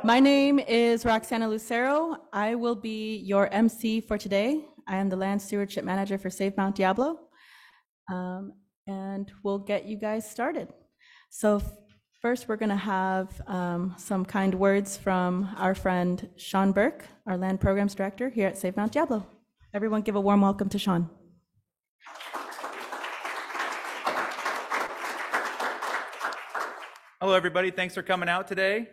My name is Roxana Lucero. I will be your MC for today. I am the Land Stewardship Manager for Save Mount Diablo, and we'll get you guys started. So first, we're going to have some kind words from our friend Sean Burke, our Land Programs Director here at Save Mount Diablo. Everyone give a warm welcome to Sean. Hello, everybody. Thanks for coming out today.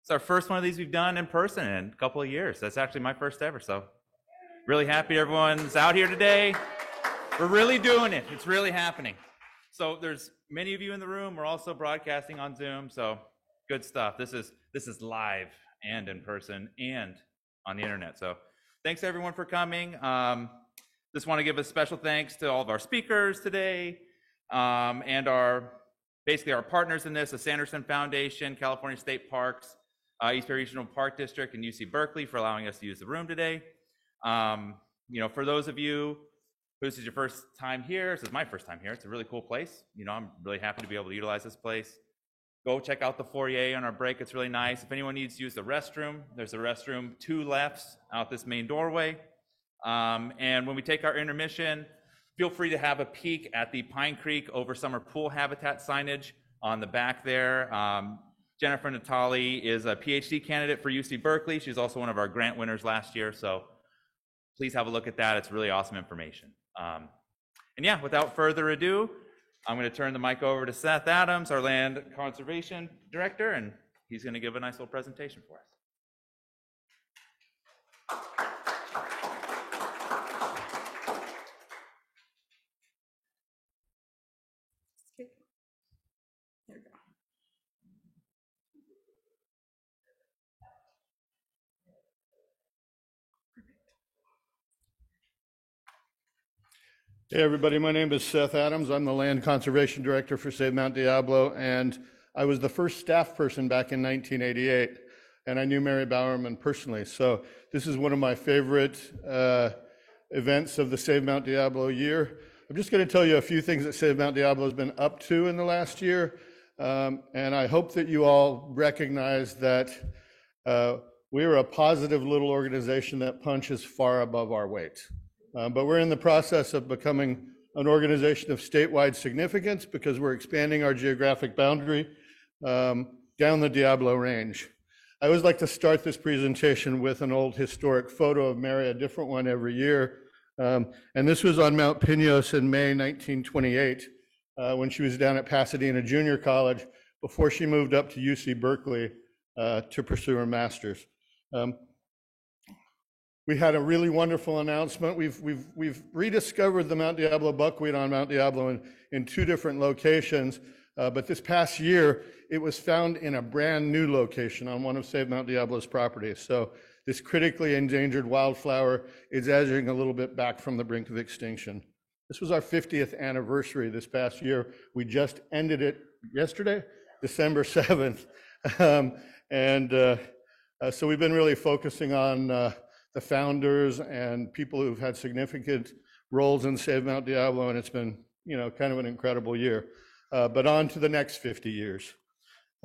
It's our first one of these we've done in person in a couple of years. That's actually my first ever, so really happy everyone's out here today. We're really doing it. It's really happening. So there's many of you in the room. We're also broadcasting on Zoom, so good stuff. This is live and in person and on the internet. So thanks everyone for coming. Just want to give a special thanks to all of our speakers today and basically our partners in this, the Sanderson Foundation, California State Parks, East Bay Regional Park District, and UC Berkeley for allowing us to use the room today. For those of you who this is your first time here, this is my first time here. It's a really cool place. I'm really happy to be able to utilize this place. Go check out the foyer on our break. It's really nice. If anyone needs to use the restroom, there's a restroom 2 lefts out this main doorway. And when we take our intermission, feel free to have a peek at the Pine Creek over summer pool habitat signage on the back there. Jennifer Natali is a PhD candidate for UC Berkeley. She's also one of our grant winners last year, so please have a look at that. It's really awesome information. Without further ado, I'm going to turn the mic over to Seth Adams, our Land Conservation Director, and he's going to give a nice little presentation for us. Hey everybody, my name is Seth Adams. I'm the Land Conservation Director for Save Mount Diablo, and I was the first staff person back in 1988, and I knew Mary Bowerman personally. So this is one of my favorite events of the Save Mount Diablo year. I'm just going to tell you a few things that Save Mount Diablo has been up to in the last year, and I hope that you all recognize that we're a positive little organization that punches far above our weight. But we're in the process of becoming an organization of statewide significance because we're expanding our geographic boundary down the Diablo Range. I always like to start this presentation with an old historic photo of Mary, a different one every year. And this was on Mount Pinos in May 1928 when she was down at Pasadena Junior College before she moved up to UC Berkeley to pursue her master's. We had a really wonderful announcement. We've rediscovered the Mount Diablo buckwheat on Mount Diablo in 2 different locations, but this past year it was found in a brand new location on one of Save Mount Diablo's properties. So this critically endangered wildflower is edging a little bit back from the brink of extinction. This was our 50th anniversary this past year. We just ended it yesterday, December 7th. So we've been really focusing on the founders and people who've had significant roles in Save Mount Diablo, and it's been, kind of an incredible year. But on to the next 50 years.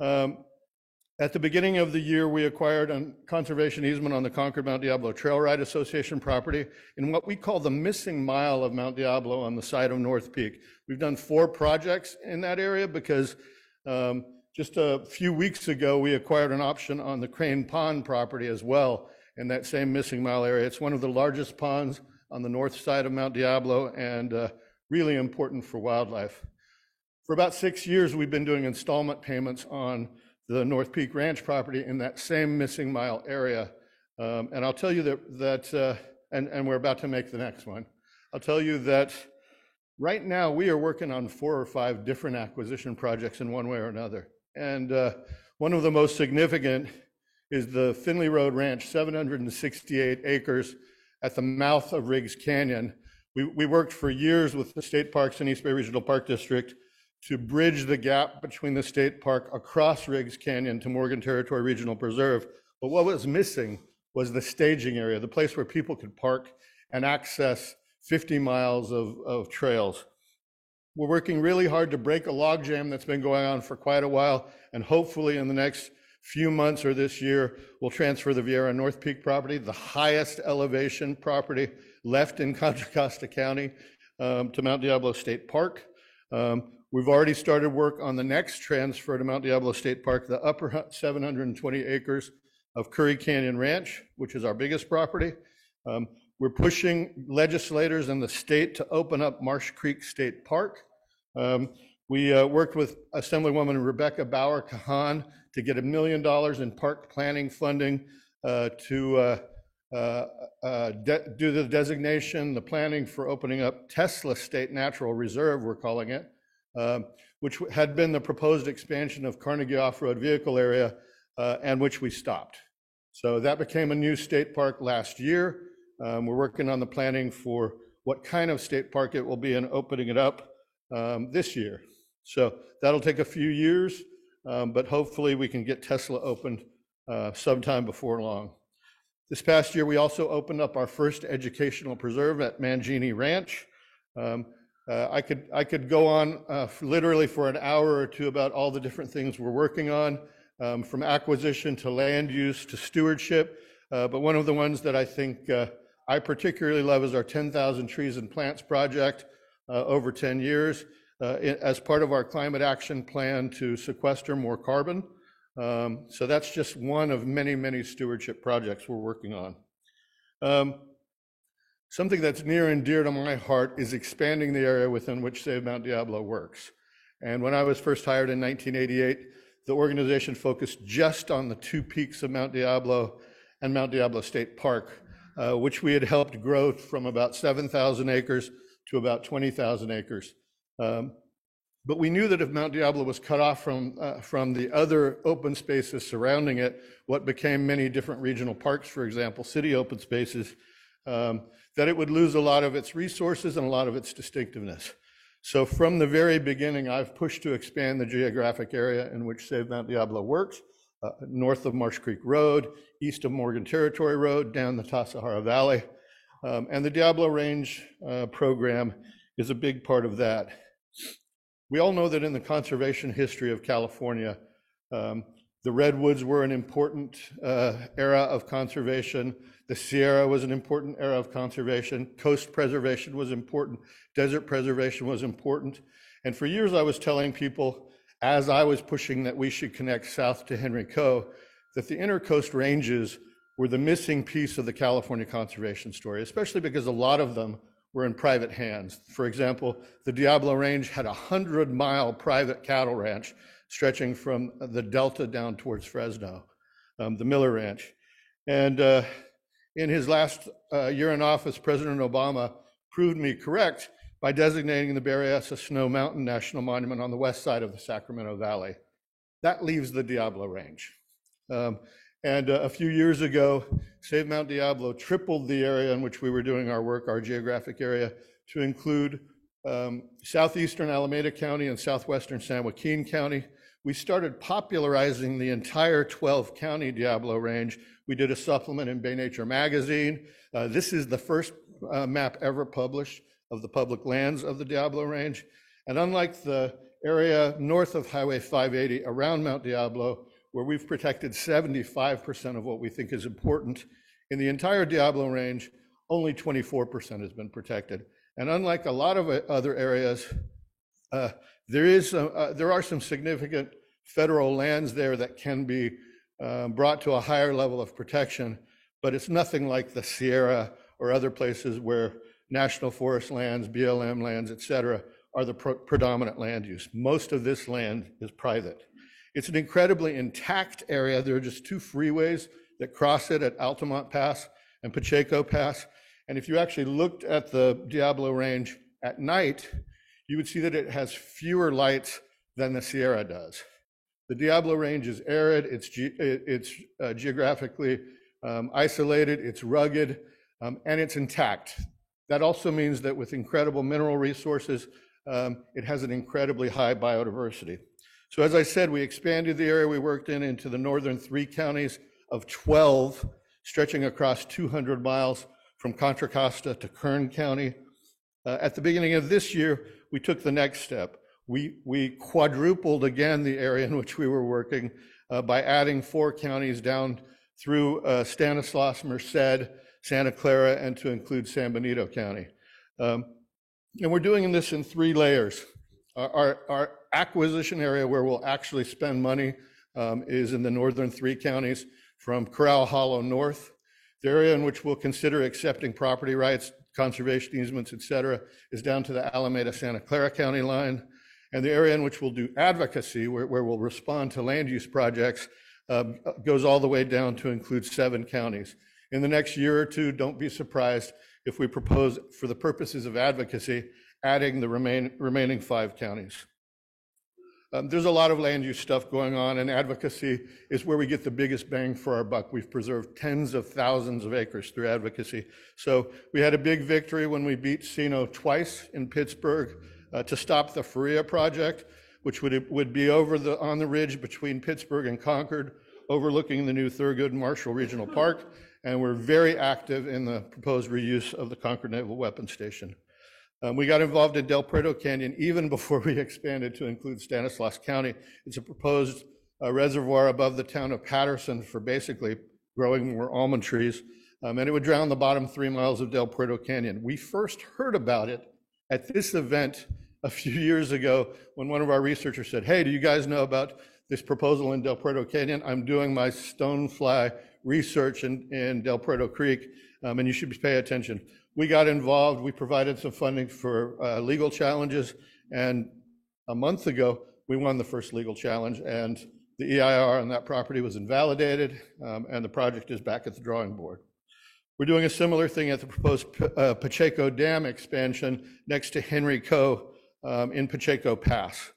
At the beginning of the year, we acquired a conservation easement on the Concord Mount Diablo Trail Ride Association property in what we call the missing mile of Mount Diablo on the side of North Peak. We've done 4 projects in that area because just a few weeks ago, we acquired an option on the Crane Pond property as well, in that same missing mile area. It's one of the largest ponds on the north side of Mount Diablo and really important for wildlife. For about 6 years, we've been doing installment payments on the North Peak Ranch property in that same missing mile area. And I'll tell you that and we're about to make the next one. I'll tell you that right now we are working on 4 or 5 different acquisition projects in one way or another. And one of the most significant is the Finley Road Ranch, 768 acres at the mouth of Riggs Canyon. We worked for years with the State Parks and East Bay Regional Park District to bridge the gap between the state park across Riggs Canyon to Morgan Territory Regional Preserve. But what was missing was the staging area, the place where people could park and access 50 miles of trails. We're working really hard to break a logjam that's been going on for quite a while, and hopefully in the next few months or this year, we'll transfer the Viera North Peak property, the highest elevation property left in Contra Costa County, to Mount Diablo State Park. We've already started work on the next transfer to Mount Diablo State Park, the upper 720 acres of Curry Canyon Ranch, which is our biggest property. We're pushing legislators in the state to open up Marsh Creek State Park. We worked with Assemblywoman Rebecca Bauer-Kahan to get $1 million in park planning funding to do the designation, the planning for opening up Tesla State Natural Reserve, we're calling it, which had been the proposed expansion of Carnegie Off-Road Vehicle Area, and which we stopped. So that became a new state park last year. We're working on the planning for what kind of state park it will be and opening it up this year. So that'll take a few years, but hopefully we can get Tesla opened sometime before long. This past year, we also opened up our first educational preserve at Mangini Ranch. I could go on literally for an hour or two about all the different things we're working on, from acquisition to land use to stewardship. But one of the ones that I think I particularly love is our 10,000 Trees and Plants project over 10 years as part of our climate action plan to sequester more carbon. So that's just one of many, many stewardship projects we're working on. Something that's near and dear to my heart is expanding the area within which Save Mount Diablo works. And when I was first hired in 1988, the organization focused just on the 2 peaks of Mount Diablo and Mount Diablo State Park, which we had helped grow from about 7,000 acres to about 20,000 acres. But we knew that if Mount Diablo was cut off from the other open spaces surrounding it, what became many different regional parks, for example, city open spaces, that it would lose a lot of its resources and a lot of its distinctiveness. So from the very beginning, I've pushed to expand the geographic area in which Save Mount Diablo works, north of Marsh Creek Road, east of Morgan Territory Road, down the Tassajara Valley. And the Diablo Range program is a big part of that. We all know that in the conservation history of California, the redwoods were an important era of conservation. The Sierra was an important era of conservation. Coast preservation was important. Desert preservation was important. And for years I was telling people, as I was pushing that we should connect south to Henrico, that the Intercoast Ranges were the missing piece of the California conservation story, especially because a lot of them were in private hands. For example, the Diablo Range had a 100-mile private cattle ranch stretching from the Delta down towards Fresno, the Miller Ranch. And in his last year in office, President Obama proved me correct by designating the Berryessa Snow Mountain National Monument on the west side of the Sacramento Valley. That leaves the Diablo Range. And a few years ago, Save Mount Diablo tripled the area in which we were doing our work, our geographic area, to include southeastern Alameda County and southwestern San Joaquin County. We started popularizing the entire 12-county Diablo Range. We did a supplement in Bay Nature magazine. This is the first map ever published of the public lands of the Diablo Range. And unlike the area north of Highway 580 around Mount Diablo, where we've protected 75% of what we think is important, in the entire Diablo Range, only 24% has been protected. And unlike a lot of other areas, there are some significant federal lands there that can be brought to a higher level of protection, but it's nothing like the Sierra or other places where national forest lands, BLM lands, et cetera, are the predominant land use. Most of this land is private. It's an incredibly intact area. There are just 2 freeways that cross it at Altamont Pass and Pacheco Pass. And if you actually looked at the Diablo Range at night, you would see that it has fewer lights than the Sierra does. The Diablo Range is arid, it's geographically isolated, it's rugged, and it's intact. That also means that with incredible mineral resources, it has an incredibly high biodiversity. So as I said, we expanded the area we worked in into the northern 3 counties of 12, stretching across 200 miles from Contra Costa to Kern County. At the beginning of this year, we took the next step. We quadrupled again the area in which we were working by adding 4 counties down through Stanislaus, Merced, Santa Clara, and to include San Benito County. And we're doing this in 3 layers. Our acquisition area where we'll actually spend money is in the northern 3 counties from Corral Hollow north. The area in which we'll consider accepting property rights, conservation easements, et cetera, is down to the Alameda-Santa Clara County line. And the area in which we'll do advocacy, where we'll respond to land use projects, goes all the way down to include 7 counties. In the next year or 2, don't be surprised if we propose, for the purposes of advocacy, adding the remaining 5 counties. There's a lot of land use stuff going on, and advocacy is where we get the biggest bang for our buck. We've preserved tens of thousands of acres through advocacy. So we had a big victory when we beat CINO twice in Pittsburgh to stop the Faria project, which would be on the ridge between Pittsburgh and Concord, overlooking the new Thurgood Marshall Regional Park. And we're very active in the proposed reuse of the Concord Naval Weapons Station. We got involved in Del Prado Canyon even before we expanded to include Stanislaus County. It's a proposed reservoir above the town of Patterson for basically growing more almond trees, and it would drown the bottom 3 miles of Del Prado Canyon. We first heard about it at this event a few years ago when one of our researchers said, "Hey, do you guys know about this proposal in Del Prado Canyon? I'm doing my stonefly research in Del Prado Creek, and you should pay attention." We got involved. We provided some funding for legal challenges, and a month ago, we won the first legal challenge, and the EIR on that property was invalidated, and the project is back at the drawing board. We're doing a similar thing at the proposed Pacheco Dam expansion next to Henry Coe in Pacheco Pass.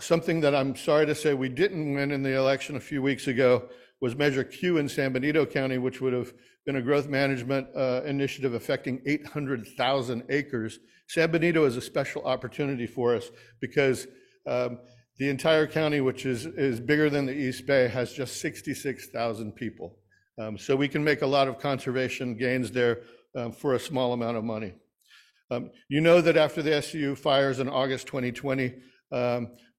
Something that I'm sorry to say we didn't win in the election a few weeks ago was Measure Q in San Benito County, which would have been a growth management initiative affecting 800,000 acres. San Benito is a special opportunity for us because the entire county, which is bigger than the East Bay, has just 66,000 people. So we can make a lot of conservation gains there for a small amount of money. You know that after the SCU fires in August 2020,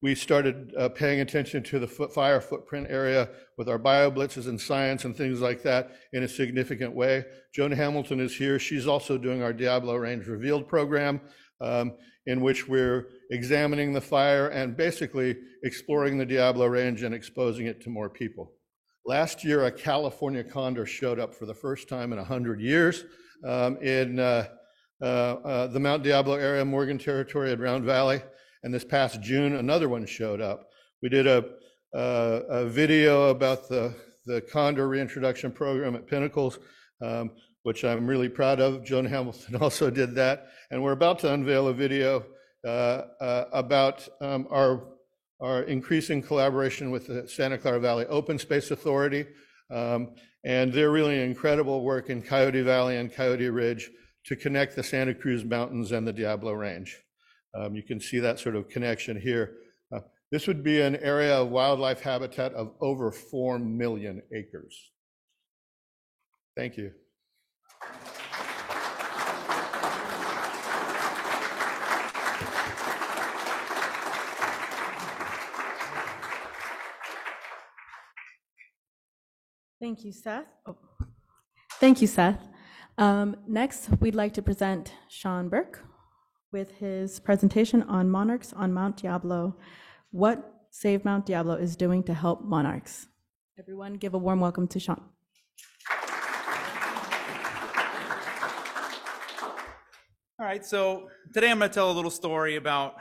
we started paying attention to the fire footprint area with our bio-blitzes and science and things like that in a significant way. Joan Hamilton is here. She's also doing our Diablo Range Revealed program, in which we're examining the fire and basically exploring the Diablo Range and exposing it to more people. Last year, a California condor showed up for the first time in 100 years in the Mount Diablo area, Morgan Territory, and Round Valley. And this past June, another one showed up. We did a video about the condor reintroduction program at Pinnacles, which I'm really proud of. Joan Hamilton also did that. And we're about to unveil a video about our increasing collaboration with the Santa Clara Valley Open Space Authority. And they're really incredible work in Coyote Valley and Coyote Ridge to connect the Santa Cruz Mountains and the Diablo Range. You can see that sort of connection here. This would be an area of wildlife habitat of over 4 million acres. Thank you. Thank you, Seth. Oh. Thank you, Seth. Next, we'd like to present Sean Burke with his presentation on monarchs on Mount Diablo, what Save Mount Diablo is doing to help monarchs. Everyone give a warm welcome to Sean. All right, so today I'm going to tell a little story about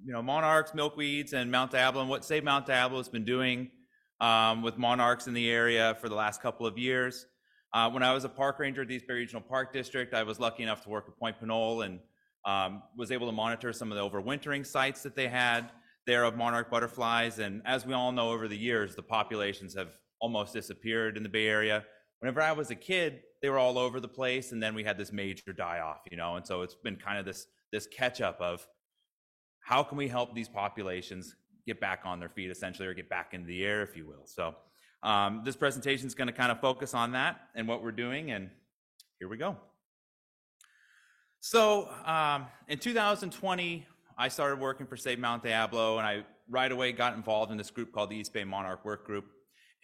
monarchs, milkweeds, and Mount Diablo, and what Save Mount Diablo has been doing with monarchs in the area for the last couple of years. When I was a park ranger at the East Bay Regional Park District, I was lucky enough to work at Point Pinole and was able to monitor some of the overwintering sites that they had there of monarch butterflies. And as we all know, over the years, the populations have almost disappeared in the Bay Area. Whenever I was a kid, they were all over the place, and then we had this major die-off, and so it's been kind of this catch-up of how can we help these populations get back on their feet, essentially, or get back into the air, if you will. So this presentation is going to kind of focus on that and what we're doing, and here we go. So in 2020, I started working for Save Mount Diablo, and I right away got involved in this group called the East Bay Monarch Work Group.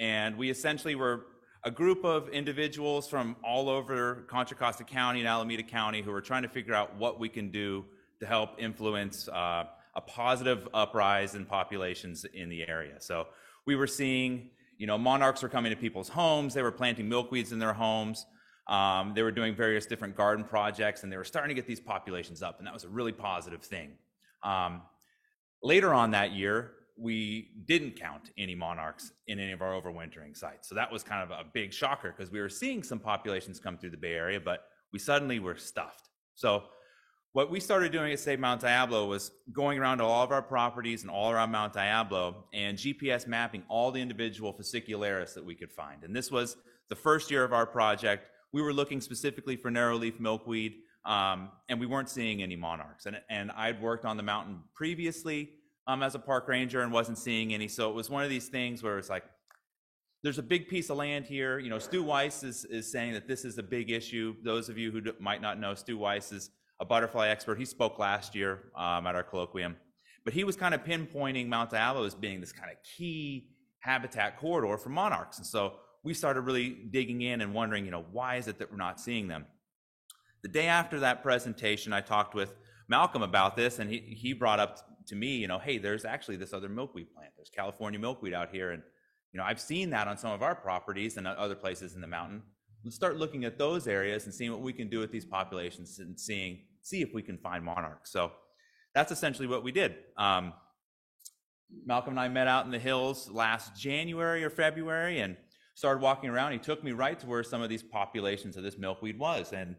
And we essentially were a group of individuals from all over Contra Costa County and Alameda County who were trying to figure out what we can do to help influence a positive uprise in populations in the area. So we were seeing, monarchs were coming to people's homes. They were planting milkweeds in their homes. They were doing various different garden projects, and they were starting to get these populations up, and that was a really positive thing. Later on that year, we didn't count any monarchs in any of our overwintering sites. So that was kind of a big shocker because we were seeing some populations come through the Bay Area, but we suddenly were stuffed. So what we started doing at Save Mount Diablo was going around to all of our properties and all around Mount Diablo and GPS mapping all the individual fascicularis that we could find. And this was the first year of our project. We were looking specifically for narrowleaf milkweed, and we weren't seeing any monarchs. And I'd worked on the mountain previously as a park ranger and wasn't seeing any. So it was one of these things where it's like, there's a big piece of land here. Stu Weiss is saying that this is a big issue. Those of you who might not know, Stu Weiss is a butterfly expert. He spoke last year at our colloquium, but he was kind of pinpointing Mount Diablo as being this kind of key habitat corridor for monarchs. And so we started really digging in and wondering, why is it that we're not seeing them? The day after that presentation, I talked with Malcolm about this, and he brought up to me, hey, there's actually this other milkweed plant. There's California milkweed out here, and I've seen that on some of our properties and other places in the mountain. Let's start looking at those areas and seeing what we can do with these populations and see if we can find monarchs. So that's essentially what we did. Malcolm and I met out in the hills last January or February and started walking around. He took me right to where some of these populations of this milkweed was, and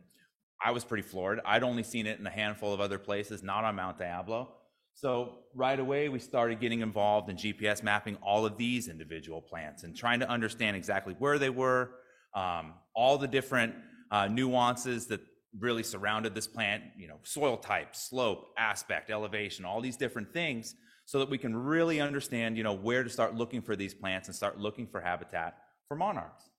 I was pretty floored. I'd only seen it in a handful of other places, not on Mount Diablo. So right away, we started getting involved in GPS mapping all of these individual plants and trying to understand exactly where they were, all the different nuances that really surrounded this plant, soil type, slope, aspect, elevation, all these different things, so that we can really understand, where to start looking for these plants and start looking for habitat for monarchs.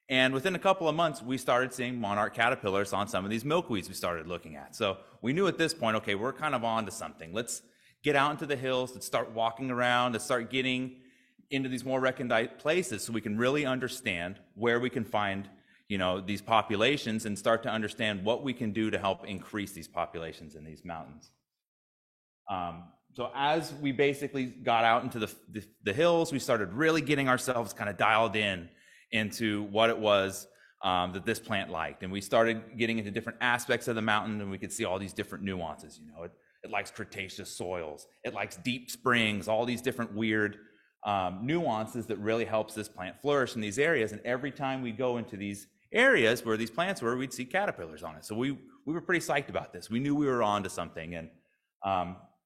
And within a couple of months, we started seeing monarch caterpillars on some of these milkweeds we started looking at. So we knew at this point, okay, we're kind of on to something. Let's get out into the hills, let's start walking around, let's start getting into these more recondite places so we can really understand where we can find, these populations and start to understand what we can do to help increase these populations in these mountains. So as we basically got out into the hills, we started really getting ourselves kind of dialed into what it was that this plant liked. And we started getting into different aspects of the mountain, and we could see all these different nuances. It likes Cretaceous soils, it likes deep springs, all these different weird nuances that really helps this plant flourish in these areas. And every time we go into these areas where these plants were, we'd see caterpillars on it. So we were pretty psyched about this. We knew we were on to something, and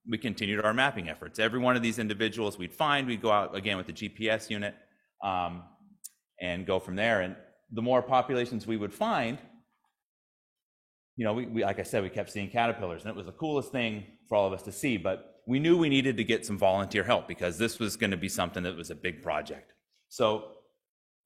we continued our mapping efforts. Every one of these individuals we'd go out again with the GPS unit, and go from there. And the more populations we would find, we like I said, we kept seeing caterpillars, and it was the coolest thing for all of us to see. But we knew we needed to get some volunteer help because this was going to be something that was a big project. So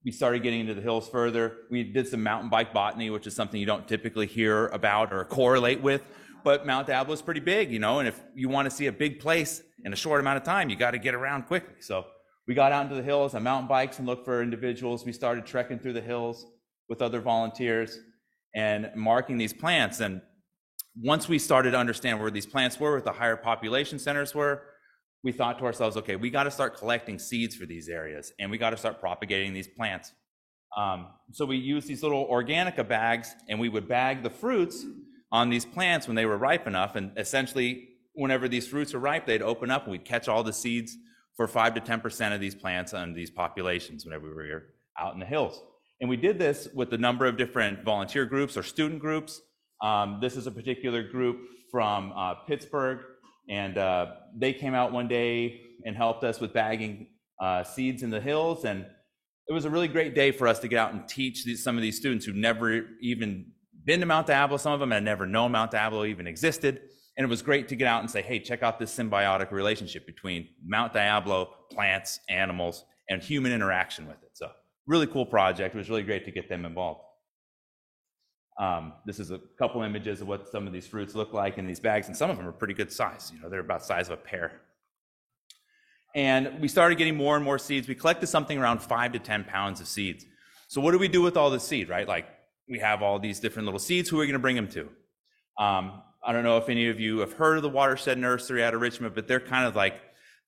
we started getting into the hills further. We did some mountain bike botany, which is something you don't typically hear about or correlate with. But Mount Diablo is pretty big, and if you want to see a big place in a short amount of time, you got to get around quickly. So we got out into the hills on mountain bikes and looked for individuals. We started trekking through the hills with other volunteers and marking these plants. And once we started to understand where these plants were, where the higher population centers were, we thought to ourselves, okay, we got to start collecting seeds for these areas, and we got to start propagating these plants. So we used these little Organica bags, and we would bag the fruits on these plants when they were ripe enough. And essentially, whenever these fruits are ripe, they'd open up, and we'd catch all the seeds for 5 to 10% of these plants on these populations whenever we were out in the hills. And we did this with a number of different volunteer groups or student groups. This is a particular group from Pittsburgh, and they came out one day and helped us with bagging seeds in the hills. And it was a really great day for us to get out and teach some of these students who've never even been to Mount Diablo. Some of them had never known Mount Diablo even existed. And it was great to get out and say, hey, check out this symbiotic relationship between Mount Diablo, plants, animals, and human interaction with it. So really cool project. It was really great to get them involved. This is a couple images of what some of these fruits look like in these bags, and some of them are pretty good size. You know, they're about the size of a pear. And we started getting more and more seeds. We collected something around 5 to 10 pounds of seeds. So what do we do with all the seed, right? Like, we have all these different little seeds. Who are we going to bring them to? I don't know if any of you have heard of the Watershed Nursery out of Richmond, but they're kind of like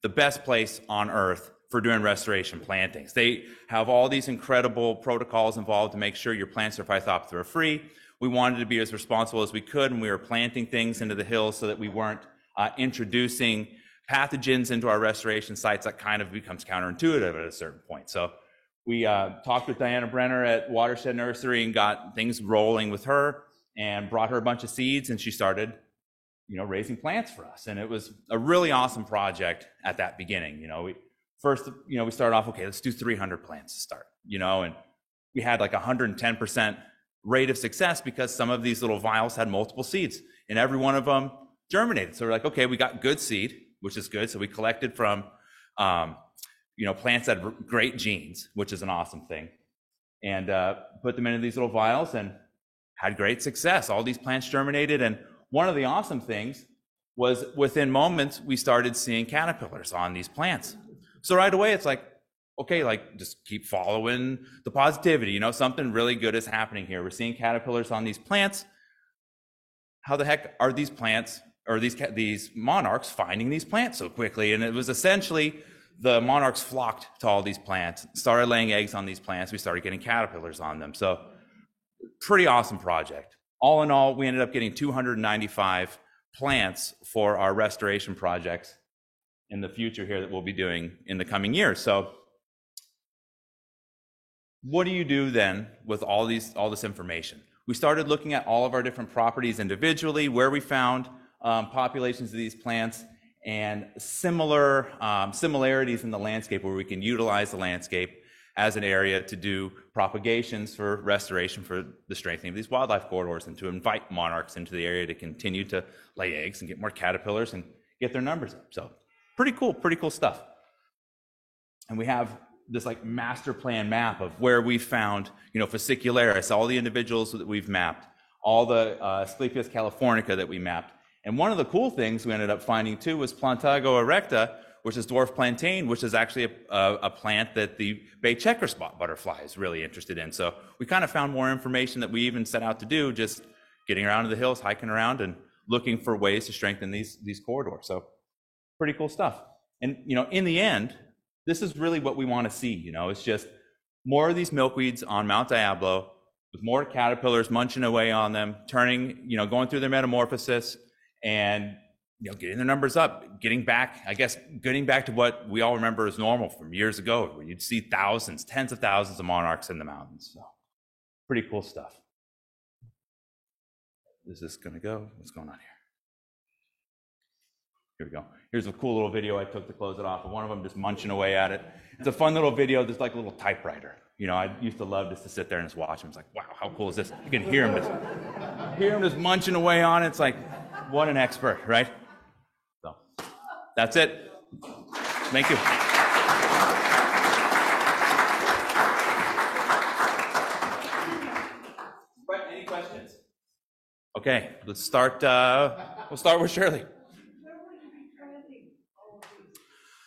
the best place on earth for doing restoration plantings. They have all these incredible protocols involved to make sure your plants are Phytophthora free. We wanted to be as responsible as we could, and we were planting things into the hills so that we weren't introducing pathogens into our restoration sites. That kind of becomes counterintuitive at a certain point. So we talked with Diana Brenner at Watershed Nursery and got things rolling with her and brought her a bunch of seeds, and she started, you know, raising plants for us. And it was a really awesome project at that beginning. You know, we started off, okay, let's do 300 plants to start, you know, and we had like 110% rate of success because some of these little vials had multiple seeds and every one of them germinated. So we're like, okay, we got good seed, which is good. So we collected from, you know, plants that have great genes, which is an awesome thing, and put them into these little vials and had great success. All these plants germinated. And one of the awesome things was within moments, we started seeing caterpillars on these plants. So right away, it's like, okay, like just keep following the positivity. You know, something really good is happening here. We're seeing caterpillars on these plants. How the heck are these plants or these monarchs finding these plants so quickly? And it was essentially the monarchs flocked to all these plants, started laying eggs on these plants. We started getting caterpillars on them. So pretty awesome project. All in all, we ended up getting 295 plants for our restoration projects in the future here that we'll be doing in the coming years. So what do you do then with all this information? We started looking at all of our different properties individually, where we found populations of these plants and similarities in the landscape where we can utilize the landscape as an area to do propagations for restoration for the strengthening of these wildlife corridors and to invite monarchs into the area to continue to lay eggs and get more caterpillars and get their numbers up. So pretty cool stuff. And we have this like master plan map of where we found, you know, fascicularis, all the individuals that we've mapped, all the Asclepias californica that we mapped. And one of the cool things we ended up finding too was Plantago erecta, which is dwarf plantain, which is actually a plant that the Bay checker spot butterfly is really interested in. So we kind of found more information that we even set out to do, just getting around to the hills, hiking around and looking for ways to strengthen these corridors. So pretty cool stuff. And, you know, in the end, this is really what we want to see. You know, it's just more of these milkweeds on Mount Diablo with more caterpillars munching away on them, turning, you know, going through their metamorphosis and, you know, getting their numbers up, getting back to what we all remember as normal from years ago, where you'd see thousands, tens of thousands of monarchs in the mountains. So pretty cool stuff. Is this going to go? What's going on here? Here we go. Here's a cool little video I took to close it off of one of them just munching away at it. It's a fun little video. There's like a little typewriter. You know, I used to love just to sit there and just watch him. It's like, wow, how cool is this? You can hear him just munching away on it. It's like, what an expert, right? So that's it. Thank you. Any questions? Okay, let's start. We'll start with Shirley.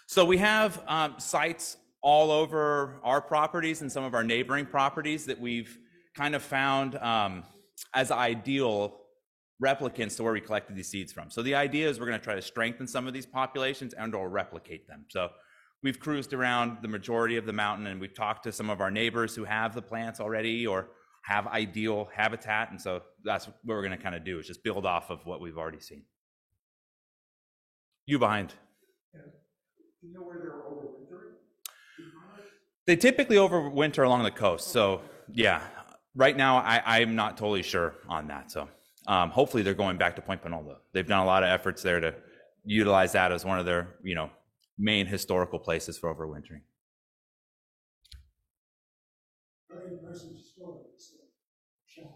So we have sites all over our properties and some of our neighboring properties that we've kind of found as ideal replicants to where we collected these seeds from. So the idea is we're going to try to strengthen some of these populations and or replicate them. So we've cruised around the majority of the mountain and we've talked to some of our neighbors who have the plants already or have ideal habitat. And so that's what we're going to kind of do, is just build off of what we've already seen. You behind. Yeah. Do you know where they're overwintering? They typically overwinter along the coast. So yeah, right now I'm not totally sure on that. So hopefully they're going back to Point Pinolda. They've done a lot of efforts there to utilize that as one of their, you know, main historical places for overwintering. Very impressive story. Sean,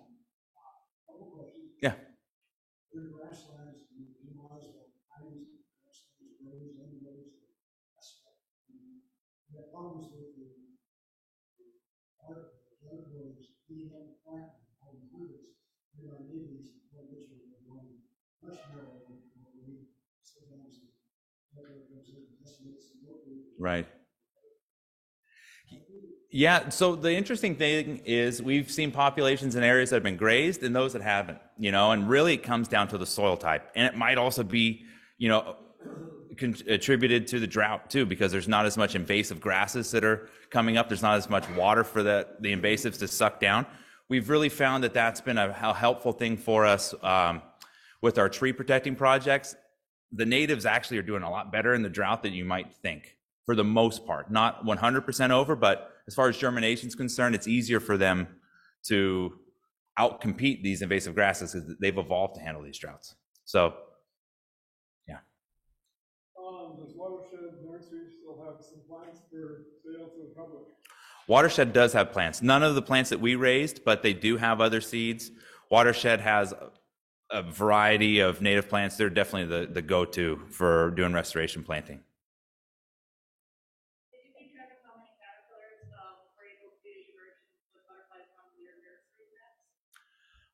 couple questions. Yeah. Your grasslands, you utilize the pines, grasslands, roads, and roads, you have problems with the other roads, being in the plant, all the hundreds. in our neighbors, which are going much more than what we sometimes estimates and what we. Right. Yeah, so the interesting thing is we've seen populations in areas that have been grazed and those that haven't, and really it comes down to the soil type. And it might also be, attributed to the drought too, because there's not as much invasive grasses that are coming up. There's not as much water for the invasives to suck down. We've really found that that's been a helpful thing for us with our tree protecting projects. The natives actually are doing a lot better in the drought than you might think, for the most part. Not 100% over, but as far as germination is concerned, it's easier for them to outcompete these invasive grasses because they've evolved to handle these droughts. So, yeah. Does Watershed Nursery still have some plants for sale to the public? Watershed does have plants. None of the plants that we raised, but they do have other seeds. Watershed has a variety of native plants. They're definitely the go-to for doing restoration planting. Did you keep track of how many caterpillars were able to emerge with butterflies from your nursery plants?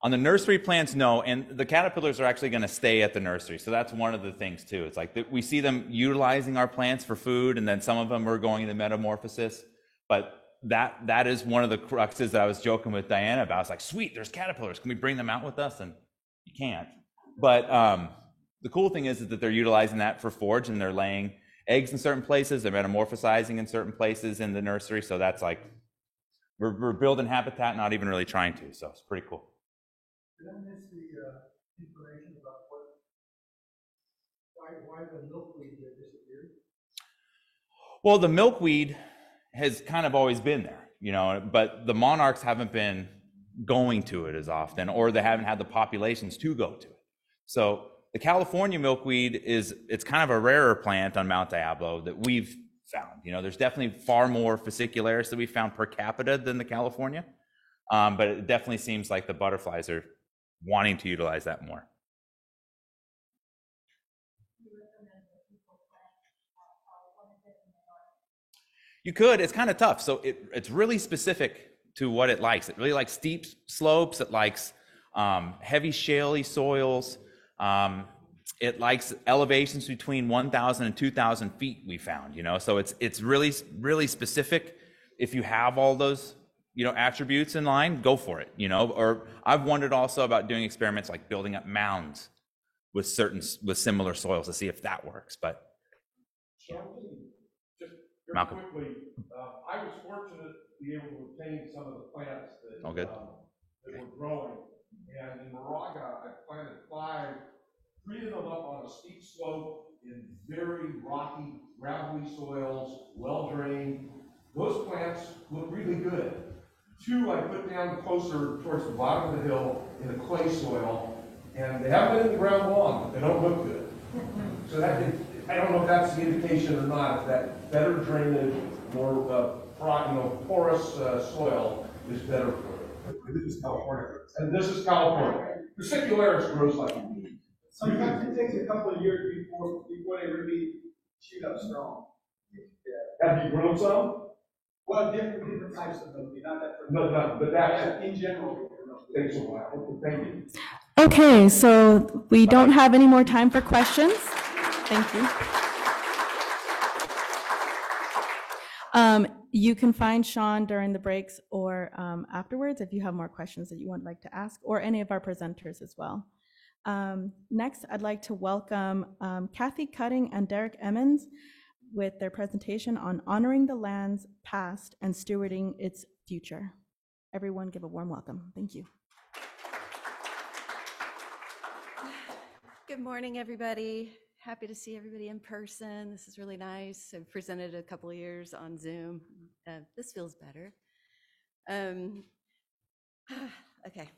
On the nursery plants, no, and the caterpillars are actually going to stay at the nursery. So that's one of the things too. It's like we see them utilizing our plants for food, and then some of them are going into metamorphosis. But that is one of the cruxes that I was joking with Diana about. It's like, sweet, there's caterpillars. Can we bring them out with us? And you can't. But the cool thing is that they're utilizing that for forage, and they're laying eggs in certain places. They're metamorphosizing in certain places in the nursery. So that's like, we're building habitat, not even really trying to. So it's pretty cool. Did I miss the information about why the milkweed disappeared? Well, the milkweed has kind of always been there, but the monarchs haven't been going to it as often, or they haven't had the populations to go to it. So the California milkweed it's kind of a rarer plant on Mount Diablo that we've found. There's definitely far more fascicularis that we found per capita than the California, but it definitely seems like the butterflies are wanting to utilize that more. You could. It's kind of tough. So it's really specific to what it likes. It really likes steep slopes. It likes heavy shaly soils. It likes elevations between 1,000 and 2,000 feet, we found, So it's really, really specific. If you have all those, attributes in line, go for it, Or I've wondered also about doing experiments like building up mounds with similar soils to see if that works. But yeah. Very Malcolm. quickly, I was fortunate to be able to obtain some of the plants that, that were growing. And in Moraga, I planted 3 of them up on a steep slope in very rocky, gravelly soils, well drained. Those plants look really good. 2 I put down closer towards the bottom of the hill in a clay soil, and they haven't been in the ground long, but they don't look good. So I don't know if that's the indication or not, if that better drainage, more porous soil is better for it. This is California. And this is California. Fascicularis grows like a weed. Sometimes it takes a couple of years before they really shoot up strong. Have you grown some? Well, different types of milkweed, not that. No, but that's in general. takes a while. Thank you. Okay, so we don't have any more time for questions. Thank you. You can find Sean during the breaks or afterwards if you have more questions that you would like to ask, or any of our presenters as well. Next, I'd like to welcome Kathy Cutting and Derek Emmons with their presentation on honoring the land's past and stewarding its future. Everyone give a warm welcome. Thank you. Good morning, everybody. Happy to see everybody in person. This is really nice. I've presented a couple of years on Zoom. This feels better. Okay,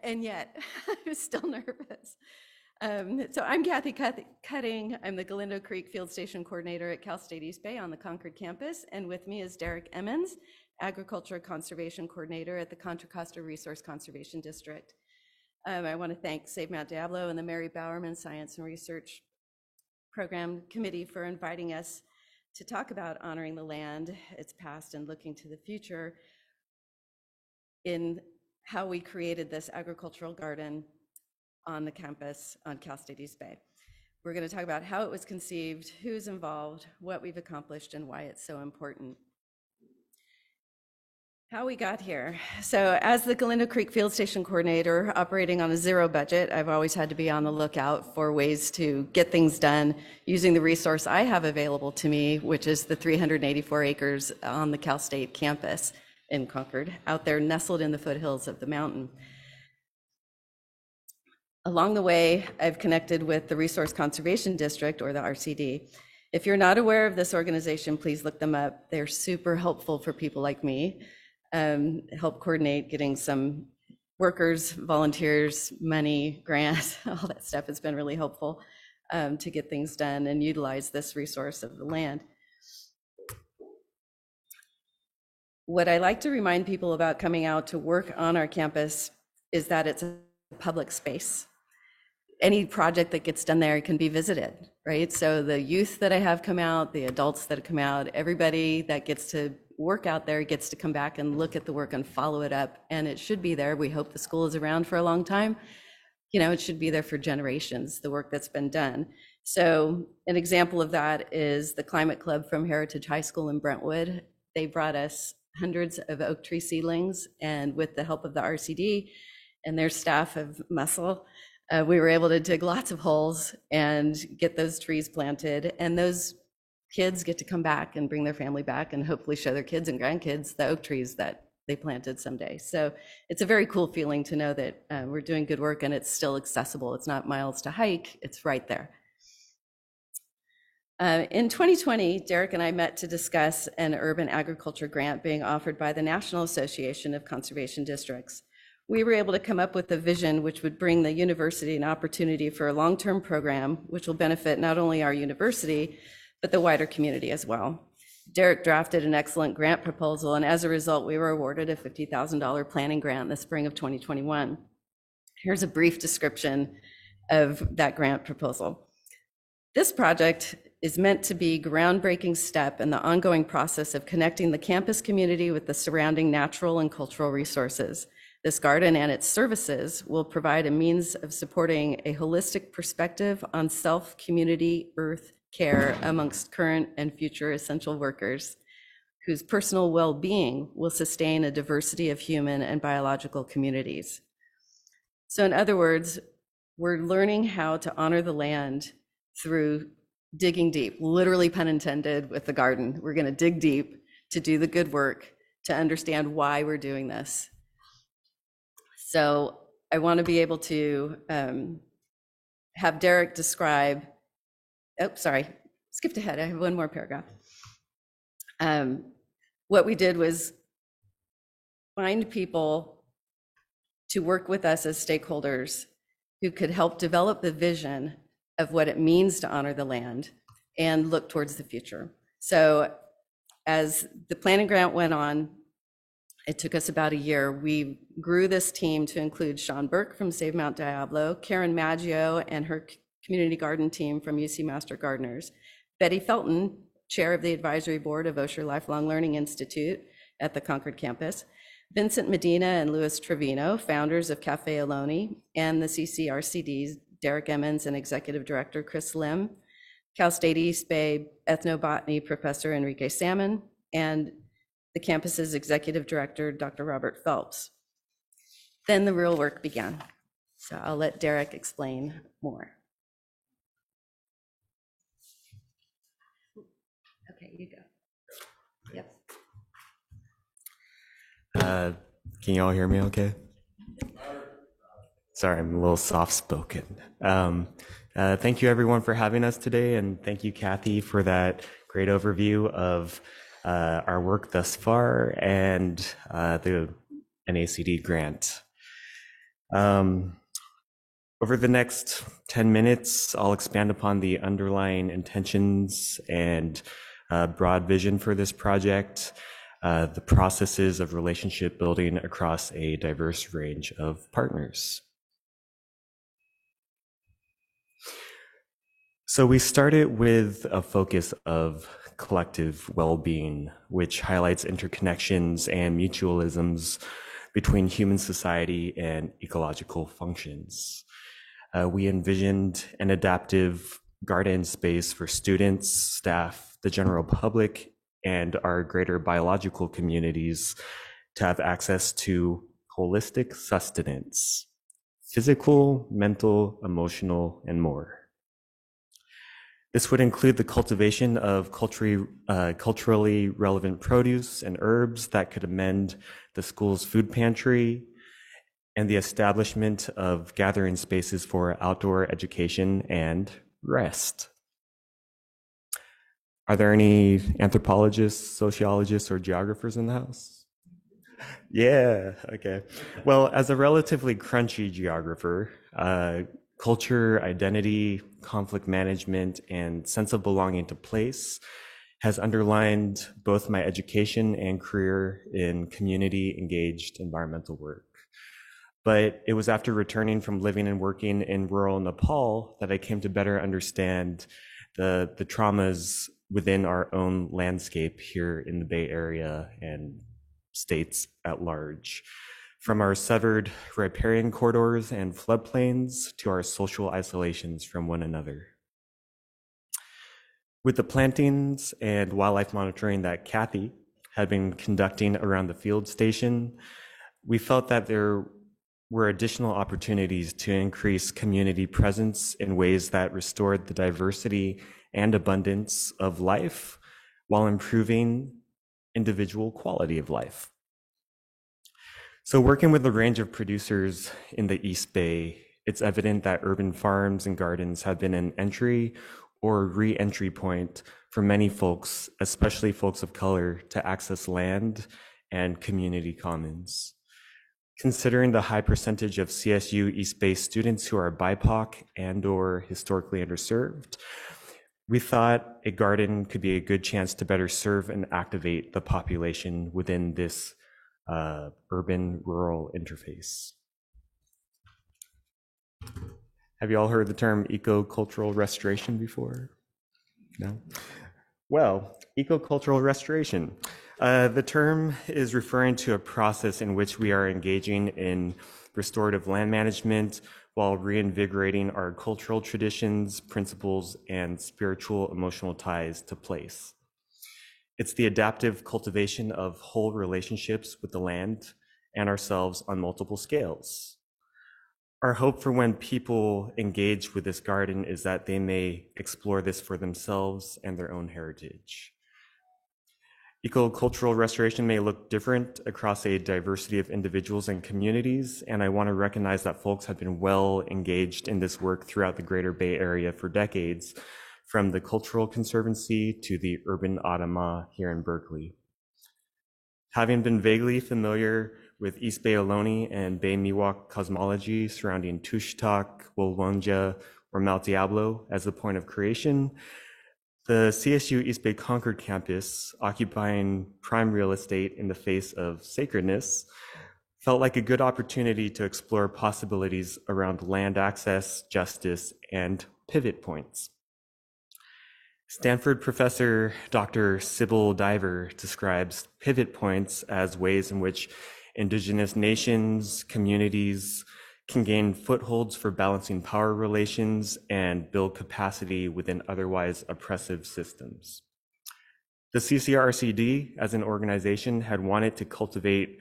and yet I'm still nervous. So I'm Kathy Cutting. I'm the Galindo Creek Field Station Coordinator at Cal State East Bay on the Concord campus. And with me is Derek Emmons, Agriculture Conservation Coordinator at the Contra Costa Resource Conservation District. I want to thank Save Mount Diablo and the Mary Bowerman Science and Research Program Committee for inviting us to talk about honoring the land, its past, and looking to the future in how we created this agricultural garden on the campus on Cal State East Bay. We're going to talk about how it was conceived, who's involved, what we've accomplished, and why it's so important. How we got here. So as the Galindo Creek Field Station Coordinator operating on a zero budget, I've always had to be on the lookout for ways to get things done using the resource I have available to me, which is the 384 acres on the Cal State campus in Concord, out there nestled in the foothills of the mountain. Along the way, I've connected with the Resource Conservation District, or the RCD. If you're not aware of this organization, please look them up. They're super helpful for people like me. Help coordinate getting some workers, volunteers, money, grants, all that stuff has been really helpful to get things done and utilize this resource of the land. What I like to remind people about coming out to work on our campus is that it's a public space. Any project that gets done there can be visited, right? So the youth that I have come out, the adults that come out, everybody that gets to work out there gets to come back and look at the work and follow it up. And it should be there. We hope the school is around for a long time. You know, it should be there for generations, the work that's been done. So an example of that is the Climate Club from Heritage High School in Brentwood. They brought us hundreds of oak tree seedlings, and with the help of the RCD and their staff of muscle, we were able to dig lots of holes and get those trees planted. And those kids get to come back and bring their family back and hopefully show their kids and grandkids the oak trees that they planted someday. So it's a very cool feeling to know that we're doing good work and it's still accessible. It's not miles to hike, it's right there. In 2020, Derek and I met to discuss an urban agriculture grant being offered by the National Association of Conservation Districts. We were able to come up with a vision which would bring the university an opportunity for a long-term program, which will benefit not only our university, but the wider community as well. Derek drafted an excellent grant proposal, and as a result, we were awarded a $50,000 planning grant in the spring of 2021. Here's a brief description of that grant proposal. This project is meant to be a groundbreaking step in the ongoing process of connecting the campus community with the surrounding natural and cultural resources. This garden and its services will provide a means of supporting a holistic perspective on self, community, earth care amongst current and future essential workers, whose personal well-being will sustain a diversity of human and biological communities. So in other words, we're learning how to honor the land through digging deep, literally pun intended with the garden. We're going to dig deep to do the good work, to understand why we're doing this. So I want to be able to have Derek describe, oh, sorry, skipped ahead. I have one more paragraph. What we did was find people to work with us as stakeholders who could help develop the vision of what it means to honor the land and look towards the future. So as the planning grant went on, it took us about a year. We grew this team to include Sean Burke from Save Mount Diablo, Karen Maggio and her community garden team from UC Master Gardeners, Betty Felton, chair of the advisory board of Osher Lifelong Learning Institute at the Concord campus, Vincent Medina and Louis Trevino, founders of Cafe Aloni, and the CCRCD's Derek Emmons and executive director Chris Lim, Cal State East Bay ethnobotany professor Enrique Salmon, and the campus's executive director, Dr. Robert Phelps. Then the real work began. So I'll let Derek explain more. Okay, you go. Yep. Can you all hear me okay? Sorry, I'm a little soft-spoken. Thank you everyone for having us today, and thank you Kathy for that great overview of our work thus far and the NACD grant. Over the next 10 minutes, I'll expand upon the underlying intentions and broad vision for this project, the processes of relationship building across a diverse range of partners. So we started with a focus of collective well-being, which highlights interconnections and mutualisms between human society and ecological functions. We envisioned an adaptive garden space for students, staff, the general public, and our greater biological communities to have access to holistic sustenance, physical, mental, emotional, and more. This would include the cultivation of culturally relevant produce and herbs that could amend the school's food pantry, and the establishment of gathering spaces for outdoor education and rest. Are there any anthropologists, sociologists, or geographers in the house? Yeah, okay. Well, as a relatively crunchy geographer, culture, identity, conflict management, and sense of belonging to place has underlined both my education and career in community-engaged environmental work. But it was after returning from living and working in rural Nepal that I came to better understand the traumas within our own landscape here in the Bay Area and states at large. From our severed riparian corridors and floodplains to our social isolations from one another. With the plantings and wildlife monitoring that Kathy had been conducting around the field station, we felt that there were additional opportunities to increase community presence in ways that restored the diversity and abundance of life while improving individual quality of life. So working with a range of producers in the East Bay, it's evident that urban farms and gardens have been an entry or re-entry point for many folks, especially folks of color, to access land and community commons. Considering the high percentage of CSU East Bay students who are BIPOC and or historically underserved, we thought a garden could be a good chance to better serve and activate the population within this urban-rural interface. Have you all heard the term eco-cultural restoration before? No? Well, eco-cultural restoration. The term is referring to a process in which we are engaging in restorative land management while reinvigorating our cultural traditions, principles, and spiritual emotional ties to place. It's the adaptive cultivation of whole relationships with the land and ourselves on multiple scales. Our hope for when people engage with this garden is that they may explore this for themselves and their own heritage. Eco-cultural restoration may look different across a diversity of individuals and communities, and I want to recognize that folks have been well engaged in this work throughout the Greater Bay Area for decades, from the Cultural Conservancy to the Urban Adama here in Berkeley. Having been vaguely familiar with East Bay Ohlone and Bay Miwok cosmology surrounding Tushtak, Wolwonja, or Mount Diablo as the point of creation, the CSU East Bay Concord campus, occupying prime real estate in the face of sacredness, felt like a good opportunity to explore possibilities around land access, justice, and pivot points. Stanford professor Dr. Sybil Diver describes pivot points as ways in which Indigenous nations, communities can gain footholds for balancing power relations and build capacity within otherwise oppressive systems. The CCRCD as an organization had wanted to cultivate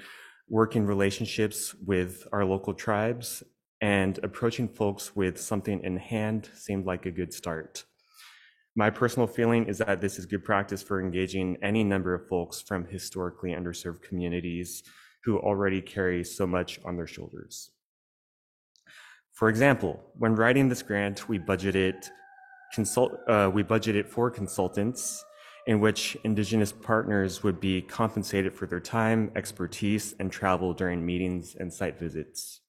working relationships with our local tribes, and approaching folks with something in hand seemed like a good start. My personal feeling is that this is good practice for engaging any number of folks from historically underserved communities who already carry so much on their shoulders. For example, when writing this grant, we budgeted for consultants in which Indigenous partners would be compensated for their time, expertise, and travel during meetings and site visits.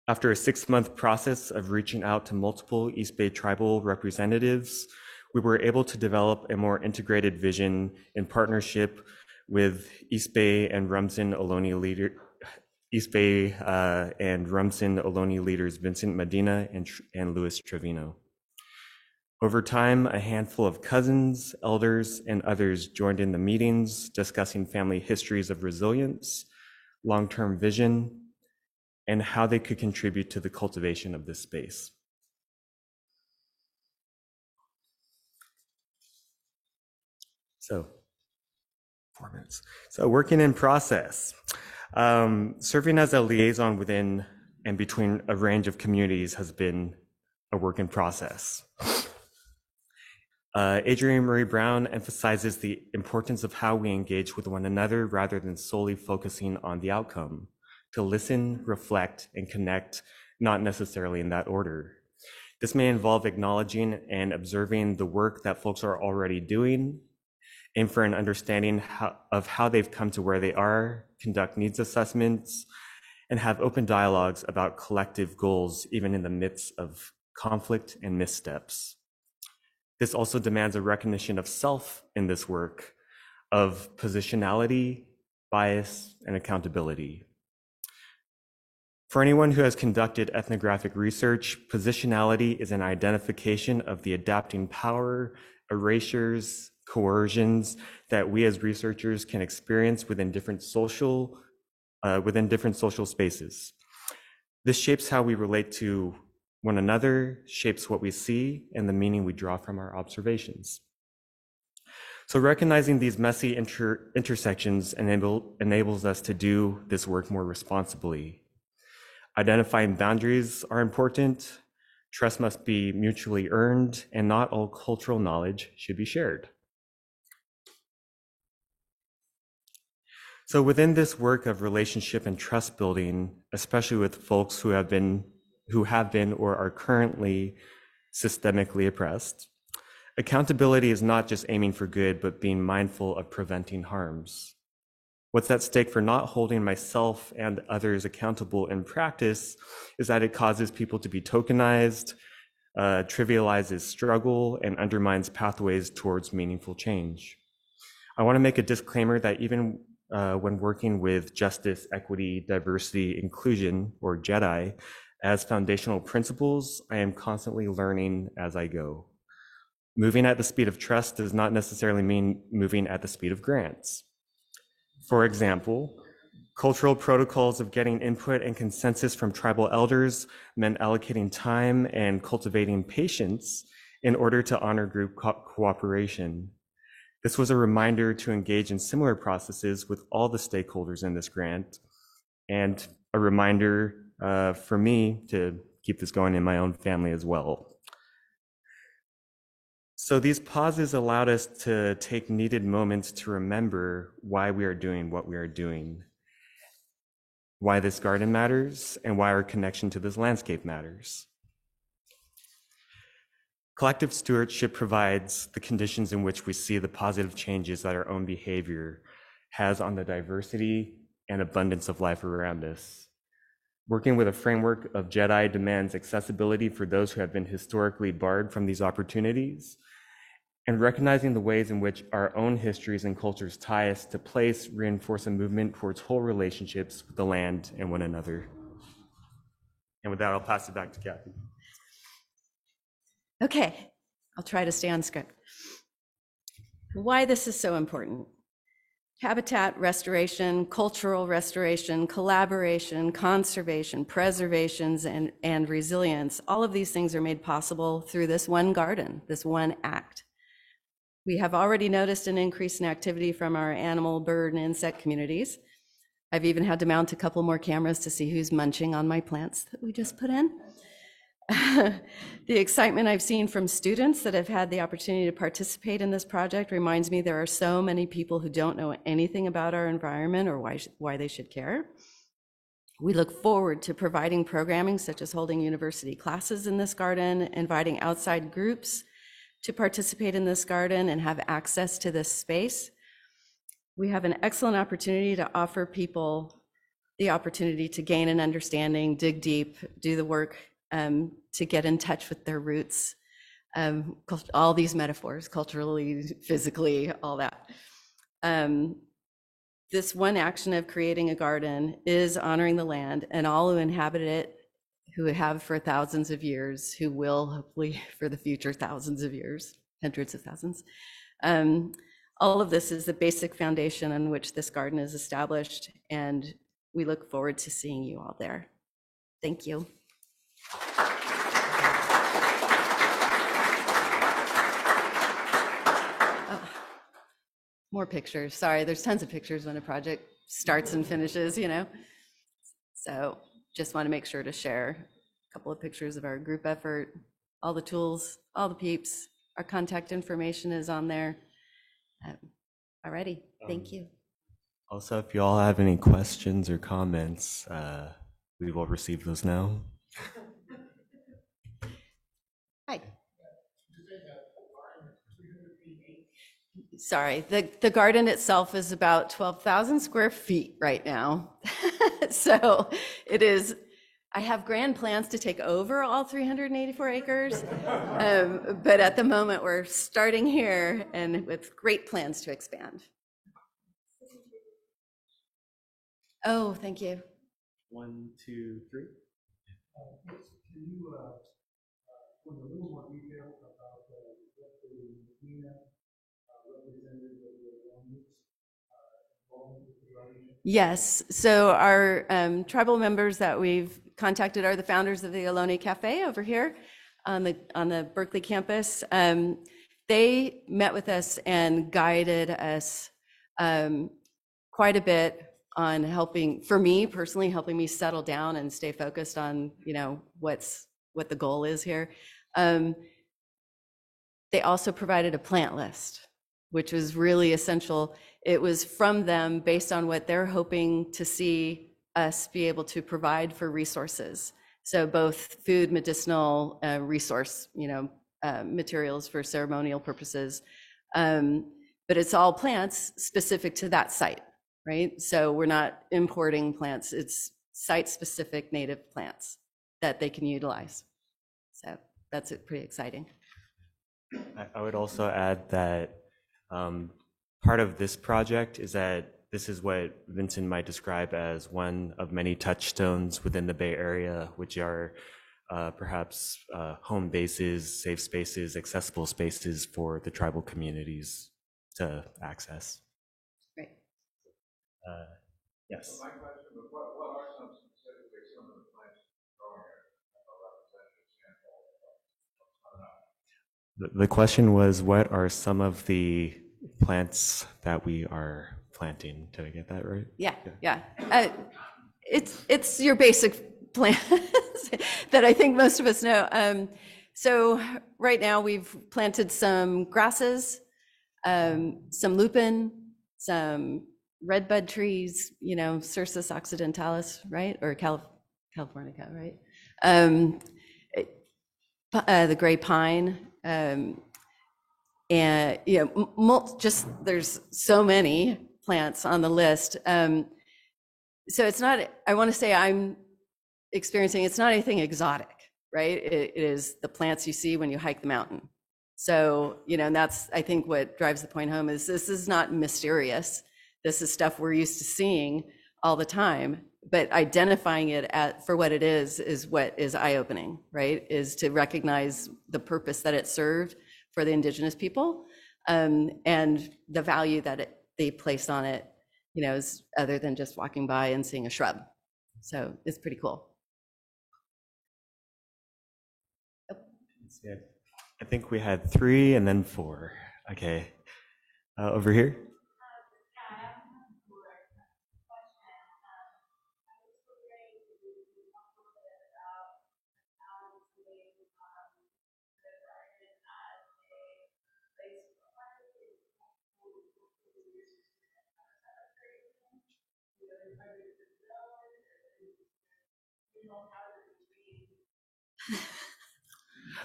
After a 6-month process of reaching out to multiple East Bay tribal representatives, we were able to develop a more integrated vision in partnership with East Bay and Rumsen Ohlone leaders Vincent Medina and Luis Trevino. Over time, a handful of cousins, elders, and others joined in the meetings, discussing family histories of resilience, long-term vision, and how they could contribute to the cultivation of this space. So, 4 minutes. So working in process. Serving as a liaison within and between a range of communities has been a work in process. Adrienne Marie Brown emphasizes the importance of how we engage with one another rather than solely focusing on the outcome, to listen, reflect, and connect, not necessarily in that order. This may involve acknowledging and observing the work that folks are already doing, aim for an understanding of how they've come to where they are, conduct needs assessments, and have open dialogues about collective goals, even in the midst of conflict and missteps. This also demands a recognition of self in this work, of positionality, bias, and accountability. For anyone who has conducted ethnographic research, positionality is an identification of the adapting power, erasures, coercions that we as researchers can experience within different social spaces. This shapes how we relate to one another, shapes what we see, and the meaning we draw from our observations. So recognizing these messy intersections enables us to do this work more responsibly. Identifying boundaries are important. Trust must be mutually earned, and not all cultural knowledge should be shared. So within this work of relationship and trust building, especially with folks who have been or are currently systemically oppressed, accountability is not just aiming for good, but being mindful of preventing harms. What's at stake for not holding myself and others accountable in practice is that it causes people to be tokenized, trivializes struggle, and undermines pathways towards meaningful change. I want to make a disclaimer that even when working with justice, equity, diversity, inclusion, or JEDI, as foundational principles, I am constantly learning as I go. Moving at the speed of trust does not necessarily mean moving at the speed of grants. For example, cultural protocols of getting input and consensus from tribal elders meant allocating time and cultivating patience in order to honor group cooperation. This was a reminder to engage in similar processes with all the stakeholders in this grant, and a reminder for me to keep this going in my own family as well. So these pauses allowed us to take needed moments to remember why we are doing what we are doing, why this garden matters, and why our connection to this landscape matters. Collective stewardship provides the conditions in which we see the positive changes that our own behavior has on the diversity and abundance of life around us. Working with a framework of JEDI demands accessibility for those who have been historically barred from these opportunities, and recognizing the ways in which our own histories and cultures tie us to place reinforce a movement towards whole relationships with the land and one another. And with that, I'll pass it back to Kathy. Okay, I'll try to stay on script. Why this is so important. Habitat restoration, cultural restoration, collaboration, conservation, preservations, and resilience. All of these things are made possible through this one garden, this one act. We have already noticed an increase in activity from our animal, bird, and insect communities. I've even had to mount a couple more cameras to see who's munching on my plants that we just put in. The excitement I've seen from students that have had the opportunity to participate in this project reminds me there are so many people who don't know anything about our environment or why they should care. We look forward to providing programming such as holding university classes in this garden, inviting outside groups to participate in this garden and have access to this space. We have an excellent opportunity to offer people the opportunity to gain an understanding, dig deep, do the work to get in touch with their roots, all these metaphors, culturally, physically, all that. This one action of creating a garden is honoring the land and all who inhabit it, who have for thousands of years, who will hopefully for the future thousands of years, hundreds of thousands. All of this is the basic foundation on which this garden is established, and we look forward to seeing you all there. Thank you. More pictures. Sorry, there's tons of pictures when a project starts and finishes, you know. So just want to make sure to share a couple of pictures of our group effort, all the tools, all the peeps. Our contact information is on there. Alrighty, thank you. Also, if you all have any questions or comments, we will receive those now. Hi. Sorry, the garden itself is about 12,000 square feet right now. So it is, I have grand plans to take over all 384 acres. But at the moment, we're starting here and with great plans to expand. Oh, thank you. 1, 2, 3. Can you go into a little more detail about what the MENA representative of the Olympics involved with the garden? Yes, so our tribal members that we've contacted are the founders of the Ohlone Cafe over here on the Berkeley campus. They met with us and guided us quite a bit on helping, for me personally, helping me settle down and stay focused on, you know, what the goal is here. They also provided a plant list, which was really essential. It was from them based on what they're hoping to see us be able to provide for resources. So both food, medicinal, resource, you know, materials for ceremonial purposes. But it's all plants specific to that site, right? So we're not importing plants. It's site-specific native plants that they can utilize. So that's pretty exciting. I would also add that part of this project is that this is what Vincent might describe as one of many touchstones within the Bay Area, which are perhaps home bases, safe spaces, accessible spaces for the tribal communities to access. Right. Yes. My question was, what are some specifically some of the plants growing here? The question was, what are some of the plants that we are planting? Did I get that right? Yeah. It's your basic plants that I think most of us know. So right now we've planted some grasses, some lupin, some redbud trees, you know, Cercis occidentalis, right? Or Californica, right? The gray pine, and you know, just there's so many plants on the list. So it's not, I want to say I'm experiencing, it's not anything exotic, right? It is the plants you see when you hike the mountain. So, you know, and that's, I think what drives the point home is this is not mysterious. This is stuff we're used to seeing all the time, but identifying it for what it is what is eye-opening, right? Is to recognize the purpose that it served for the indigenous people, and the value that they place on it, you know, is other than just walking by and seeing a shrub. So it's pretty cool. I think we had 3 and then 4. Okay, over here.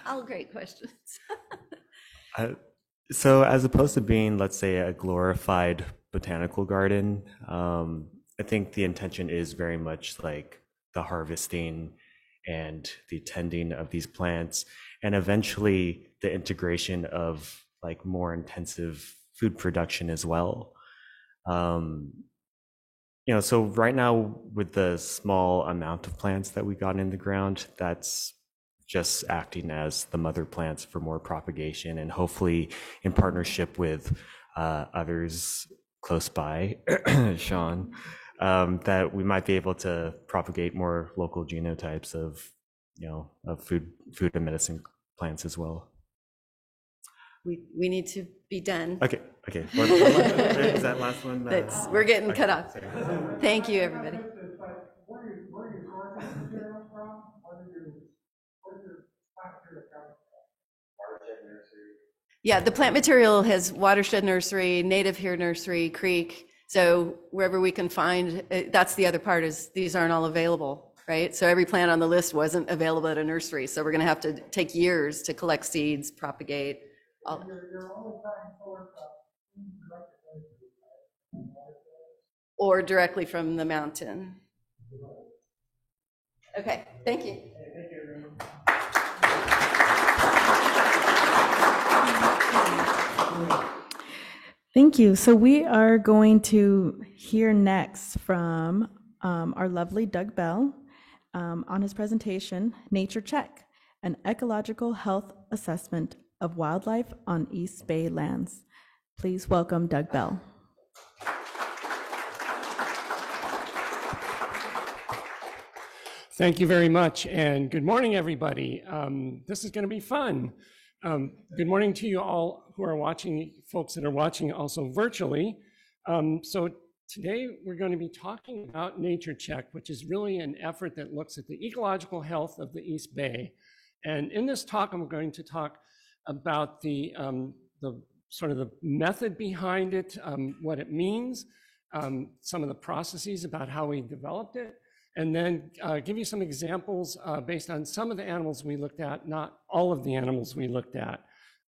All great questions. So as opposed to being, let's say, a glorified botanical garden, I think the intention is very much like the harvesting and the tending of these plants, and eventually the integration of like more intensive food production as well. You so right now with the small amount of plants that we got in the ground, that's just acting as the mother plants for more propagation, and hopefully in partnership with others close by, Sean, that we might be able to propagate more local genotypes of, of food and medicine plants as well. We need to be done. Okay. Is that last one? We're getting cut off. Thank you, everybody. Where are you sourcing materials from? Where's your plant material coming from? Watershed Nursery. Yeah, the plant material has Watershed Nursery, Native Here Nursery, Creek. So wherever we can find, that's the other part, is these aren't all available, right? So every plant on the list wasn't available at a nursery. So we're going to have to take years to collect seeds, propagate. You're only trying to source or directly from the mountain. Okay, thank you. Thank you. So we are going to hear next from our lovely Doug Bell on his presentation, Nature Check, an ecological health assessment of wildlife on East Bay lands. Please welcome Doug Bell. Thank you very much, and good morning, everybody. This is going to be fun. Good morning to you all who are watching, folks that are watching also virtually. So today we're going to be talking about Nature Check, which is really an effort that looks at the ecological health of the East Bay. And in this talk, I'm going to talk about the sort of the method behind it, what it means, some of the processes about how we developed it, and then give you some examples based on some of the animals we looked at, not all of the animals we looked at.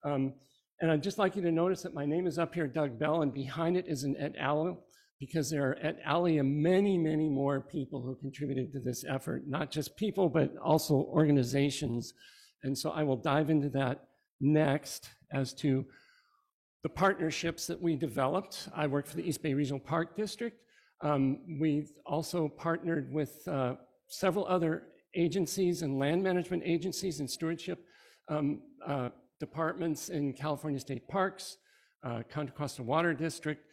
And I'd just like you to notice that my name is up here, Doug Bell, and behind it is an et al, because there are et alia many, many more people who contributed to this effort, not just people, but also organizations. And so I will dive into that next as to the partnerships that we developed. I work for the East Bay Regional Park District. We've also partnered with several other agencies and land management agencies and stewardship departments in California State Parks, Contra Costa Water District,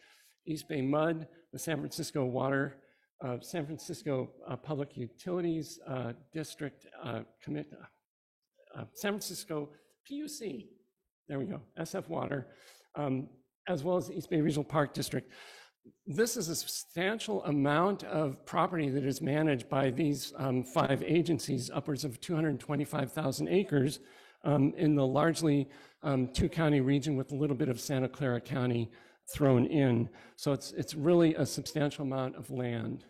East Bay Mud, the San Francisco Public Utilities District, San Francisco PUC, there we go, SF Water, as well as the East Bay Regional Park District. This is a substantial amount of property that is managed by these 5 agencies, upwards of 225,000 acres in the largely 2-county region with a little bit of Santa Clara County thrown in. So it's really a substantial amount of land.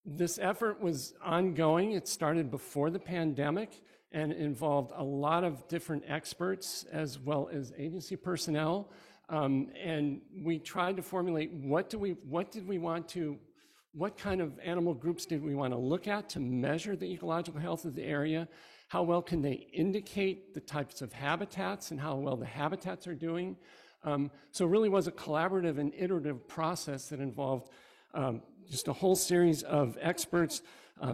This effort was ongoing. It started before the pandemic and involved a lot of different experts as well as agency personnel. And we tried to formulate what kind of animal groups did we want to look at to measure the ecological health of the area? How well can they indicate the types of habitats and how well the habitats are doing? So it really was a collaborative and iterative process that involved just a whole series of experts,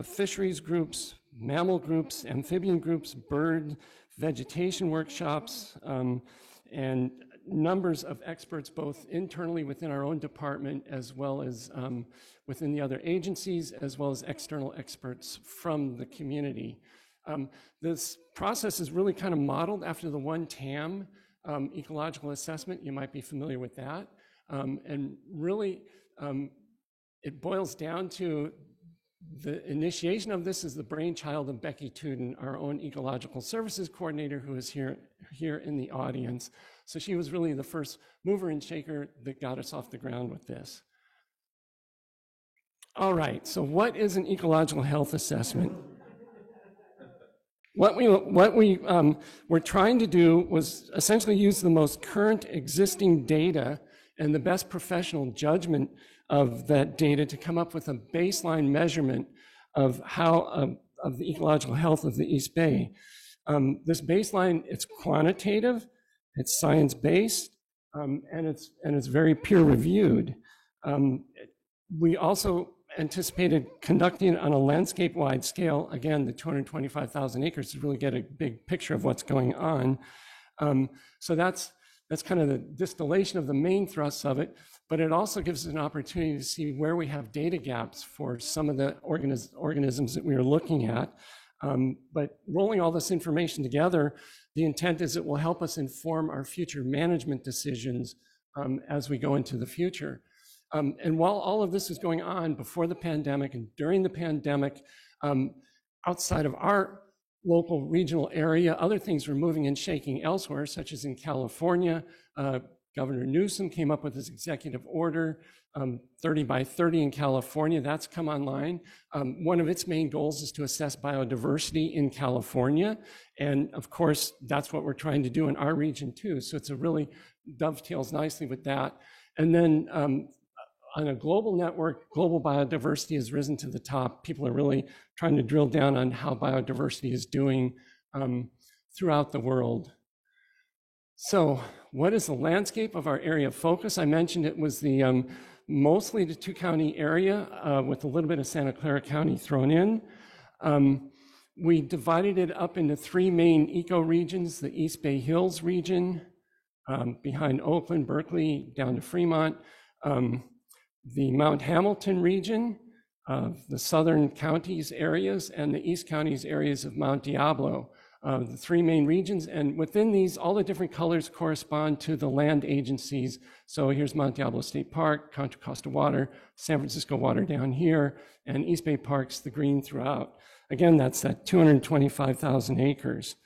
fisheries groups, mammal groups, amphibian groups, bird, vegetation workshops, and numbers of experts, both internally within our own department, as well as within the other agencies, as well as external experts from the community. This process is really kind of modeled after the 1TAM ecological assessment. You might be familiar with that. And really, it boils down to the initiation of this is the brainchild of Becky Tuden, our own ecological services coordinator, who is here in the audience. So she was really the first mover and shaker that got us off the ground with this. All right, so what is an ecological health assessment? What we were trying to do was essentially use the most current existing data and the best professional judgment of that data to come up with a baseline measurement of how of the ecological health of the East Bay. This baseline, it's quantitative, it's science-based, and it's very peer-reviewed. We also anticipated conducting it on a landscape-wide scale, again, the 225,000 acres, to really get a big picture of what's going on. So that's kind of the distillation of the main thrusts of it, but it also gives us an opportunity to see where we have data gaps for some of the organisms that we are looking at. But rolling all this information together, the intent is it will help us inform our future management decisions as we go into the future. And while all of this is going on before the pandemic and during the pandemic, outside of our local regional area, other things were moving and shaking elsewhere, such as in California. Governor Newsom came up with his executive order, 30 by 30 in California. That's come online. One of its main goals is to assess biodiversity in California. And of course, that's what we're trying to do in our region too. So it's a really dovetails nicely with that. And then on a global network, global biodiversity has risen to the top. People are really trying to drill down on how biodiversity is doing throughout the world. So what is the landscape of our area of focus? I mentioned it was the mostly the two-county area with a little bit of Santa Clara County thrown in. We divided it up into three main ecoregions: the East Bay Hills region, behind Oakland, Berkeley, down to Fremont, the Mount Hamilton region, the southern counties areas, and the east counties areas of Mount Diablo, the three main regions. And within these, all the different colors correspond to the land agencies. So here's Mount Diablo State Park, Contra Costa Water, San Francisco Water down here, and East Bay Parks, the green throughout. Again, that's that 225,000 acres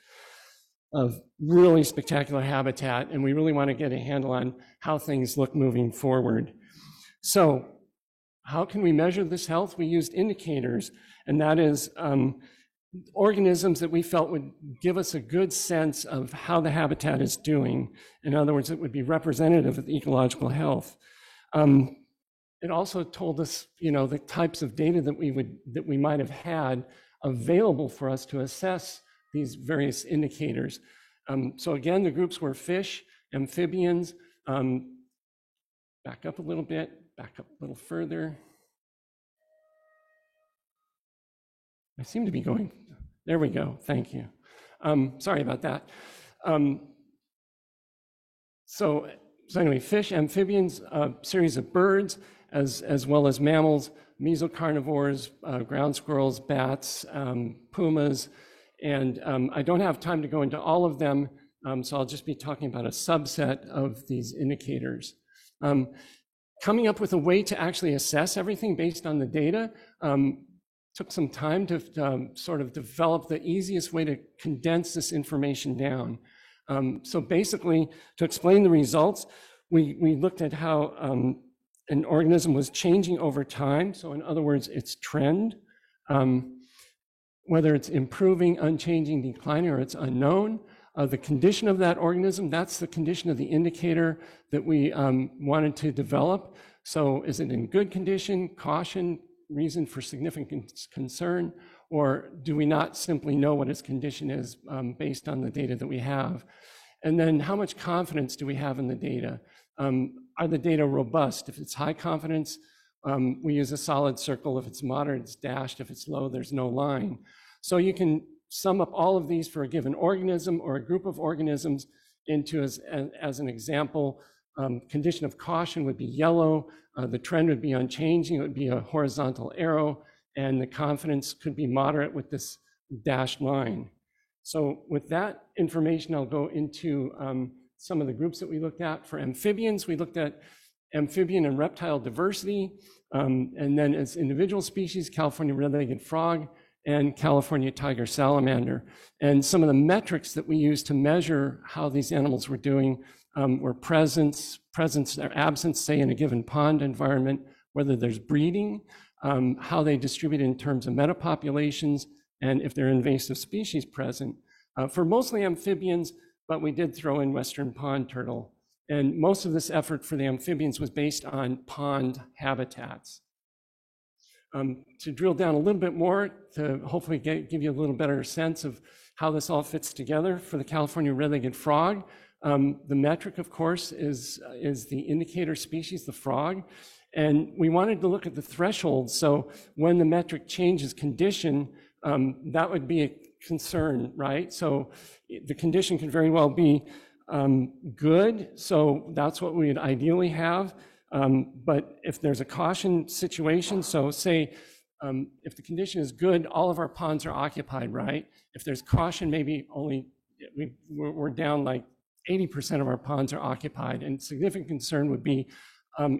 of really spectacular habitat, and we really want to get a handle on how things look moving forward. So how can we measure this health? We used indicators, and that is organisms that we felt would give us a good sense of how the habitat is doing. In other words, it would be representative of ecological health. It also told us, the types of data that we might have had available for us to assess these various indicators. So again, the groups were fish, amphibians. Back up a little bit. Back up a little further. I seem to be going, there we go, thank you. Sorry about that. So anyway, fish, amphibians, a series of birds, as well as mammals, mesocarnivores, ground squirrels, bats, pumas, and I don't have time to go into all of them, so I'll just be talking about a subset of these indicators. Coming up with a way to actually assess everything based on the data took some time to sort of develop the easiest way to condense this information down. So basically, to explain the results, we looked at how an organism was changing over time. So in other words, its trend, whether it's improving, unchanging, declining, or it's unknown. The condition of that organism, that's the condition of the indicator that we wanted to develop. So is it in good condition, caution, reason for significant concern, or do we not simply know what its condition is based on the data that we have? And then how much confidence do we have in the data? Are the data robust? If it's high confidence, we use a solid circle. If it's moderate, it's dashed. If it's low, there's no line. So you can sum up all of these for a given organism or a group of organisms into, as an example, condition of caution would be yellow, the trend would be unchanging, it would be a horizontal arrow, and the confidence could be moderate with this dashed line. So with that information, I'll go into some of the groups that we looked at. For amphibians, we looked at amphibian and reptile diversity, and then as individual species, California red-legged frog, and California tiger salamander. And some of the metrics that we used to measure how these animals were doing were presence or absence, say in a given pond environment, whether there's breeding, how they distribute in terms of metapopulations, and if there are invasive species present. For mostly amphibians, but we did throw in western pond turtle. And most of this effort for the amphibians was based on pond habitats. To drill down a little bit more, to hopefully give you a little better sense of how this all fits together, for the California red-legged frog, The metric, of course, is the indicator species, the frog. And we wanted to look at the threshold. So when the metric changes condition, that would be a concern, right? So the condition could very well be good. So that's what we would ideally have. But if there's a caution situation, so say if the condition is good, all of our ponds are occupied, right? If there's caution, maybe only we're down like 80% of our ponds are occupied, and significant concern would be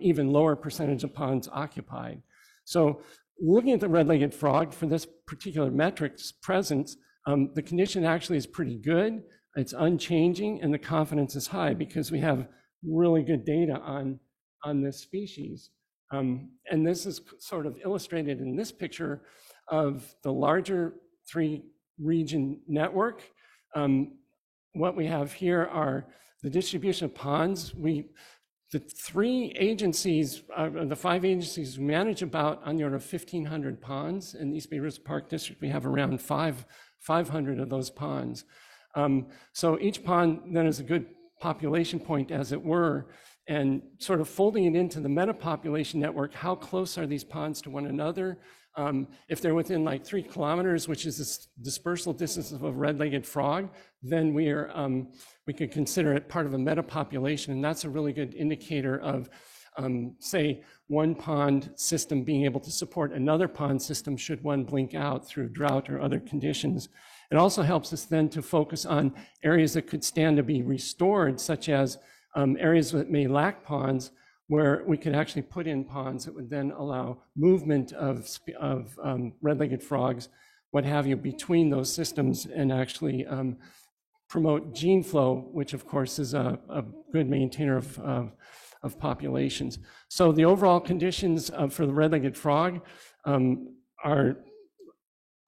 even lower percentage of ponds occupied. So looking at the red-legged frog for this particular metric's presence, the condition actually is pretty good. It's unchanging, and the confidence is high because we have really good data on this species. And this is sort of illustrated in this picture of the larger 3-region network. What we have here are the distribution of ponds. The 3 agencies, the 5 agencies manage about on the order of 1,500 ponds. In the East Bay Rivers Park District, we have around 500 of those ponds. So each pond then is a good population point, as it were, and sort of folding it into the metapopulation network. How close are these ponds to one another? If they're within like 3 kilometers, which is the dispersal distance of a red-legged frog, then we could consider it part of a metapopulation, and that's a really good indicator of, say, one pond system being able to support another pond system should one blink out through drought or other conditions. It also helps us then to focus on areas that could stand to be restored, such as areas that may lack ponds, where we could actually put in ponds that would then allow movement of red-legged frogs, what have you, between those systems, and actually promote gene flow, which of course is a good maintainer of populations. So the overall conditions for the red-legged frog are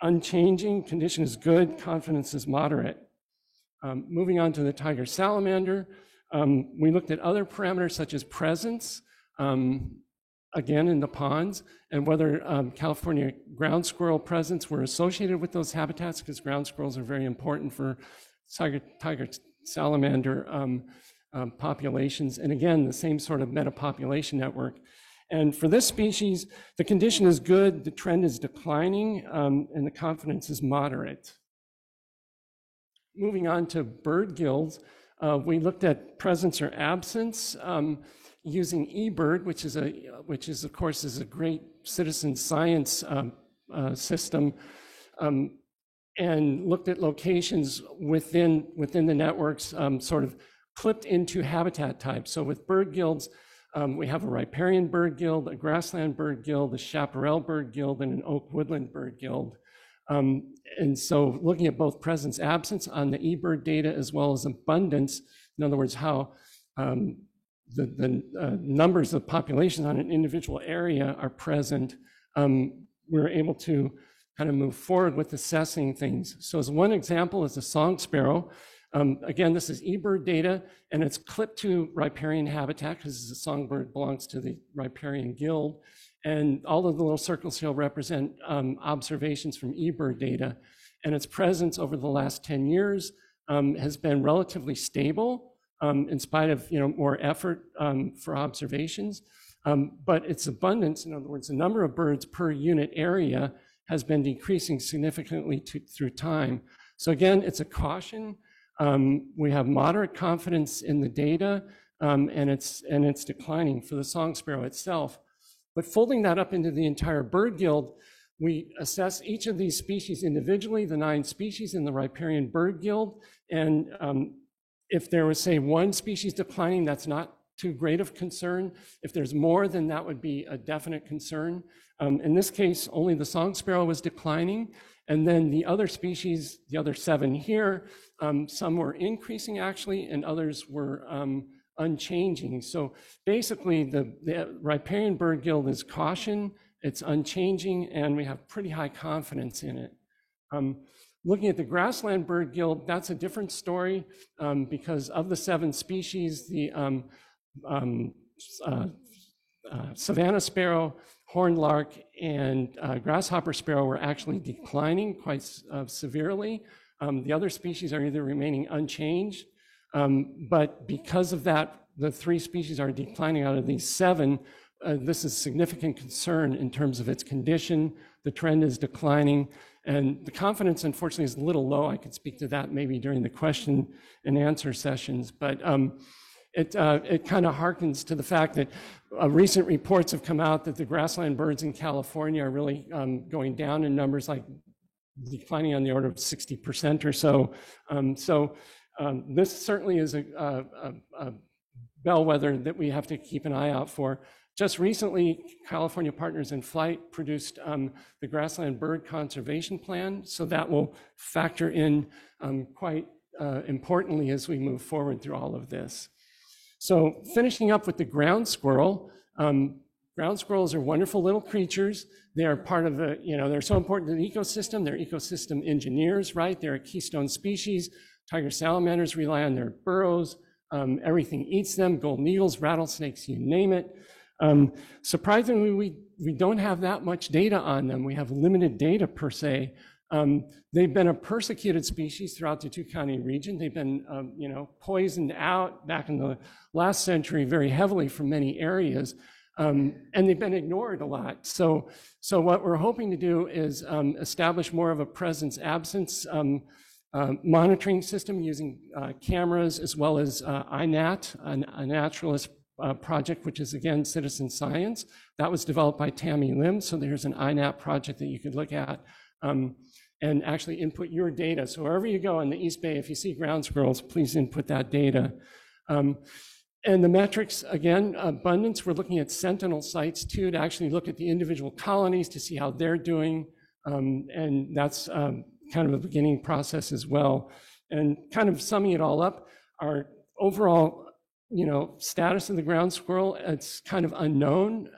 unchanging. Condition is good, confidence is moderate. Moving on to the tiger salamander, we looked at other parameters such as presence, again in the ponds, and whether California ground squirrel presence were associated with those habitats, because ground squirrels are very important for tiger salamander populations. And again, the same sort of metapopulation network. And for this species, the condition is good, the trend is declining, and the confidence is moderate. Moving on to bird guilds, we looked at presence or absence using eBird, which is of course is a great citizen science system, and looked at locations within the networks, sort of clipped into habitat types. So with bird guilds, we have a riparian bird guild, a grassland bird guild, a chaparral bird guild, and an oak woodland bird guild. And so looking at both presence, absence on the eBird data, as well as abundance, in other words, how the numbers of populations on an individual area are present, we're able to kind of move forward with assessing things. So as one example is the song sparrow. Again, this is eBird data, and it's clipped to riparian habitat because the songbird belongs to the riparian guild. And all of the little circles here represent observations from eBird data. And its presence over the last 10 years has been relatively stable in spite of more effort for observations. But its abundance, in other words, the number of birds per unit area, has been decreasing significantly through time. So again, it's a caution. We have moderate confidence in the data, and it's declining for the song sparrow itself. But folding that up into the entire bird guild, we assess each of these species individually, the 9 species in the riparian bird guild. And if there was, say, one species declining, that's not too great of concern. If there's more, then that would be a definite concern. In this case, only the song sparrow was declining. And then the other species, the other 7 here, some were increasing actually, and others were unchanging. So basically the riparian bird guild is caution, it's unchanging, and we have pretty high confidence in it. Looking at the grassland bird guild, that's a different story because of the 7 species, the Savannah sparrow, horned lark, and grasshopper sparrow were actually declining quite severely. The other species are either remaining unchanged But because of that, the 3 species are declining out of these 7. This is significant concern in terms of its condition. The trend is declining, and the confidence, unfortunately, is a little low. I could speak to that maybe during the question and answer sessions, but it kind of harkens to the fact that recent reports have come out that the grassland birds in California are really going down in numbers, like declining on the order of 60% or so. This certainly is a bellwether that we have to keep an eye out for. Just recently, California Partners in Flight produced the Grassland Bird Conservation Plan, so that will factor in quite importantly as we move forward through all of this. So finishing up with the ground squirrel, ground squirrels are wonderful little creatures. They are part of the, they're so important to the ecosystem. They're ecosystem engineers, right? They're a keystone species. Tiger salamanders rely on their burrows. Everything eats them, golden eagles, rattlesnakes, you name it. Surprisingly, we don't have that much data on them. We have limited data per se. They've been a persecuted species throughout the 2-county region. They've been, poisoned out back in the last century very heavily from many areas, and they've been ignored a lot. So what we're hoping to do is establish more of a presence-absence monitoring system using cameras, as well as INAT, a naturalist project, which is, again, citizen science. That was developed by Tammy Lim, so there's an INAT project that you could look at and actually input your data. So wherever you go in the East Bay, if you see ground squirrels, please input that data. And the metrics, again, abundance, we're looking at sentinel sites too, to actually look at the individual colonies to see how they're doing. And that's kind of a beginning process as well. And kind of summing it all up, our overall status of the ground squirrel, it's kind of unknown.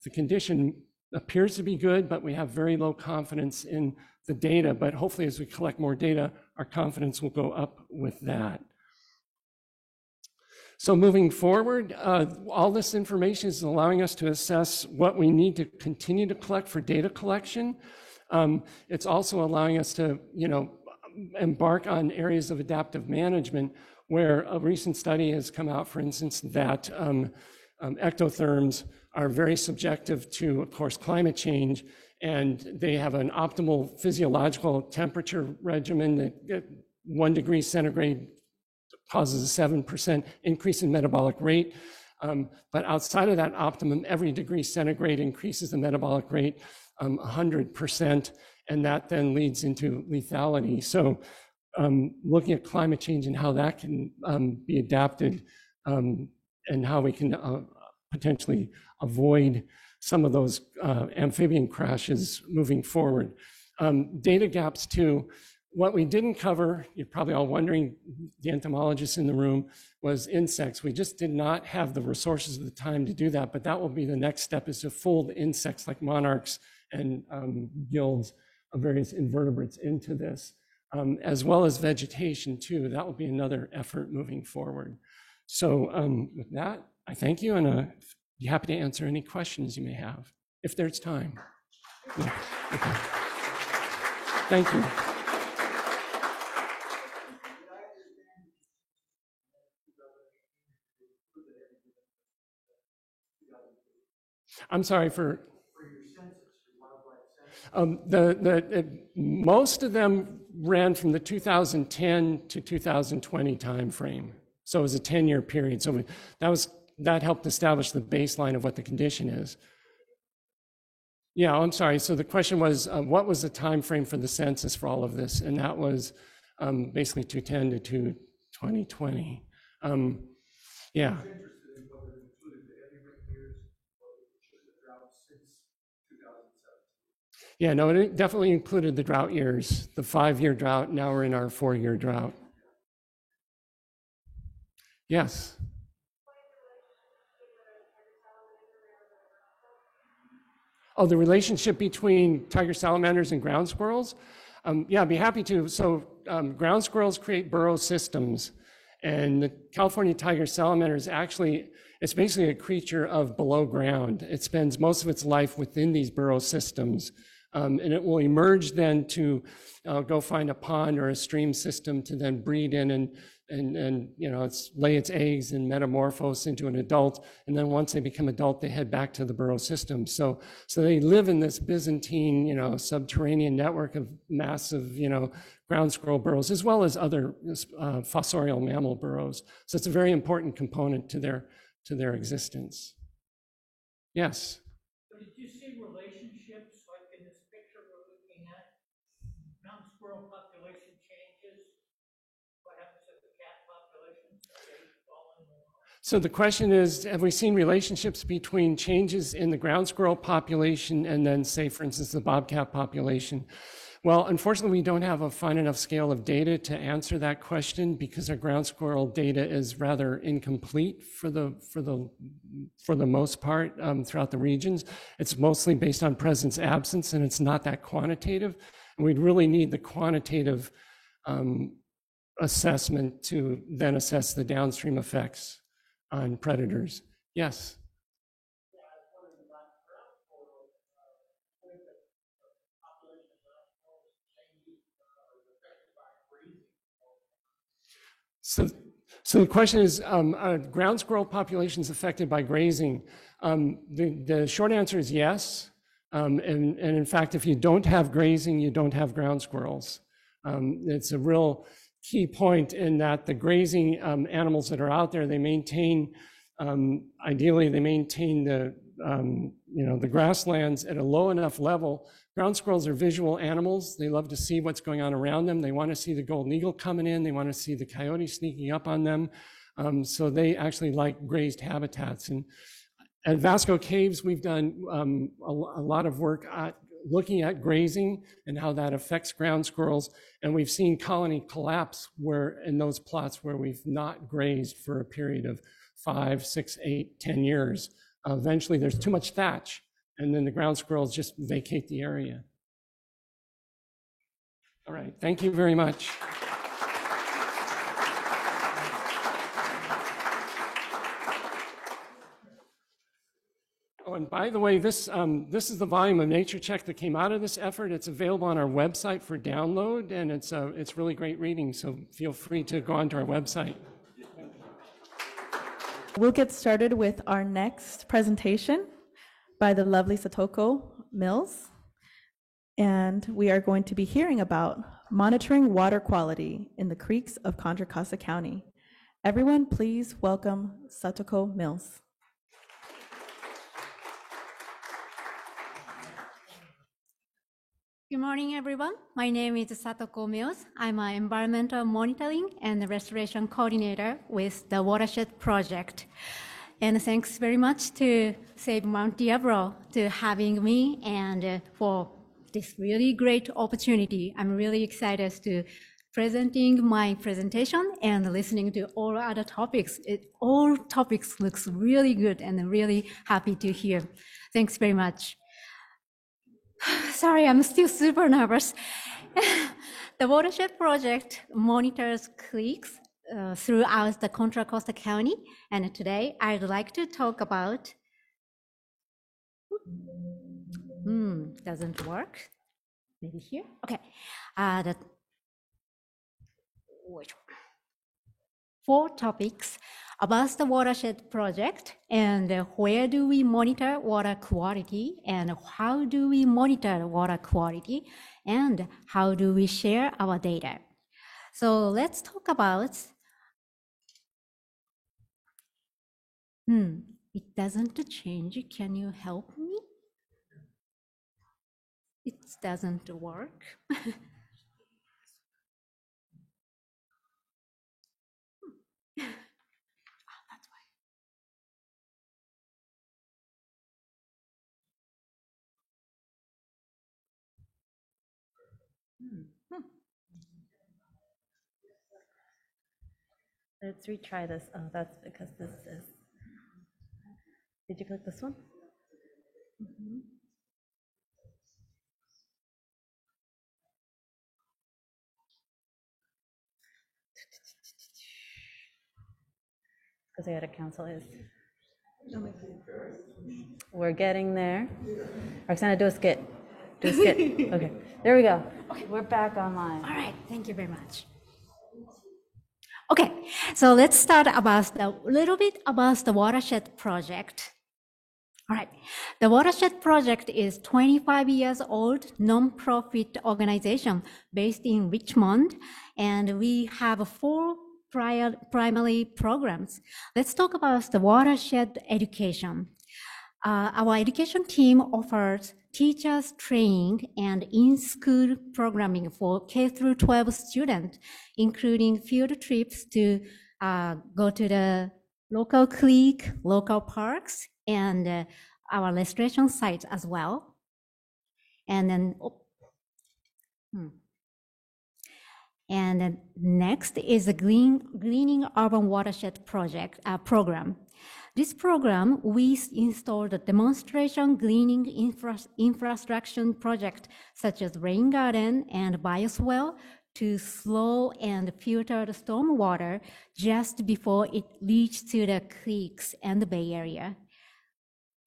The condition appears to be good, but we have very low confidence in the data. But hopefully as we collect more data, our confidence will go up with that. So moving forward, all this information is allowing us to assess what we need to continue to collect for data collection. It's also allowing us to, embark on areas of adaptive management, where a recent study has come out, for instance, that ectotherms are very subjective to, of course, climate change, and they have an optimal physiological temperature regimen that 1 degree centigrade causes a 7% increase in metabolic rate. But outside of that optimum, every degree centigrade increases the metabolic rate 100%, and that then leads into lethality. So looking at climate change and how that can be adapted and how we can potentially avoid some of those amphibian crashes moving forward. Data gaps too. What we didn't cover, you're probably all wondering, the entomologists in the room, was insects. We just did not have the resources at the time to do that, but that will be the next step, is to fold insects like monarchs and gills of various invertebrates into this, as well as vegetation too. That will be another effort moving forward. So with that, I thank you, and be happy to answer any questions you may have, if there's time. Yeah. Okay. Thank you. I'm sorry for most of them ran from the 2010 to 2020 timeframe. So it was a 10-year period. So that helped establish the baseline of what the condition is. Yeah, I'm sorry. So the question was, what was the time frame for the census for all of this? And that was basically 2010 to 2020. Yeah. Yeah, no, it definitely included the drought years, the 5-year drought. Now we're in our 4-year drought. Yes. Oh, the relationship between tiger salamanders and ground squirrels? Yeah, I'd be happy to. So ground squirrels create burrow systems, and the California tiger salamander is actually, it's basically a creature of below ground. It spends most of its life within these burrow systems. And it will emerge then to go find a pond or a stream system to then breed in and and you know, lay its eggs and metamorphose into an adult. And then once they become adult, they head back to the burrow system. So they live in this Byzantine, you know, subterranean network of massive, you know, ground squirrel burrows, as well as other fossorial mammal burrows. So it's a very important component to their existence. Yes. So did you see relationships like in this picture we're looking at? Ground squirrel population changes. What happens to the cat population? They fall in the So the question is, have we seen relationships between changes in the ground squirrel population and then, say, for instance, the bobcat population? Well, unfortunately, we don't have a fine enough scale of data to answer that question because our ground squirrel data is rather incomplete for the most part throughout the regions. It's mostly based on presence absence, and it's not that quantitative. And we'd really need the quantitative assessment to then assess the downstream effects on predators. Yes. So the question is, are ground squirrel populations affected by grazing? The short answer is yes. And in fact, if you don't have grazing, you don't have ground squirrels. It's a real key point in that the grazing animals that are out there, they maintain, ideally they maintain the, you know, the grasslands at a low enough level. Ground squirrels are visual animals. They love to see what's going on around them. They want to see the golden eagle coming in. They want to see the coyote sneaking up on them. So they actually like grazed habitats. And at Vasco Caves, we've done a lot of work looking at grazing and how that affects ground squirrels. And we've seen colony collapse where in those plots where we've not grazed for a period of 5, 6, 8, 10 years. Eventually there's too much thatch, and then the ground squirrels just vacate the area. All right, thank you very much. Oh, and by the way, this is the volume of Nature Check that came out of this effort. It's available on our website for download, and it's really great reading, so feel free to go onto our website. We'll get started with our next presentation by the lovely Satoko Mills. And we are going to be hearing about monitoring water quality in the creeks of Contra Costa County. Everyone, please welcome Satoko Mills. Good morning, everyone. My name is Satoko Mills. I'm an environmental monitoring and restoration coordinator with the Watershed Project. And thanks very much to Save Mount Diablo to having me and for this really great opportunity. I'm really excited to presenting my presentation and listening to all other topics. All topics looks really good and really happy to hear. Thanks very much. Sorry, I'm still super nervous. The Watershed Project monitors creeks throughout the Contra Costa County, and today I'd like to talk about, doesn't work, maybe here, okay, which one? 4 topics about the Watershed Project and where do we monitor water quality and how do we monitor water quality and how do we share our data. So let's talk about, it doesn't change, can you help me? It doesn't work. Let's retry this. Oh, that's because this is. Did you click this one? Because I had to cancel his. We're getting there. Roxana, do a skit. Do a skit. Okay, there we go. Okay, we're back online. All right, thank you very much. Okay, so let's start about a little bit about the Watershed Project. All right, the Watershed Project is 25 years old nonprofit organization based in Richmond, and we have 4 primary programs. Let's talk about the watershed education. Our education team offers teachers training and in-school programming for K through 12 students, including field trips to go to the local creek, local parks, and our restoration sites as well. And then, And then next is the Greening Urban Watershed Project program. This program, we installed a demonstration greening infrastructure project such as rain garden and bioswale to slow and filter the stormwater just before it reaches to the creeks and the Bay Area.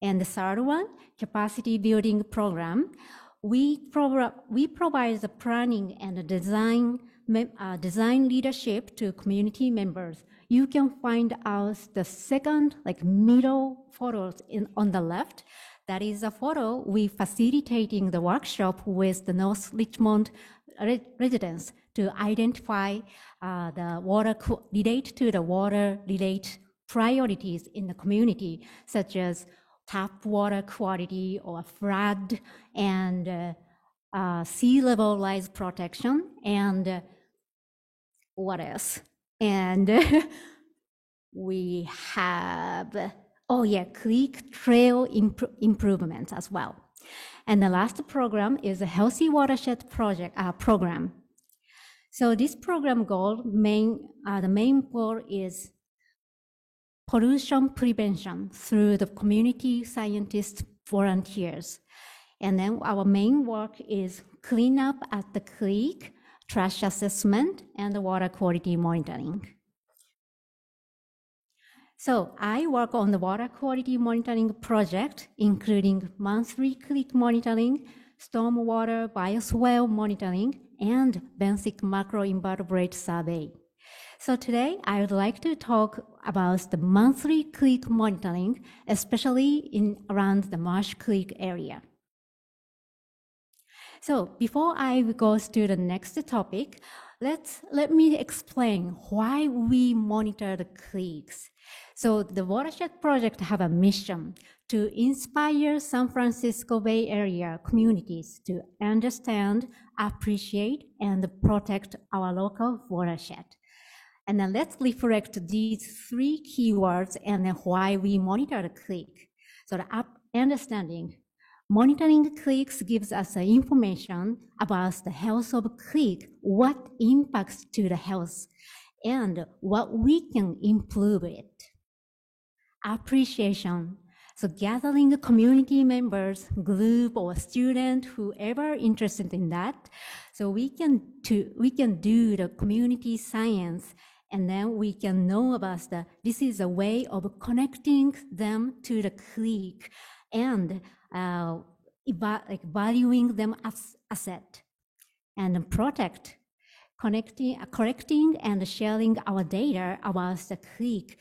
And the third one, capacity building program, we provide the planning and the design leadership to community members. You can find out the second, middle photos on the left. That is a photo we facilitating the workshop with the North Richmond residents to identify the water-related priorities in the community, such as tap water quality or flood and sea level rise protection and what else? And we have, creek trail improvements as well. And the last program is a Healthy Watershed program. So this program goal, the main goal is pollution prevention through the community scientist volunteers. And then our main work is cleanup at the creek, trash assessment, and water quality monitoring. So I work on the water quality monitoring project, including monthly creek monitoring, stormwater bioswale monitoring, and benthic macroinvertebrate survey. So today I would like to talk about the monthly creek monitoring, especially around the Marsh Creek area. So before I go to the next topic, let me explain why we monitor the creeks. So the Watershed Project have a mission to inspire San Francisco Bay Area communities to understand, appreciate, and protect our local watershed. And then let's reflect these 3 keywords and then why we monitor the creek. So the understanding. Monitoring creeks gives us information about the health of creek, what impacts to the health, and what we can improve it. Appreciation. So gathering the community members, group, or student, whoever interested in that, so we can do the community science, and then we can know about this is a way of connecting them to the creek and valuing them as asset, and protect, collecting and sharing our data about the creek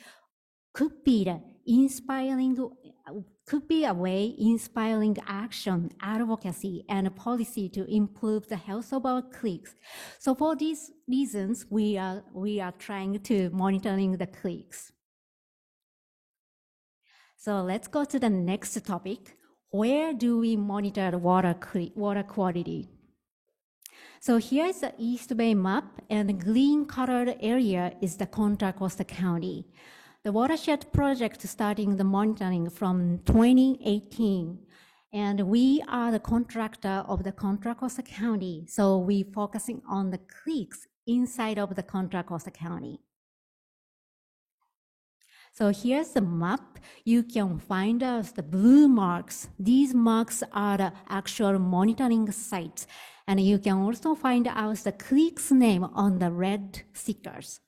could be a way inspiring action, advocacy, and policy to improve the health of our creeks. So for these reasons, we are trying to monitoring the creeks. So let's go to the next topic. Where do we monitor the water quality? So here is the East Bay map, and the green colored area is the Contra Costa County. The Watershed Project starting the monitoring from 2018, and we are the contractor of the Contra Costa County, so we focusing on the creeks inside of the Contra Costa County. So here's the map. You can find us the blue marks. These marks are the actual monitoring sites. And you can also find out the creek's name on the red stickers.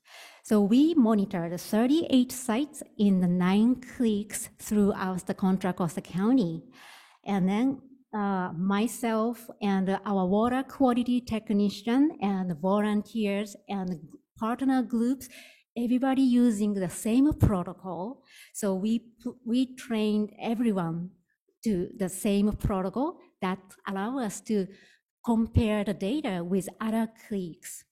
So we monitored 38 sites in the 9 creeks throughout the Contra Costa County. And then myself and our water quality technician and volunteers and partner groups everybody using the same protocol. So we trained everyone to the same protocol that allow us to compare the data with other creeks.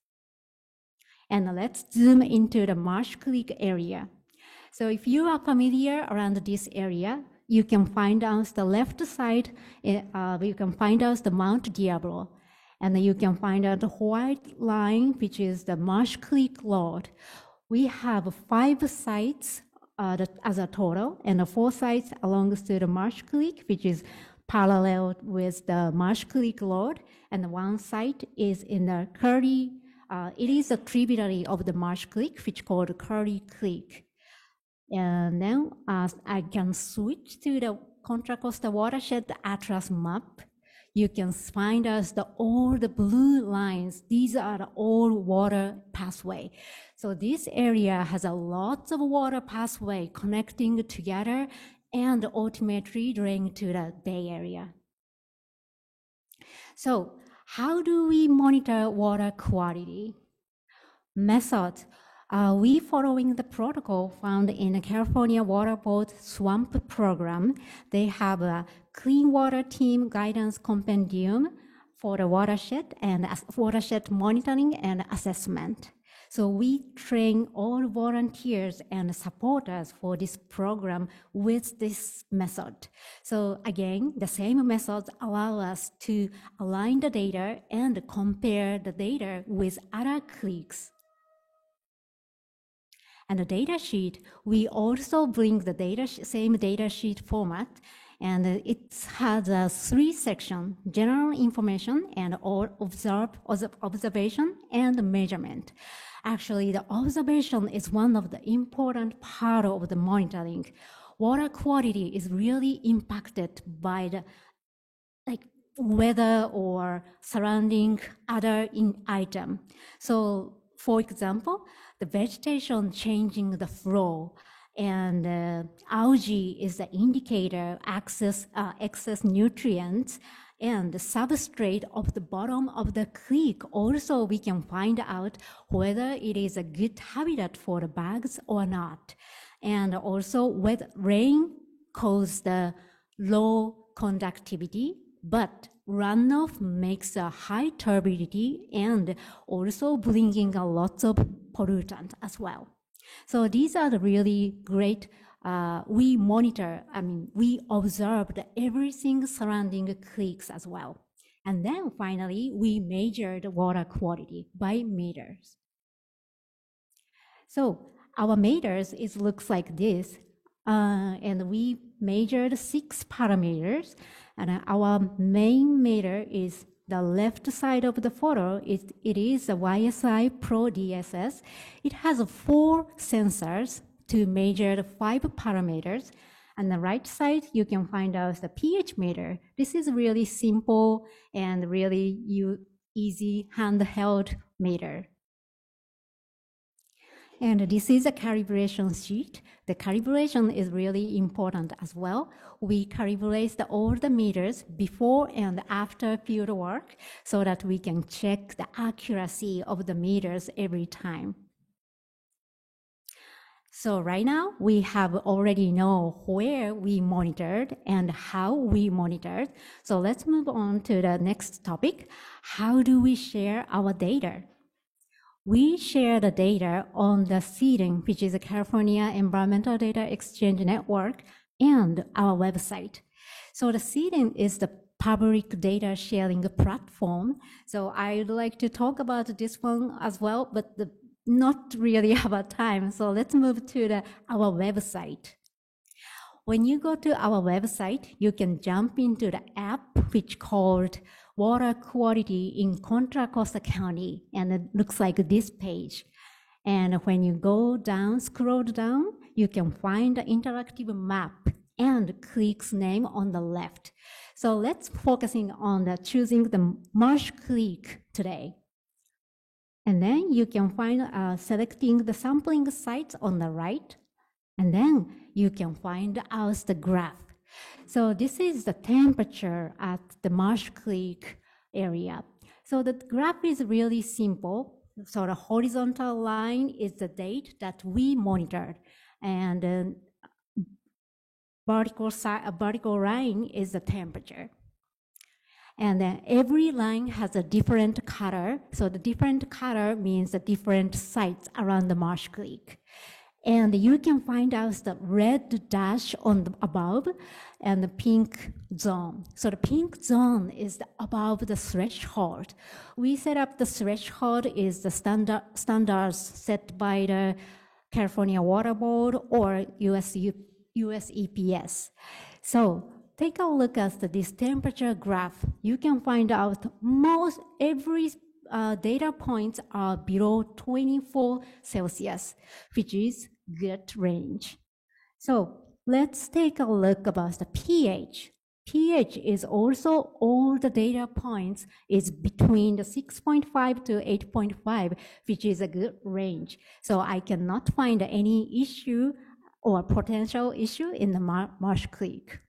And let's zoom into the Marsh Creek area. So if you are familiar around this area, you can find out the left side, you can find out the Mount Diablo. And you can find out the white line, which is the Marsh Creek Lode. We have 5 sites as a total, and 4 sites along to the Marsh Creek, which is parallel with the Marsh Creek Lode, and 1 site is in the Curry. It is a tributary of the Marsh Creek, which is called Curry Creek. And then I can switch to the Contra Costa Watershed Atlas map. You can find us all the blue lines. These are the all water pathway. So this area has a lot of water pathway connecting together and ultimately drain to the Bay Area. So how do we monitor water quality? Method. We following the protocol found in the California Water Board SWAMP program. They have a Clean Water Team Guidance Compendium for the watershed and watershed monitoring and assessment. So we train all volunteers and supporters for this program with this method. So again, the same methods allow us to align the data and compare the data with other creeks. And the data sheet, we also bring the same data sheet format, and it has a 3 sections: general information and all observation and measurement. Actually, the observation is one of the important part of the monitoring. Water quality is really impacted by the weather or surrounding other item. So, for example, the vegetation changing the flow, and algae is the indicator excess nutrients, and the substrate of the bottom of the creek. Also, we can find out whether it is a good habitat for the bugs or not. And also, whether rain causes the low conductivity, but runoff makes a high turbidity and also bringing a lot of pollutant as well. So these are the really great, we observed everything surrounding creeks as well. And then finally, we measured water quality by meters. So our meters, looks like this. And we measured 6 parameters. And our main meter is the left side of the photo. It is a YSI Pro DSS. It has 4 sensors to measure the 5 parameters. On the right side, you can find out the pH meter. This is really simple and really easy handheld meter. And this is a calibration sheet. The calibration is really important as well. We calibrate all the meters before and after field work so that we can check the accuracy of the meters every time. So right now, we have already know where we monitored and how we monitored. So let's move on to the next topic. How do we share our data? We share the data on the CDEN, which is the California Environmental Data Exchange Network, and our website. So the CDEN is the public data sharing platform. So I'd like to talk about this one as well, but not really about time. So let's move to our website. When you go to our website, you can jump into the app which called Water Quality in Contra Costa County, and it looks like this page. And when you go down, scroll down, you can find the interactive map and creek's name on the left. So let's focusing on choosing the Marsh Creek today. And then you can find selecting the sampling sites on the right, and then you can find out the graph. So this is the temperature at the Marsh Creek area. So the graph is really simple. so the horizontal line is the date that we monitored, and vertical line is the temperature. And then every line has a different color. So the different color means the different sites around the Marsh Creek. And you can find out the red dash on the above and the pink zone. So the pink zone is above the threshold. We set up the threshold is the standards set by the California Water Board or US EPS. So take a look at this temperature graph. You can find out every data points are below 24 Celsius, which is good range. So let's take a look about the pH. pH is also all the data points is between the 6.5 to 8.5, which is a good range. So I cannot find any issue or potential issue in the Marsh Creek.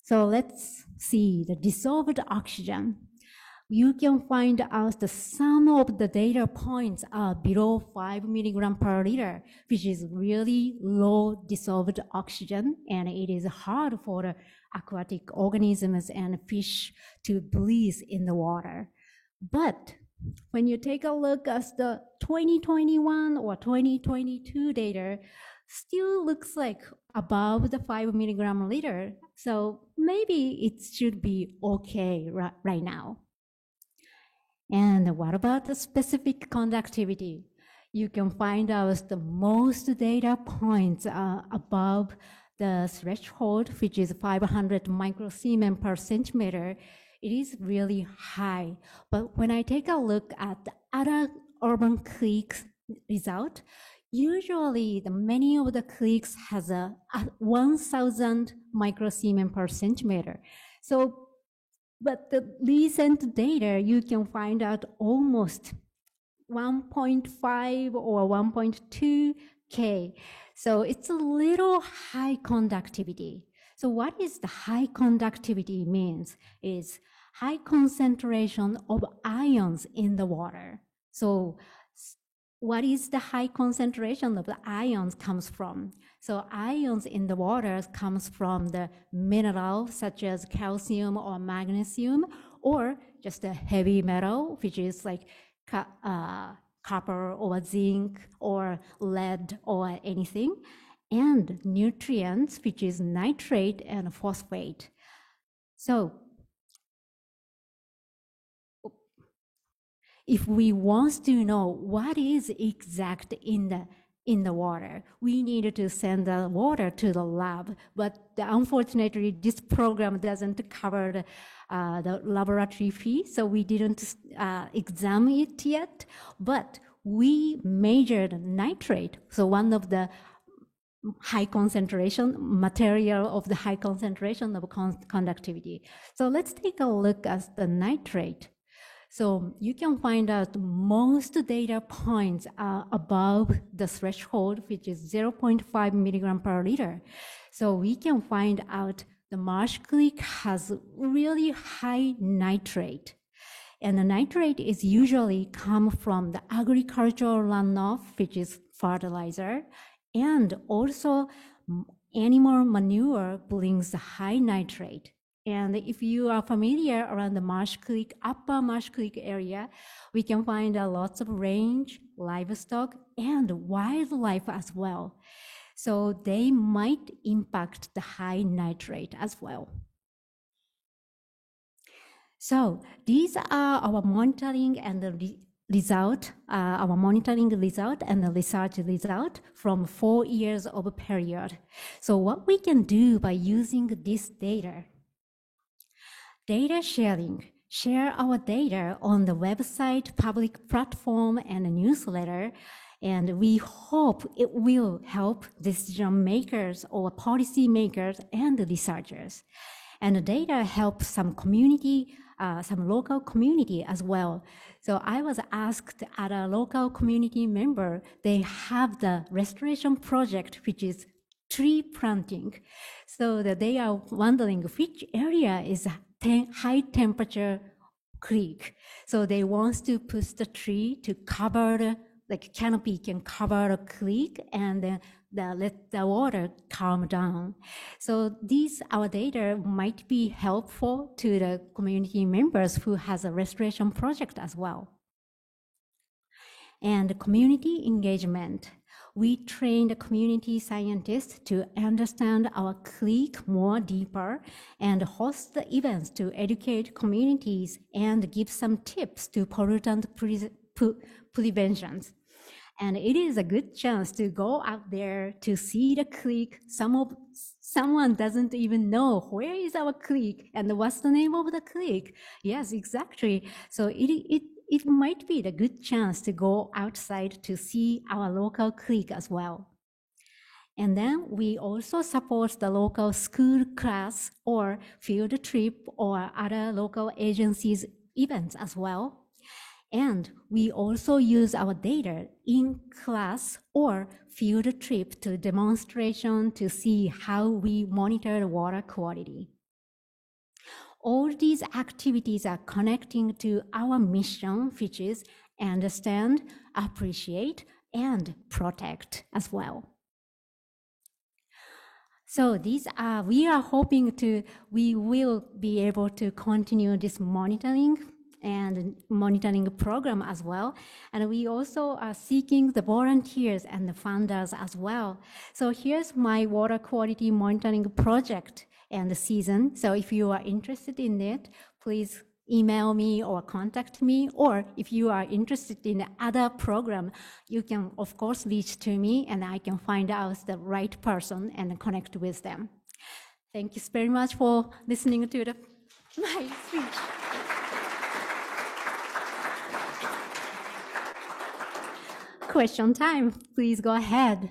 So let's see the dissolved oxygen. You can find out the some of the data points are below 5 milligram per liter, which is really low dissolved oxygen, and it is hard for the aquatic organisms and fish to breathe in the water. But when you take a look at the 2021 or 2022 data, still looks like above the 5 milligram a liter. So maybe it should be okay right now. And what about the specific conductivity? You can find out the most data points are above the threshold, which is 500 microsiemens per centimeter. It is really high. But when I take a look at the other urban creeks result, usually many of the creeks has a 1,000 microsiemens per centimeter. So, but the recent data, you can find out almost 1.5 or 1.2 K. So it's a little high conductivity. So what is the high conductivity means is high concentration of ions in the water. So what is the high concentration of the ions comes from? So ions in the water comes from the minerals such as calcium or magnesium, or just a heavy metal, which is like copper or zinc or lead or anything, and nutrients, which is nitrate and phosphate. So if we want to know what is exact in the water, we needed to send the water to the lab. But unfortunately, this program doesn't cover the laboratory fee, so we didn't examine it yet. But we measured nitrate, so one of the high concentration material of the high concentration of conductivity. So let's take a look at the nitrate. So you can find out most data points are above the threshold, which is 0.5 milligram per liter. So we can find out the Marsh Creek has really high nitrate. And the nitrate is usually come from the agricultural runoff, which is fertilizer, and also animal manure brings high nitrate. And if you are familiar around the Marsh Creek, upper Marsh Creek area, we can find lots of range, livestock, and wildlife as well. So they might impact the high nitrate as well. So these are our monitoring and the result, our monitoring result and the research result from 4 years of a period. So what we can do by using this data sharing, share our data on the website, public platform, and a newsletter, and we hope it will help decision makers or policy makers and researchers. And the data helps some community, some local community as well. So I was asked at a local community member, they have the restoration project, which is tree planting. So that they are wondering which area is high temperature creek. So they want to put the tree to cover the, like canopy can cover the creek and then let the water calm down. So these, our data might be helpful to the community members who has a restoration project as well. And community engagement. We train the community scientists to understand our creek more deeper and host the events to educate communities and give some tips to pollutant prevention. And it is a good chance to go out there to see the creek. Someone doesn't even know where is our creek and what's the name of the creek. Yes, exactly. So it might be a good chance to go outside to see our local creek as well. And then we also support the local school class or field trip or other local agencies events as well. And we also use our data in class or field trip to demonstration to see how we monitor the water quality. All these activities are connecting to our mission, which is understand, appreciate, and protect as well. So these are, we are hoping we will be able to continue this monitoring program as well. And we also are seeking the volunteers and the funders as well. So here's my water quality monitoring project and the season. So if you are interested in it, please email me or contact me. Or if you are interested in other program, you can of course reach to me and I can find out the right person and connect with them. Thank you very much for listening to my speech. Question time, please go ahead.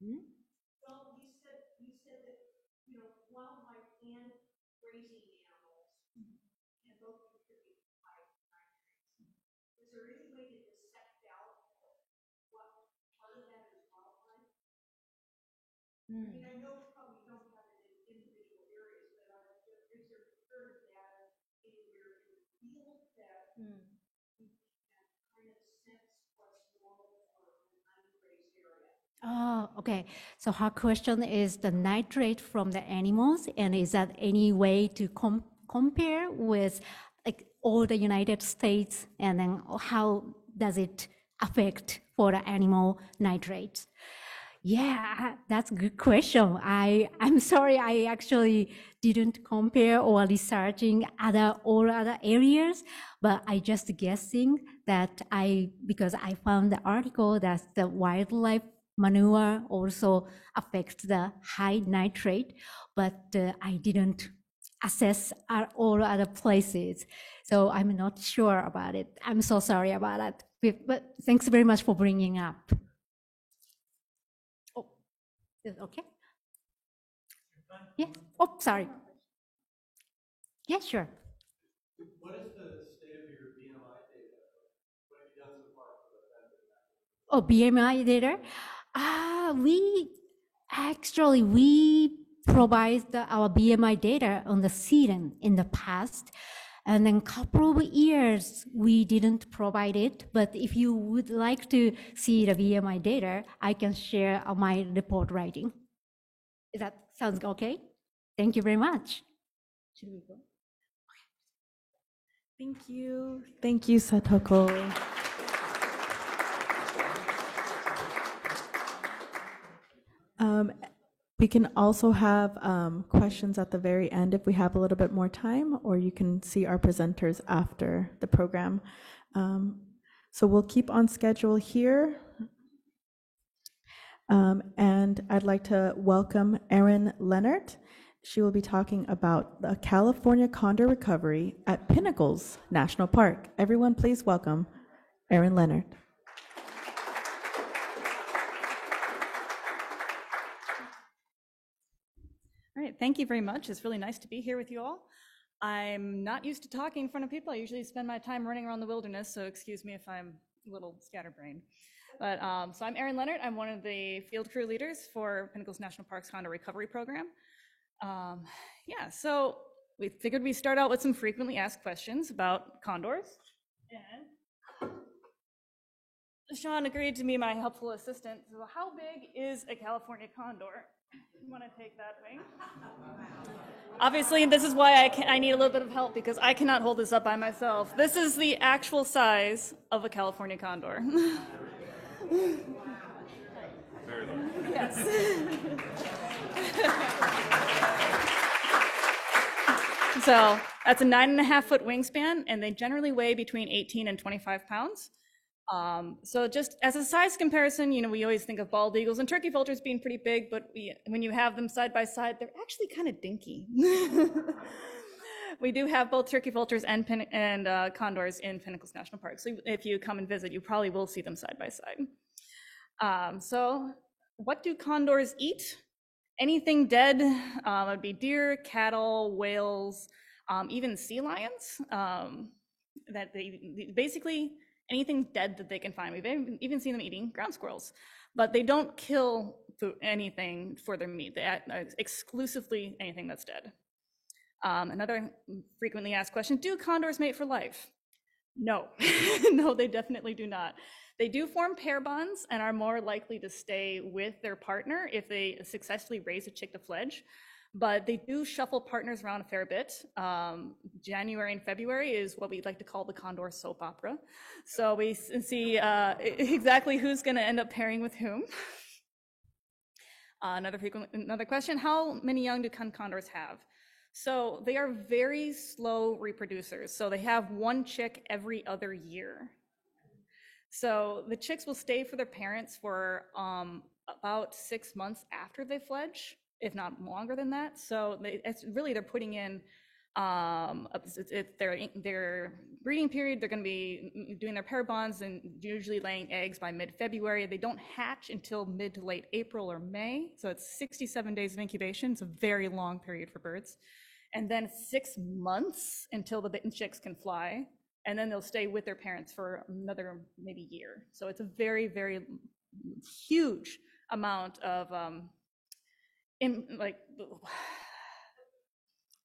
Well, you said that, you know, wildlife and grazing animals, and both contribute to high nitrates. Is there any way to dissect out what part of that is wildlife? I mean, I know probably don't have it in individual areas, but is there comparative data anywhere in the field that you can kind of sense what's normal for an ungrazed area? Oh, okay. So her question is the nitrate from the animals, and is that any way to compare with like all the United States, and then how does it affect for the animal nitrates? Yeah, that's a good question. I'm sorry, I actually didn't compare or researching all other areas, but I just guessing that because I found the article that the wildlife manure also affects the high nitrate, but I didn't assess all other places. So I'm not sure about it. I'm so sorry about that. But thanks very much for bringing up. Oh, is it okay? Yeah. Oh, sorry. Yeah, sure. What is the state of your BMI data? What have you done so far for the Oh, BMI data? We provide our BMI data on the season in the past, and then couple of years we didn't provide it. But if you would like to see the BMI data, I can share my report writing. Is that sounds okay? Thank you very much. Should we go? Thank you. Thank you, Satoko. We can also have questions at the very end if we have a little bit more time, or you can see our presenters after the program. So we'll keep on schedule here. And I'd like to welcome Erin Leonard. She will be talking about the California condor recovery at Pinnacles National Park. Everyone, please welcome Erin Leonard. All right, thank you very much. It's really nice to be here with you all. I'm not used to talking in front of people. I usually spend my time running around the wilderness, so excuse me if I'm a little scatterbrained. But so I'm Erin Leonard. I'm one of the field crew leaders for Pinnacles National Park's Condor Recovery Program. Yeah, so we figured we'd start out with some frequently asked questions about condors. And Sean agreed to be my helpful assistant. So how big is a California condor? You want to take that thing? Obviously, this is why I need a little bit of help, because I cannot hold this up by myself. This is the actual size of a California condor. Yes. So that's a 9.5-foot wingspan, and they generally weigh between 18 and 25 pounds. So just as a size comparison, you know, we always think of bald eagles and turkey vultures being pretty big, but when you have them side by side, they're actually kind of dinky. We do have both turkey vultures and condors in Pinnacles National Park. So if you come and visit, you probably will see them side by side. So what do condors eat? Anything dead. It would be deer, cattle, whales, even sea lions. That they basically anything dead that they can find. We've even seen them eating ground squirrels, but they don't kill anything for their meat. They exclusively anything that's dead. Another frequently asked question, do condors mate for life? No, no, they definitely do not. They do form pair bonds and are more likely to stay with their partner if they successfully raise a chick to fledge. But they do shuffle partners around a fair bit. January and February is what we like to call the condor soap opera. So we see exactly who's going to end up pairing with whom. Another question, how many young do condors have? So they are very slow reproducers. So they have one chick every other year. So the chicks will stay for their parents for about 6 months after they fledge, if not longer than that. So they're putting in their breeding period. They're going to be doing their pair bonds and usually laying eggs by mid-February. They don't hatch until mid to late April or May. So it's 67 days of incubation. It's a very long period for birds. And then 6 months until the chicks can fly. And then they'll stay with their parents for another maybe year. So it's a very, very huge amount of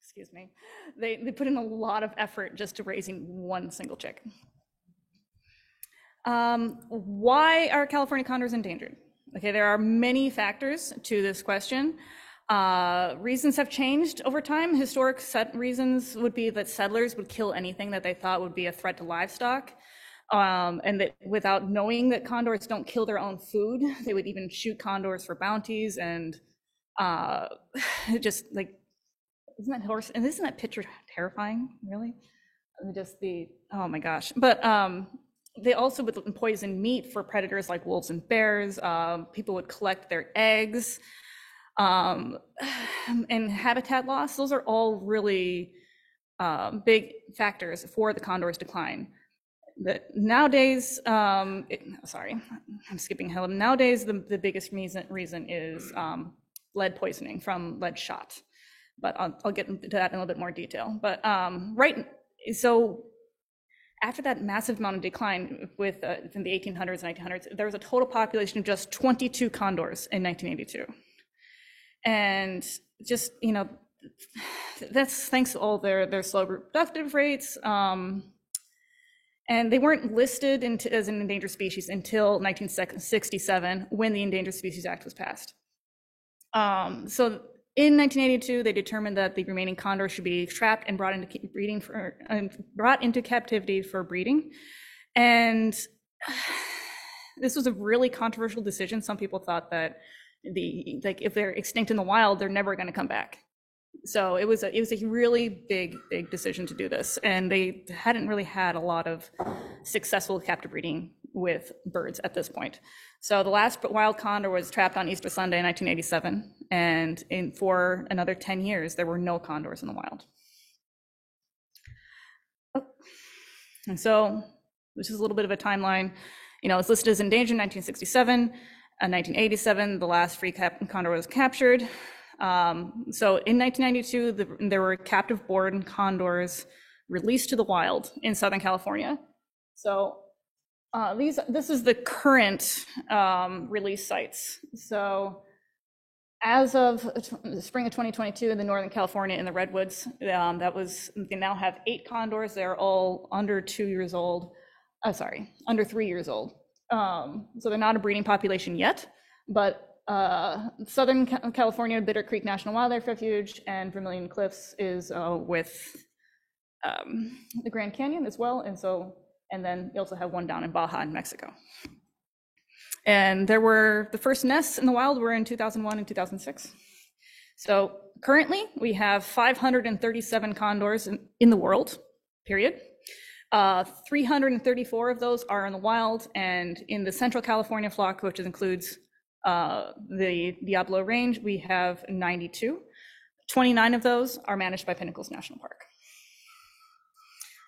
excuse me, they put in a lot of effort just to raising one single chick. Why are California condors endangered? Okay, there are many factors to this question. Reasons have changed over time. Historic reasons would be that settlers would kill anything that they thought would be a threat to livestock. And that without knowing that condors don't kill their own food, they would even shoot condors for bounties and just like, isn't that picture terrifying, really? Oh my gosh. But they also would poison meat for predators like wolves and bears. People would collect their eggs. And habitat loss, those are all really big factors for the condor's decline. Nowadays, sorry, I'm skipping ahead. Nowadays, the biggest reason is lead poisoning from lead shot. But I'll get into that in a little bit more detail. But so after that massive amount of decline in the 1800s and 1900s, there was a total population of just 22 condors in 1982. And just, you know, that's thanks to all their slow reproductive rates. And they weren't listed as an endangered species until 1967, when the Endangered Species Act was passed. So in 1982, they determined that the remaining condors should be trapped and brought into captivity for breeding. And this was a really controversial decision. Some people thought that if they're extinct in the wild, they're never going to come back. So it was a really big decision to do this, and they hadn't really had a lot of successful captive breeding with birds at this point. So the last wild condor was trapped on Easter Sunday in 1987, and for another 10 years there were no condors in the wild. And so which is a little bit of a timeline. You know, it's listed as endangered in 1967. 1987, the last free condor was captured. So in 1992, there were captive-born condors released to the wild in Southern California. So this is the current release sites. So as of the spring of 2022 in the Northern California in the Redwoods, they now have 8 condors. They're all under 2 years old. Under 3 years old. So they're not a breeding population yet, but Southern California, Bitter Creek National Wildlife Refuge and Vermilion Cliffs is with the Grand Canyon as well. And then you also have one down in Baja in Mexico. And the first nests in the wild were in 2001 and 2006. So currently we have 537 condors in the world, period. 334 of those are in the wild, and in the Central California flock, which includes the Diablo Range, we have 92. 29 of those are managed by Pinnacles National Park.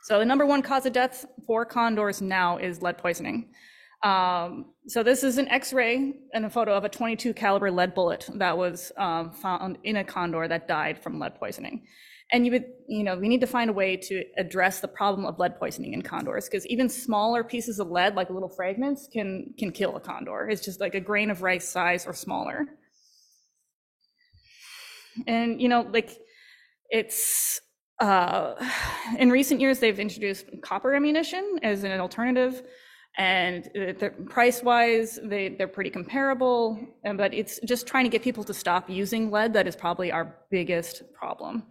So the number one cause of death for condors now is lead poisoning. So this is an X-ray and a photo of a .22 caliber lead bullet that was found in a condor that died from lead poisoning. And we need to find a way to address the problem of lead poisoning in condors, because even smaller pieces of lead, like little fragments, can kill a condor. It's just like a grain of rice size or smaller. And it's in recent years they've introduced copper ammunition as an alternative, and price-wise they're pretty comparable. But it's just trying to get people to stop using lead that is probably our biggest problem.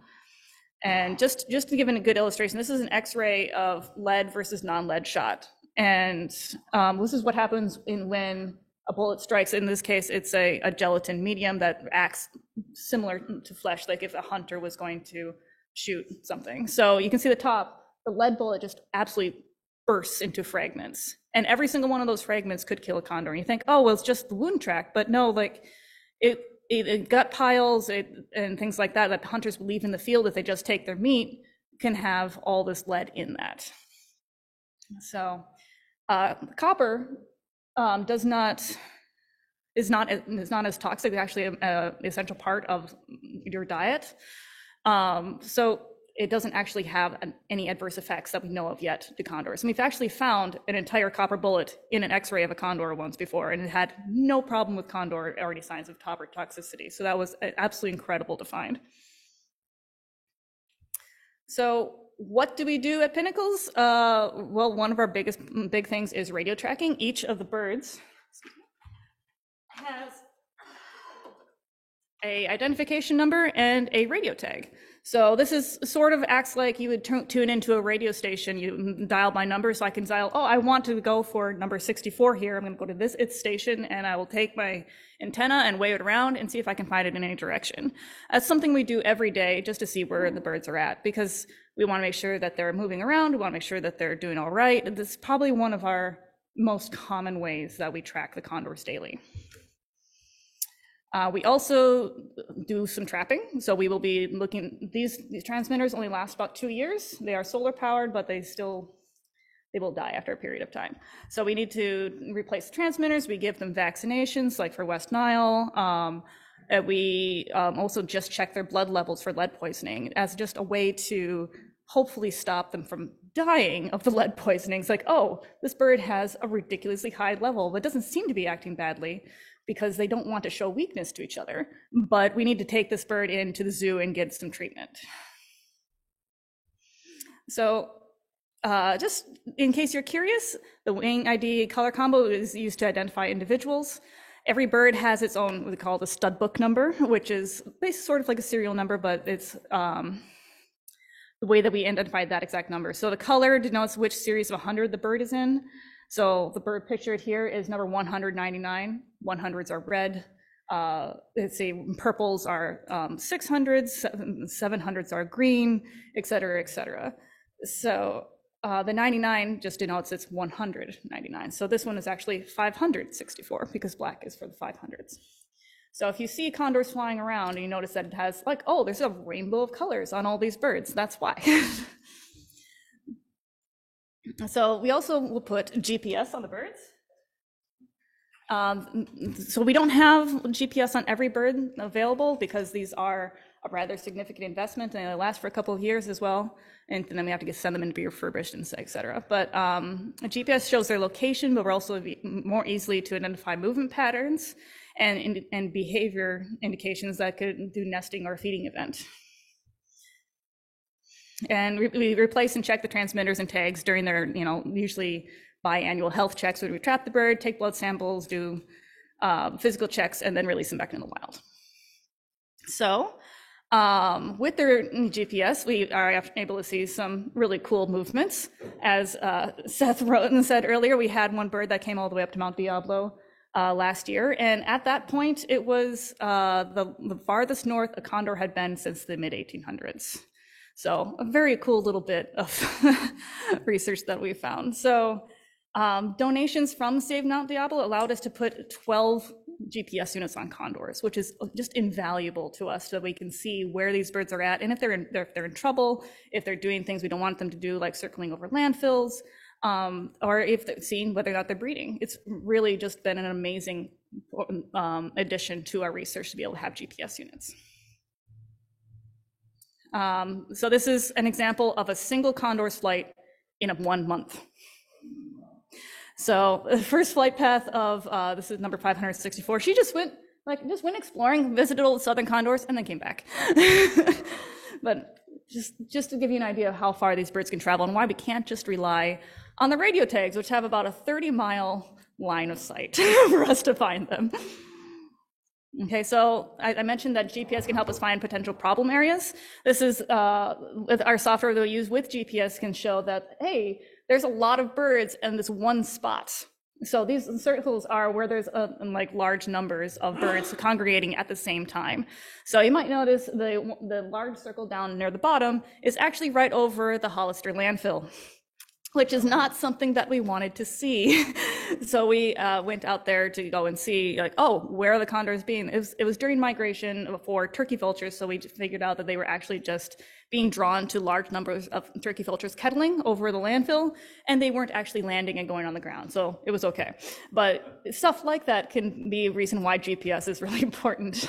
And just to give it a good illustration, this is an X-ray of lead versus non-lead shot. And this is what happens when a bullet strikes. In this case, it's a gelatin medium that acts similar to flesh, like if a hunter was going to shoot something. So you can see the top, the lead bullet just absolutely bursts into fragments. And every single one of those fragments could kill a condor. And you think, oh, well, it's just the wound track. But no, like gut piles and things like that hunters leave in the field if they just take their meat can have all this lead in that. So copper is not as toxic. It's actually an essential part of your diet. So it doesn't actually have any adverse effects that we know of yet to condors. And we've actually found an entire copper bullet in an X-ray of a condor once before, and it had no problem with condor or any signs of copper toxicity. So that was absolutely incredible to find. So what do we do at Pinnacles? Well, one of our big things is radio tracking. Each of the birds has an identification number and a radio tag. So this is sort of acts like you would tune into a radio station. You dial my number, so I can dial, oh, I want to go for number 64 here. I'm going to go to this station, and I will take my antenna and wave it around and see if I can find it in any direction. That's something we do every day just to see where the birds are at, because we want to make sure that they're moving around. We want to make sure that they're doing all right. This is probably one of our most common ways that we track the condors daily. We also do some trapping. So we will be looking, these transmitters only last about 2 years. They are solar powered, but they will die after a period of time. So we need to replace the transmitters. We give them vaccinations, like for West Nile. We also just check their blood levels for lead poisoning as just a way to hopefully stop them from dying of the lead poisoning. It's like, oh, this bird has a ridiculously high level, but doesn't seem to be acting badly, because they don't want to show weakness to each other. But we need to take this bird into the zoo and get some treatment. So just in case you're curious, the wing ID color combo is used to identify individuals. Every bird has its own, what we call the stud book number, which is basically sort of like a serial number, but it's the way that we identify that exact number. So the color denotes which series of 100 the bird is in. So the bird pictured here is number 199. 100s are red. Let's see, purples are 600s, 700s are green, et cetera, et cetera. So the 99 just denotes it's 199. So this one is actually 564 because black is for the 500s. So if you see condors flying around and you notice that it has like, oh, there's a rainbow of colors on all these birds, that's why. So we also will put GPS on the birds. So we don't have GPS on every bird available because these are a rather significant investment and they last for a couple of years as well. And then we have to send them in to be refurbished and et cetera. But GPS shows their location, but we're also more easily to identify movement patterns and behavior indications that could do nesting or feeding event. And we replace and check the transmitters and tags during their, usually biannual health checks where we trap the bird, take blood samples, do physical checks, and then release them back into the wild. So with their GPS, we are able to see some really cool movements. As Seth wrote and said earlier, we had one bird that came all the way up to Mount Diablo last year. And at that point, it was the farthest north a condor had been since the mid-1800s. So a very cool little bit of research that we found. So donations from Save Mount Diablo allowed us to put 12 GPS units on condors, which is just invaluable to us so that we can see where these birds are at and if they're in trouble, if they're doing things we don't want them to do, like circling over landfills, or if they're seeing whether or not they're breeding. It's really just been an amazing addition to our research to be able to have GPS units. So this is an example of a single condor's flight in 1 month. So the first flight path of, this is number 564, she just went exploring, visited all the southern condors, and then came back. But just to give you an idea of how far these birds can travel and why we can't just rely on the radio tags, which have about a 30-mile line of sight for us to find them. Okay, so I mentioned that GPS can help us find potential problem areas. This is with our software that we use with GPS can show that, hey, there's a lot of birds in this one spot. So these circles are where there's like large numbers of birds congregating at the same time. So you might notice the large circle down near the bottom is actually right over the Hollister landfill, which is not something that we wanted to see. So we went out there to go and see, like, oh, where are the condors being? It was during migration for turkey vultures, so we figured out that they were actually just being drawn to large numbers of turkey vultures kettling over the landfill, and they weren't actually landing and going on the ground, so it was okay. But stuff like that can be a reason why GPS is really important.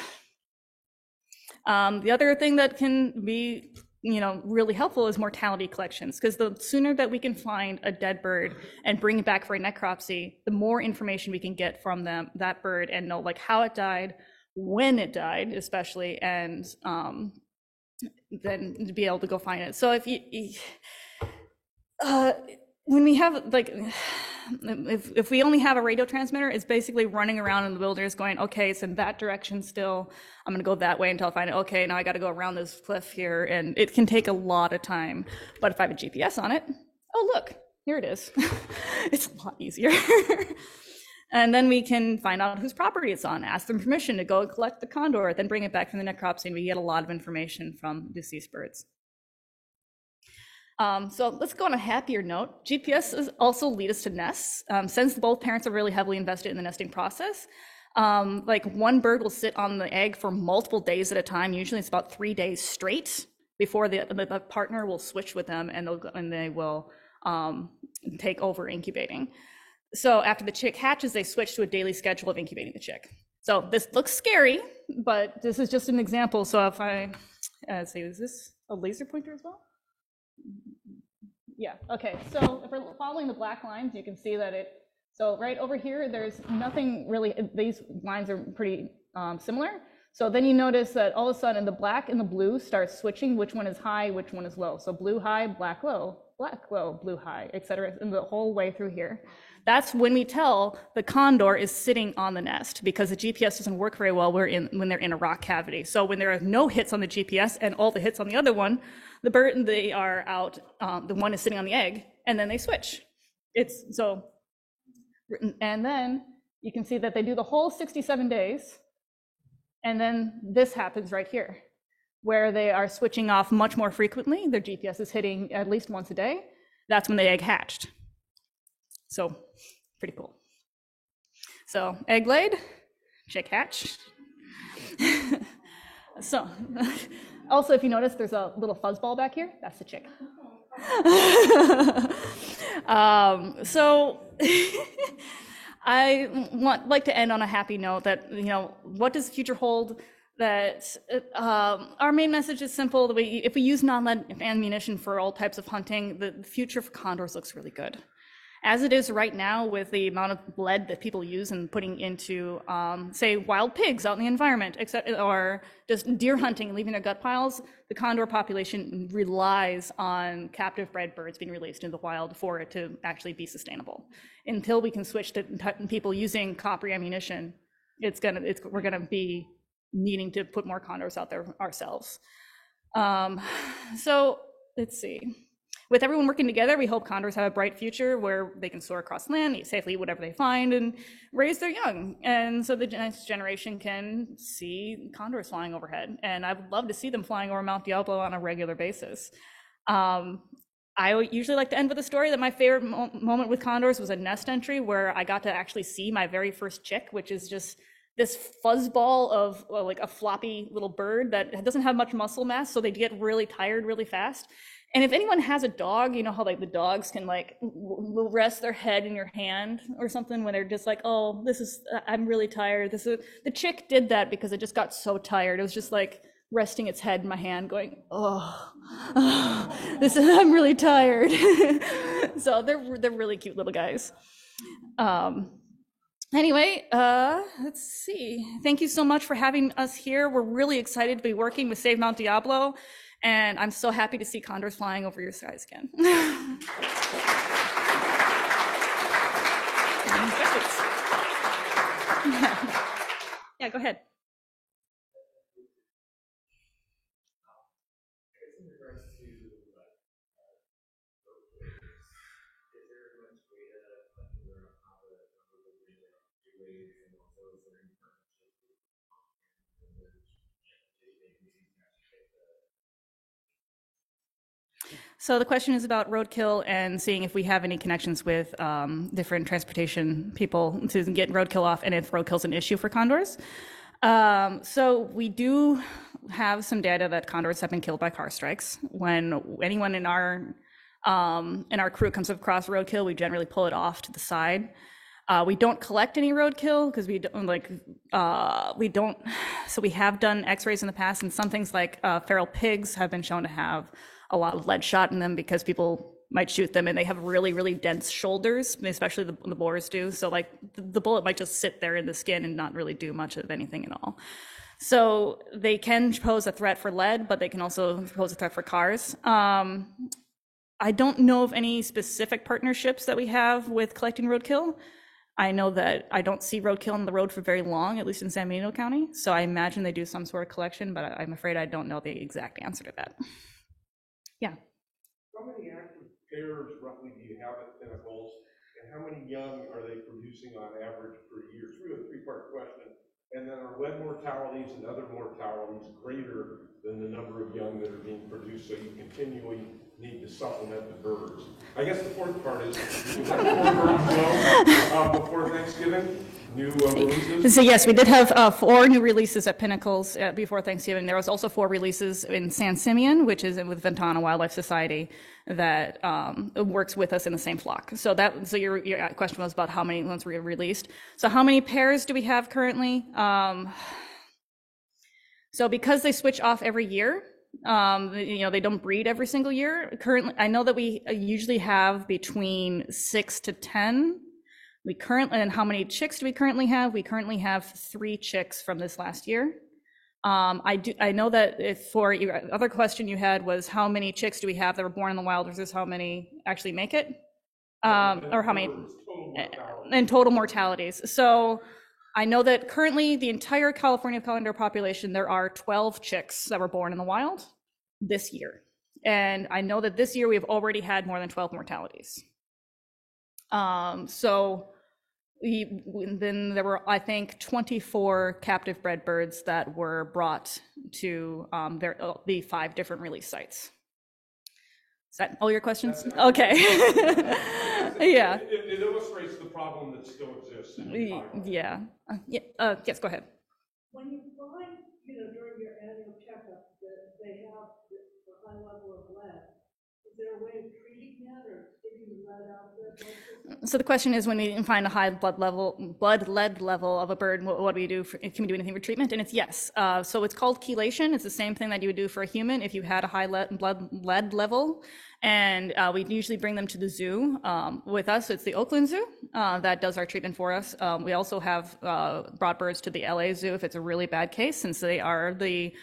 The other thing that can be really helpful is mortality collections, because the sooner that we can find a dead bird and bring it back for a necropsy, the more information we can get from that bird and know like how it died, when it died, especially, and then to be able to go find it. So if when we have like, if we only have a radio transmitter, it's basically running around in the wilderness going, okay, it's in that direction still. I'm gonna go that way until I find it. Okay, now I gotta go around this cliff here. And it can take a lot of time. But if I have a GPS on it, oh, look, here it is. It's a lot easier. And then we can find out whose property it's on, ask them permission to go collect the condor, then bring it back from the necropsy, and we get a lot of information from deceased birds. So let's go on a happier note. GPS also lead us to nests. Since both parents are really heavily invested in the nesting process, like one bird will sit on the egg for multiple days at a time. Usually it's about 3 days straight before the partner will switch with them, and they will take over incubating. So after the chick hatches, they switch to a daily schedule of incubating the chick. So this looks scary, but this is just an example. So if I say, is this a laser pointer as well? Yeah, okay, so if we're following the black lines, you can see that so right over here, there's nothing really, these lines are pretty similar. So then you notice that all of a sudden the black and the blue start switching, which one is high, which one is low. So blue high, black low, blue high, et cetera, and the whole way through here. That's when we tell the condor is sitting on the nest, because the GPS doesn't work very well when they're in a rock cavity. So when there are no hits on the GPS and all the hits on the other one, the bird, they are out, the one is sitting on the egg, and then they switch. And then you can see that they do the whole 67 days, and then this happens right here, where they are switching off much more frequently. Their GPS is hitting at least once a day. That's when the egg hatched. So pretty cool. So egg laid, chick hatch. So also, if you notice, there's a little fuzzball back here. That's the chick. So I like to end on a happy note that, what does the future hold? That our main message is simple. That if we use non-lead ammunition for all types of hunting, the future for condors looks really good. As it is right now, with the amount of lead that people use and putting into, say, wild pigs out in the environment, or just deer hunting and leaving their gut piles, the condor population relies on captive bred birds being released into the wild for it to actually be sustainable. Until we can switch to people using copper ammunition, we're gonna be needing to put more condors out there ourselves. So let's see. With everyone working together, we hope condors have a bright future where they can soar across land, eat safely whatever they find, and raise their young. And so the next generation can see condors flying overhead. And I would love to see them flying over Mount Diablo on a regular basis. I usually like to end with a story that my favorite moment with condors was a nest entry where I got to actually see my very first chick, which is just this fuzzball of like a floppy little bird that doesn't have much muscle mass, so they get really tired really fast. And if anyone has a dog, you know how like the dogs can like will rest their head in your hand or something when they're just like, oh, I'm really tired. The chick did that because it just got so tired. It was just like resting its head in my hand going, I'm really tired. So they're really cute little guys. Anyway, let's see. Thank you so much for having us here. We're really excited to be working with Save Mount Diablo. And I'm so happy to see condors flying over your skies again. Yeah, go ahead. So the question is about roadkill and seeing if we have any connections with different transportation people to get roadkill off, and if roadkill is an issue for condors. So we do have some data that condors have been killed by car strikes. When anyone in our crew comes across roadkill, we generally pull it off to the side. We don't collect any roadkill because so we have done x-rays in the past, and some things like feral pigs have been shown to have a lot of lead shot in them because people might shoot them and they have really, really dense shoulders, especially the boars do. So like the bullet might just sit there in the skin and not really do much of anything at all. So they can pose a threat for lead, but they can also pose a threat for cars. I don't know of any specific partnerships that we have with collecting roadkill. I know that I don't see roadkill on the road for very long, at least in San Benito County. So I imagine they do some sort of collection, but I'm afraid I don't know the exact answer to that. Yeah. How many active pairs roughly do you have at Pinnacles, and how many young are they producing on average per year? It's really a three-part question. And then are lead mortalities and other mortalities greater than the number of young that are being produced, so you continually need to supplement the birds? I guess the fourth part is, you have 4 birds before Thanksgiving? New releases? So yes, we did have 4 new releases at Pinnacles before Thanksgiving. There was also 4 releases in San Simeon, which is with Ventana Wildlife Society, that works with us in the same flock. So your question was about how many ones were released. So how many pairs do we have currently? So because they switch off every year, they don't breed every single year. Currently, I know that we usually have between 6 to 10. And how many chicks do we currently have? We currently have 3 chicks from this last year. I know that for your other question you had was how many chicks do we have that were born in the wild versus how many actually make it? Or how many in total mortalities. So I know that currently the entire California condor population, there are 12 chicks that were born in the wild this year. And I know that this year we've already had more than 12 mortalities. Then there were, I think, 24 captive bred birds that were brought to the 5 different release sites. Is that all your questions? Okay. Yeah. It illustrates the problem that still exists. Yeah. Yes, go ahead. When you find, during your annual checkup that they have a high level of lead, is there a way of treating that or So the question is, when we find a high blood lead level of a bird, what do we do? Can we do anything for treatment? And it's yes. So it's called chelation. It's the same thing that you would do for a human if you had a high blood lead level. And we usually bring them to the zoo. With us, it's the Oakland Zoo that does our treatment for us. We also have brought birds to the LA Zoo if it's a really bad case, since they are the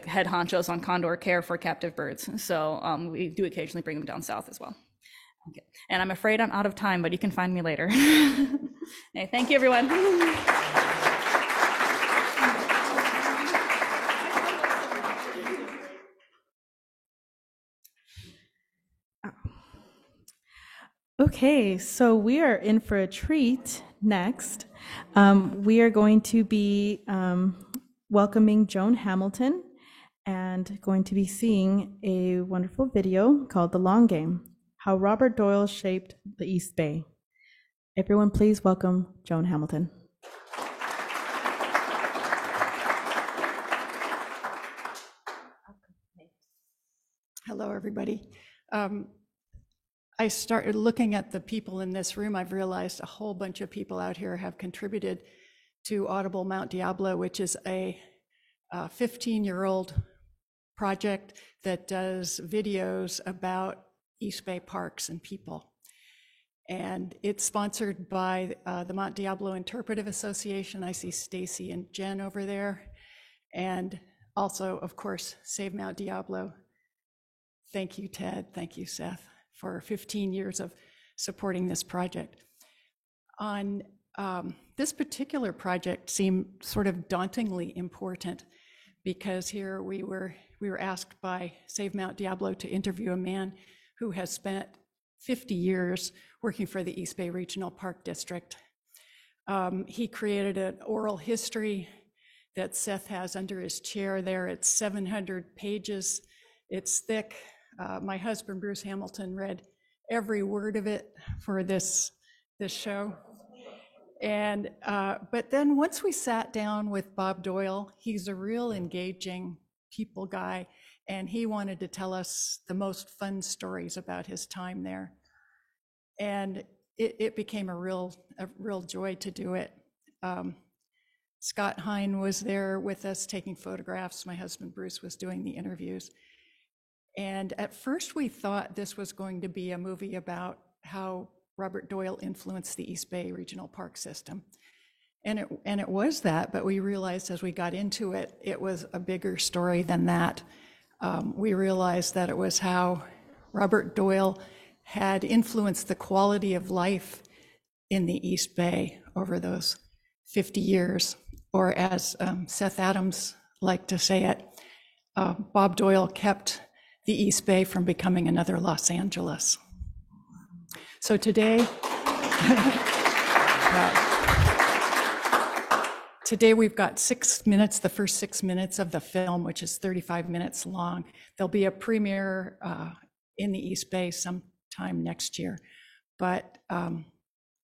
head honchos on condor care for captive birds. So we do occasionally bring them down south as well. Okay. And I'm afraid I'm out of time, but you can find me later. Hey, thank you, everyone. Okay, so we are in for a treat next. We are going to be welcoming Joan Hamilton and going to be seeing a wonderful video called The Long Game: How Robert Doyle Shaped the East Bay. Everyone, please welcome Joan Hamilton. Hello, everybody. I started looking at the people in this room. I've realized a whole bunch of people out here have contributed to Audible Mount Diablo, which is a 15-year-old project that does videos about East Bay parks and people. And it's sponsored by the Mount Diablo Interpretive Association. I see Stacy and Jen over there. And also, of course, Save Mount Diablo. Thank you, Ted. Thank you, Seth, for 15 years of supporting this project. On this particular project seemed sort of dauntingly important, because here we were asked by Save Mount Diablo to interview a man who has spent 50 years working for the East Bay Regional Park District. He created an oral history that Seth has under his chair there. It's 700 pages. It's thick. My husband, Bruce Hamilton, read every word of it for this show. And but then once we sat down with Bob Doyle, he's a real engaging people guy, and he wanted to tell us the most fun stories about his time there. And it became a real joy to do it. Scott Hine was there with us taking photographs. My husband Bruce was doing the interviews. And at first we thought this was going to be a movie about how Robert Doyle influenced the East Bay Regional Park System. And it was that, but we realized as we got into it, it was a bigger story than that. We realized that it was how Robert Doyle had influenced the quality of life in the East Bay over those 50 years, or as Seth Adams liked to say it, Bob Doyle kept the East Bay from becoming another Los Angeles. So today, today we've got 6 minutes, the first 6 minutes of the film, which is 35 minutes long. There'll be a premiere in the East Bay sometime next year, but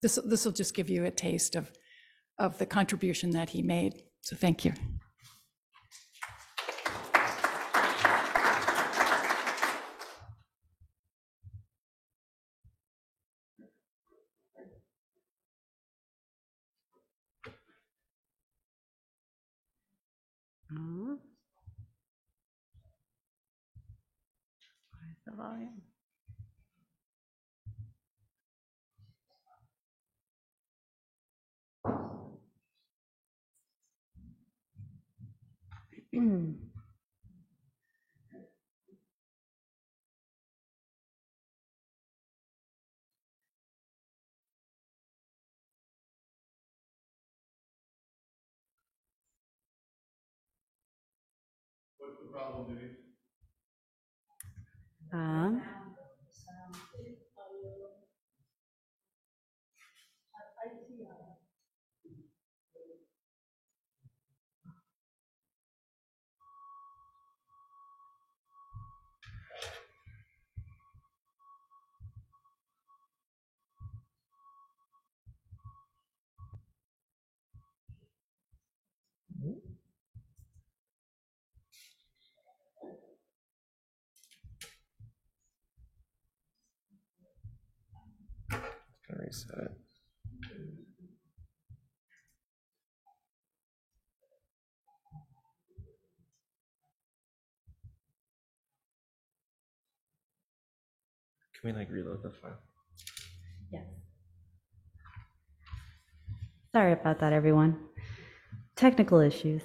this will just give you a taste of the contribution that he made. So thank you. Where's the volume? What's the problem, Denise? Reset. Can we like reload the file? Yes. Sorry about that, everyone. Technical issues.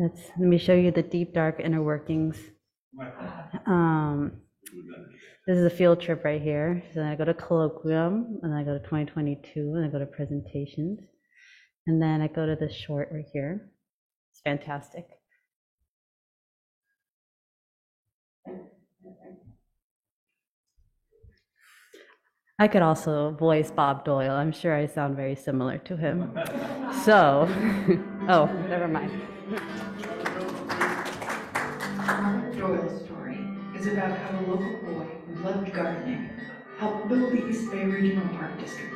Let me show you the deep, dark inner workings. This is a field trip right here. So then I go to colloquium, and then I go to 2022, and I go to presentations. And then I go to this short right here. It's fantastic. I could also voice Bob Doyle. I'm sure I sound very similar to him. So, oh, never mind. Robert Doyle's story is about how a local boy who loved gardening helped build the East Bay Regional Park District.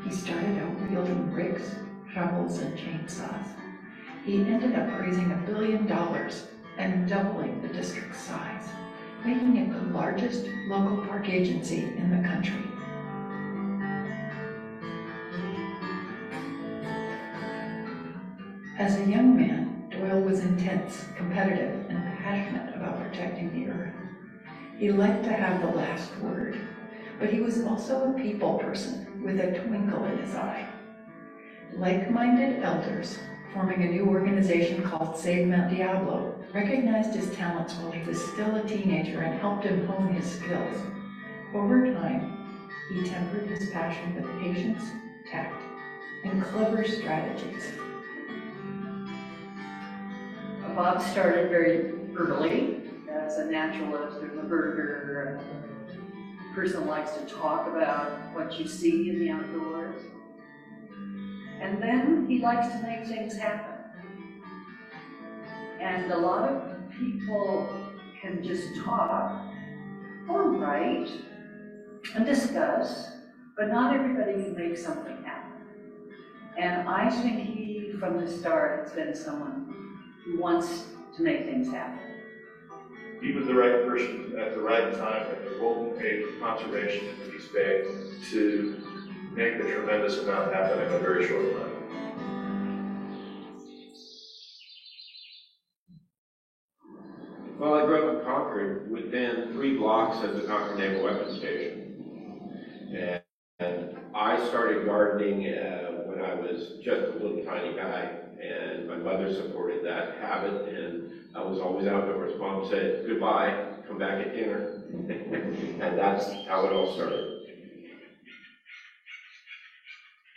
He started out wielding rakes, shovels, and chainsaws. He ended up raising $1 billion and doubling the district's size, making it the largest local park agency in the country. As a young man, Doyle was intense, competitive, and passionate about protecting the earth. He liked to have the last word, but he was also a people person with a twinkle in his eye. Like-minded elders, forming a new organization called Save Mount Diablo, recognized his talents while he was still a teenager and helped him hone his skills. Over time, he tempered his passion with patience, tact, and clever strategies. Bob started very early as a naturalist and a birder, a person who likes to talk about what you see in the outdoors. And then he likes to make things happen. And a lot of people can just talk or write and discuss, but not everybody can make something happen. And I think he, from the start, has been someone who wants to make things happen. He was the right person at the right time at the golden age of conservation in the East Bay to make a tremendous amount happen in a very short time. Well, I grew up in Concord, within 3 blocks of the Concord Naval Weapons Station. And I started gardening when I was just a little tiny guy, and my mother supported that habit, and I was always outdoors. Mom said, goodbye, come back at dinner. And that's how it all started.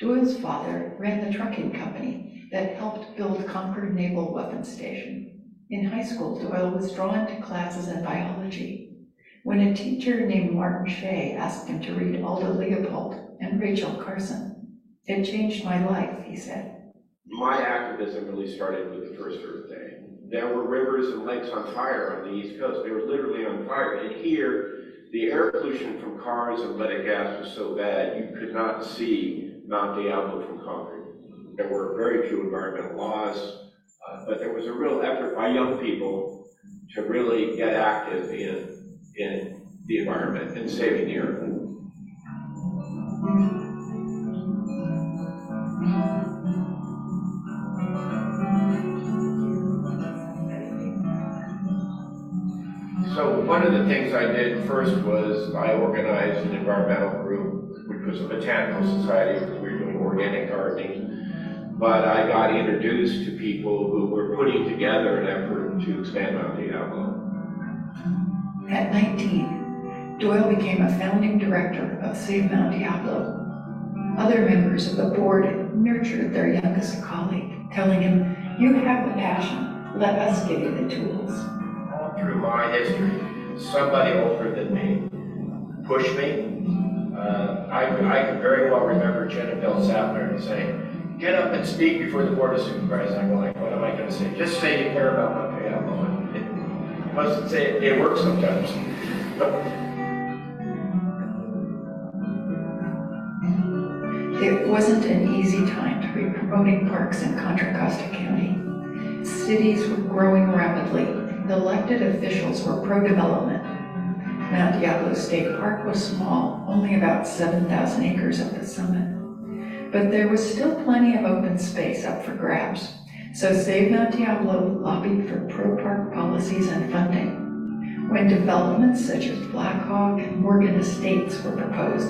Doyle's father ran the trucking company that helped build Concord Naval Weapons Station. In high school, Doyle was drawn to classes in biology. When a teacher named Martin Shea asked him to read Alda Leopold and Rachel Carson, it changed my life, he said. My activism really started with the first Earth Day. There were rivers and lakes on fire on the East Coast. They were literally on fire. And here, the air pollution from cars and leaded gas was so bad, you could not see Mount Diablo from Concord. There were very few environmental laws, but there was a real effort by young people to really get active in the environment and saving the earth. So one of the things I did first was I organized an environmental group, which was a botanical society, because we were doing organic gardening. But I got introduced to people who were putting together an effort to expand Mount Diablo. At 19, Doyle became a founding director of Save Mount Diablo. Other members of the board nurtured their youngest colleague, telling him, you have the passion, let us give you the tools. All through my history, somebody older than me pushed me. I can very well remember Jenna Bell Sapner saying, get up and speak before the Board of Supervisors. I go like, what am I going to say? Just say you care about Mount Diablo. You must say it works sometimes. It wasn't an easy time to be promoting parks in Contra Costa County. Cities were growing rapidly. The elected officials were pro-development. Mount Diablo State Park was small, only about 7,000 acres at the summit. But there was still plenty of open space up for grabs. So Save Mount Diablo lobbied for pro-park policies and funding. When developments such as Black Hawk and Morgan Estates were proposed,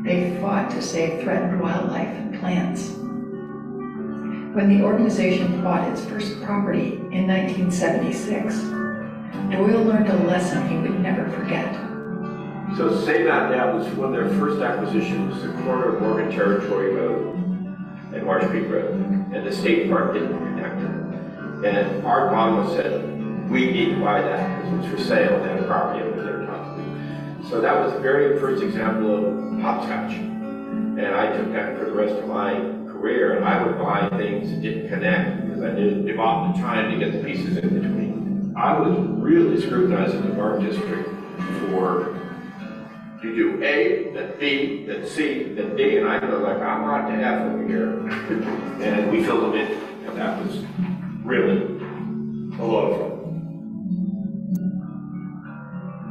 they fought to save threatened wildlife and plants. When the organization bought its first property in 1976, Doyle learned a lesson he would never forget. So Save Mount Diablo was one of their first acquisitions, the corner of Morgan Territory Road and Marsh Creek Road, and the state park didn't connect them. And Art Bogma said, we need to buy that because it was for sale, and that property over there. So that was the very first example of hopscotch. And I took that for the rest of my career, and I would buy things that didn't connect because I didn't devote the time to get the pieces in between. I was really scrutinizing the park district for you do A, then B, then C, then D, and I go like, I'm not to F over here. And we filled them in, and that was really a lot of fun.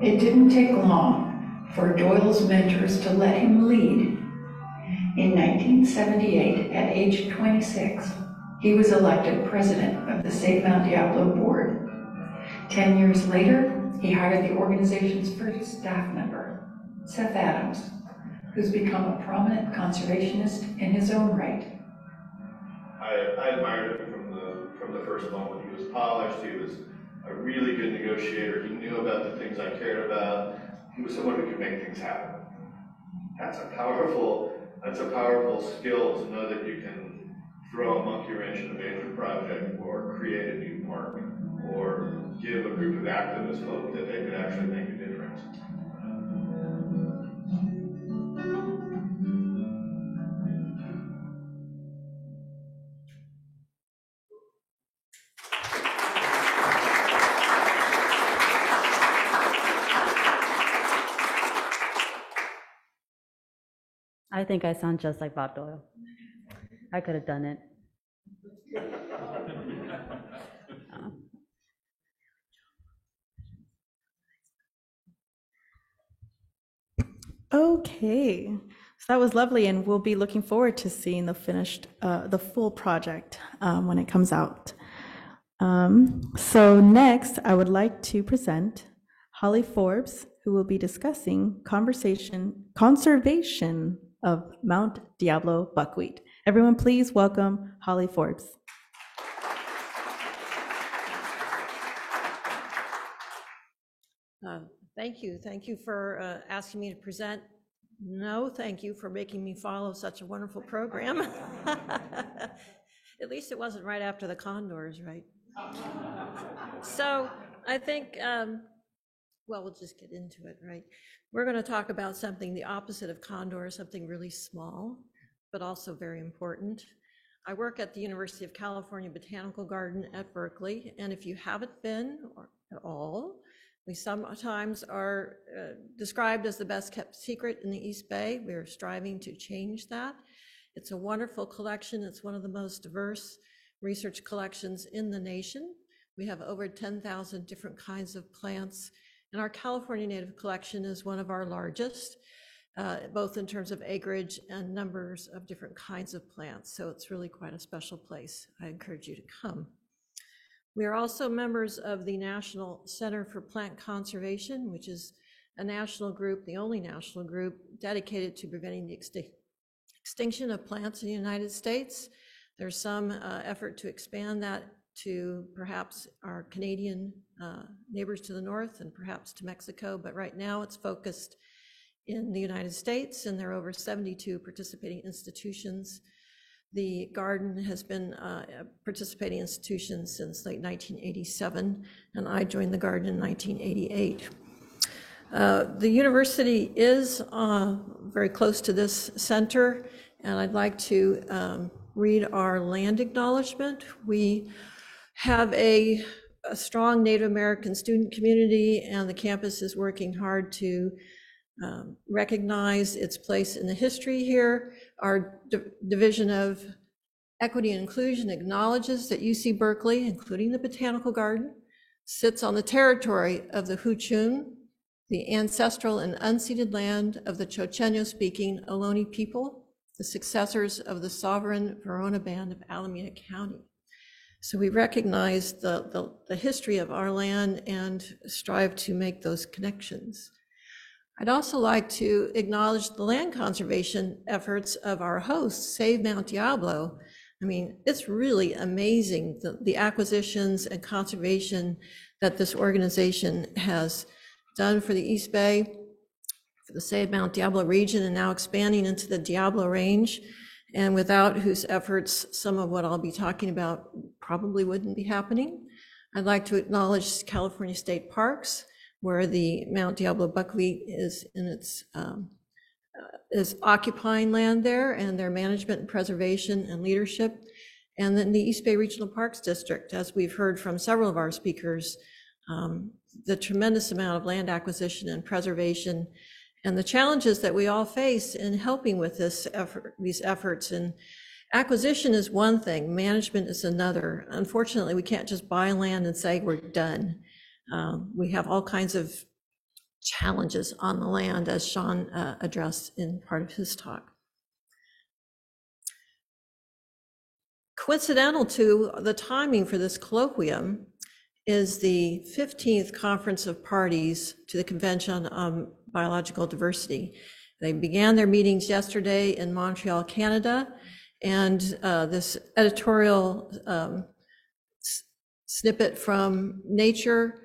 It didn't take long for Doyle's mentors to let him lead. In 1978, at age 26, he was elected president of the Save Mount Diablo board. 10 years later, he hired the organization's first staff member, Seth Adams, who's become a prominent conservationist in his own right. I admired him from the first moment. He was polished, he was a really good negotiator, he knew about the things I cared about, he was someone who could make things happen. That's a powerful skill to know that you can throw a monkey wrench in a major project or create a new park or give a group of activists hope that they could actually make a difference. I think I sound just like Bob Doyle. I could have done it. Okay, so that was lovely, and we'll be looking forward to seeing the full project when it comes out. So next, I would like to present Holly Forbes, who will be discussing conservation of Mount Diablo buckwheat. Everyone, please welcome Holly Forbes. Thank you. Thank you for asking me to present. No, thank you for making me follow such a wonderful program. At least it wasn't right after the condors, right? So I think, well, we'll just get into it, right? We're going to talk about something the opposite of condor, something really small, but also very important. I work at the University of California Botanical Garden at Berkeley, and if you haven't been at all, we sometimes are described as the best kept secret in the East Bay. We are striving to change that. It's a wonderful collection. It's one of the most diverse research collections in the nation. We have over 10,000 different kinds of plants, and our California native collection is one of our largest, both in terms of acreage and numbers of different kinds of plants. So it's really quite a special place. I encourage you to come. We are also members of the National Center for Plant Conservation, which is a national group, the only national group dedicated to preventing the extinction of plants in the United States. There's some effort to expand that to perhaps our Canadian neighbors to the north and perhaps to Mexico, but right now it's focused in the United States, and there are over 72 participating institutions. The garden has been a participating institution since late 1987, and I joined the garden in 1988. The university is very close to this center, and I'd like to read our land acknowledgement. We have a strong Native American student community, and the campus is working hard to recognize its place in the history here. Our Division of Equity and Inclusion acknowledges that UC Berkeley, including the Botanical Garden, sits on the territory of the Huchun, the ancestral and unceded land of the Chochenyo-speaking Ohlone people, the successors of the sovereign Verona Band of Alameda County. So we recognize the history of our land and strive to make those connections. I'd also like to acknowledge the land conservation efforts of our host, Save Mount Diablo. I mean, it's really amazing the acquisitions and conservation that this organization has done for the East Bay, for the Save Mount Diablo region, and now expanding into the Diablo Range, and without whose efforts some of what I'll be talking about probably wouldn't be happening. I'd like to acknowledge California State Parks, where the Mount Diablo buckwheat is in its is occupying land there, and their management and preservation and leadership. And then the East Bay Regional Parks District, as we've heard from several of our speakers, the tremendous amount of land acquisition and preservation, and the challenges that we all face in helping with these efforts. And acquisition is one thing, management is another. Unfortunately, we can't just buy land and say we're done. We have all kinds of challenges on the land, as Sean addressed in part of his talk. Coincidental to the timing for this colloquium is the 15th Conference of Parties to the Convention on Biological Diversity. They began their meetings yesterday in Montreal, Canada, and this editorial snippet from Nature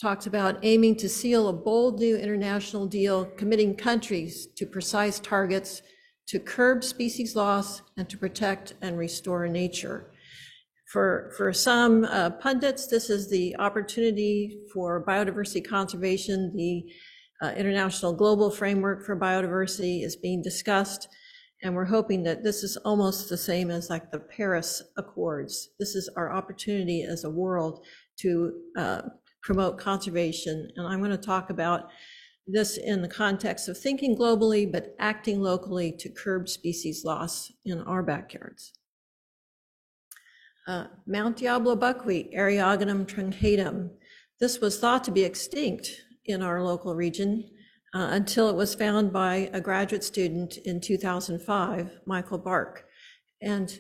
talks about aiming to seal a bold new international deal committing countries to precise targets to curb species loss and to protect and restore nature. For some pundits, this is the opportunity for biodiversity conservation. The International Global Framework for Biodiversity is being discussed, and we're hoping that this is almost the same as like the Paris Accords. This is our opportunity as a world to promote conservation. And I'm going to talk about this in the context of thinking globally, but acting locally to curb species loss in our backyards. Mount Diablo buckwheat, Eriogonum truncatum. This was thought to be extinct in our local region until it was found by a graduate student in 2005, Michael Bark. And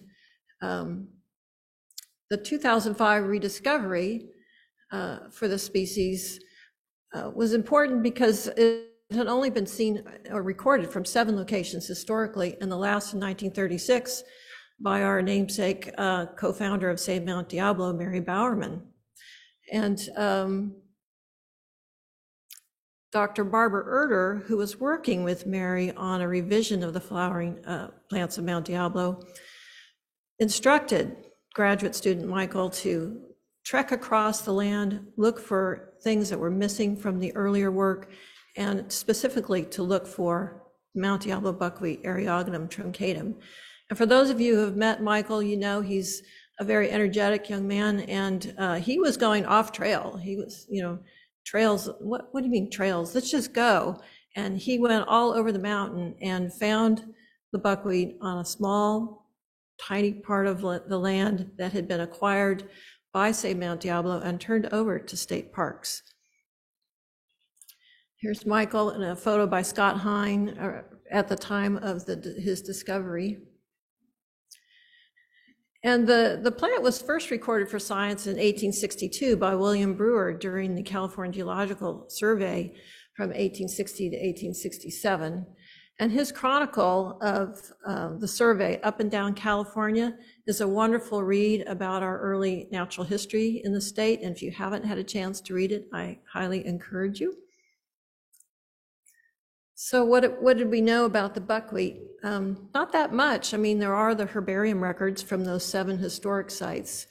the 2005 rediscovery for the species was important because it had only been seen or recorded from 7 locations historically, and the last in 1936 by our namesake co-founder of Save Mount Diablo, Mary Bowerman. And Dr. Barbara Erder, who was working with Mary on a revision of the flowering plants of Mount Diablo, instructed graduate student Michael to trek across the land, look for things that were missing from the earlier work, and specifically to look for Mount Diablo buckwheat, Eriogonum truncatum. And for those of you who have met Michael, you know he's a very energetic young man, and he was going off trail. He was, trails, what do you mean trails? Let's just go. And he went all over the mountain and found the buckwheat on a small, tiny part of the land that had been acquired by Save Mount Diablo and turned over to state parks. Here's Michael in a photo by Scott Hine at the time of his discovery. And the plant was first recorded for science in 1862 by William Brewer during the California Geological Survey from 1860 to 1867. And his chronicle of the survey up and down California is a wonderful read about our early natural history in the state. And if you haven't had a chance to read it, I highly encourage you. So what did we know about the buckwheat? Not that much. I mean, there are the herbarium records from those 7 historic sites,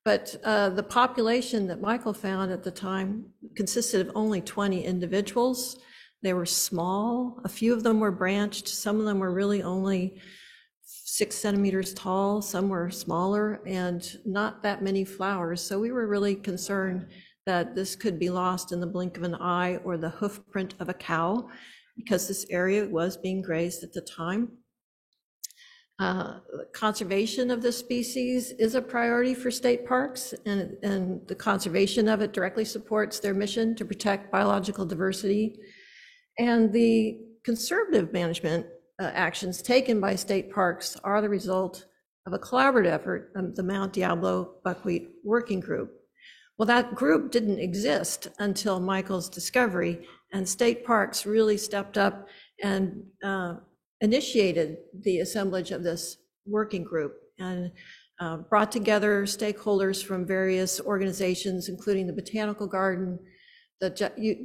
but the population that Michael found at the time consisted of only 20 individuals. They were small. A few of them were branched. Some of them were really only 6 centimeters tall. Some were smaller and not that many flowers. So we were really concerned that this could be lost in the blink of an eye or the hoof print of a cow, because this area was being grazed at the time. Conservation of this species is a priority for state parks, and the conservation of it directly supports their mission to protect biological diversity. And the conservative management actions taken by state parks are the result of a collaborative effort of the Mount Diablo Buckwheat Working Group. Well, that group didn't exist until Michael's discovery, and state parks really stepped up and initiated the assemblage of this working group and brought together stakeholders from various organizations, including the Botanical Garden, the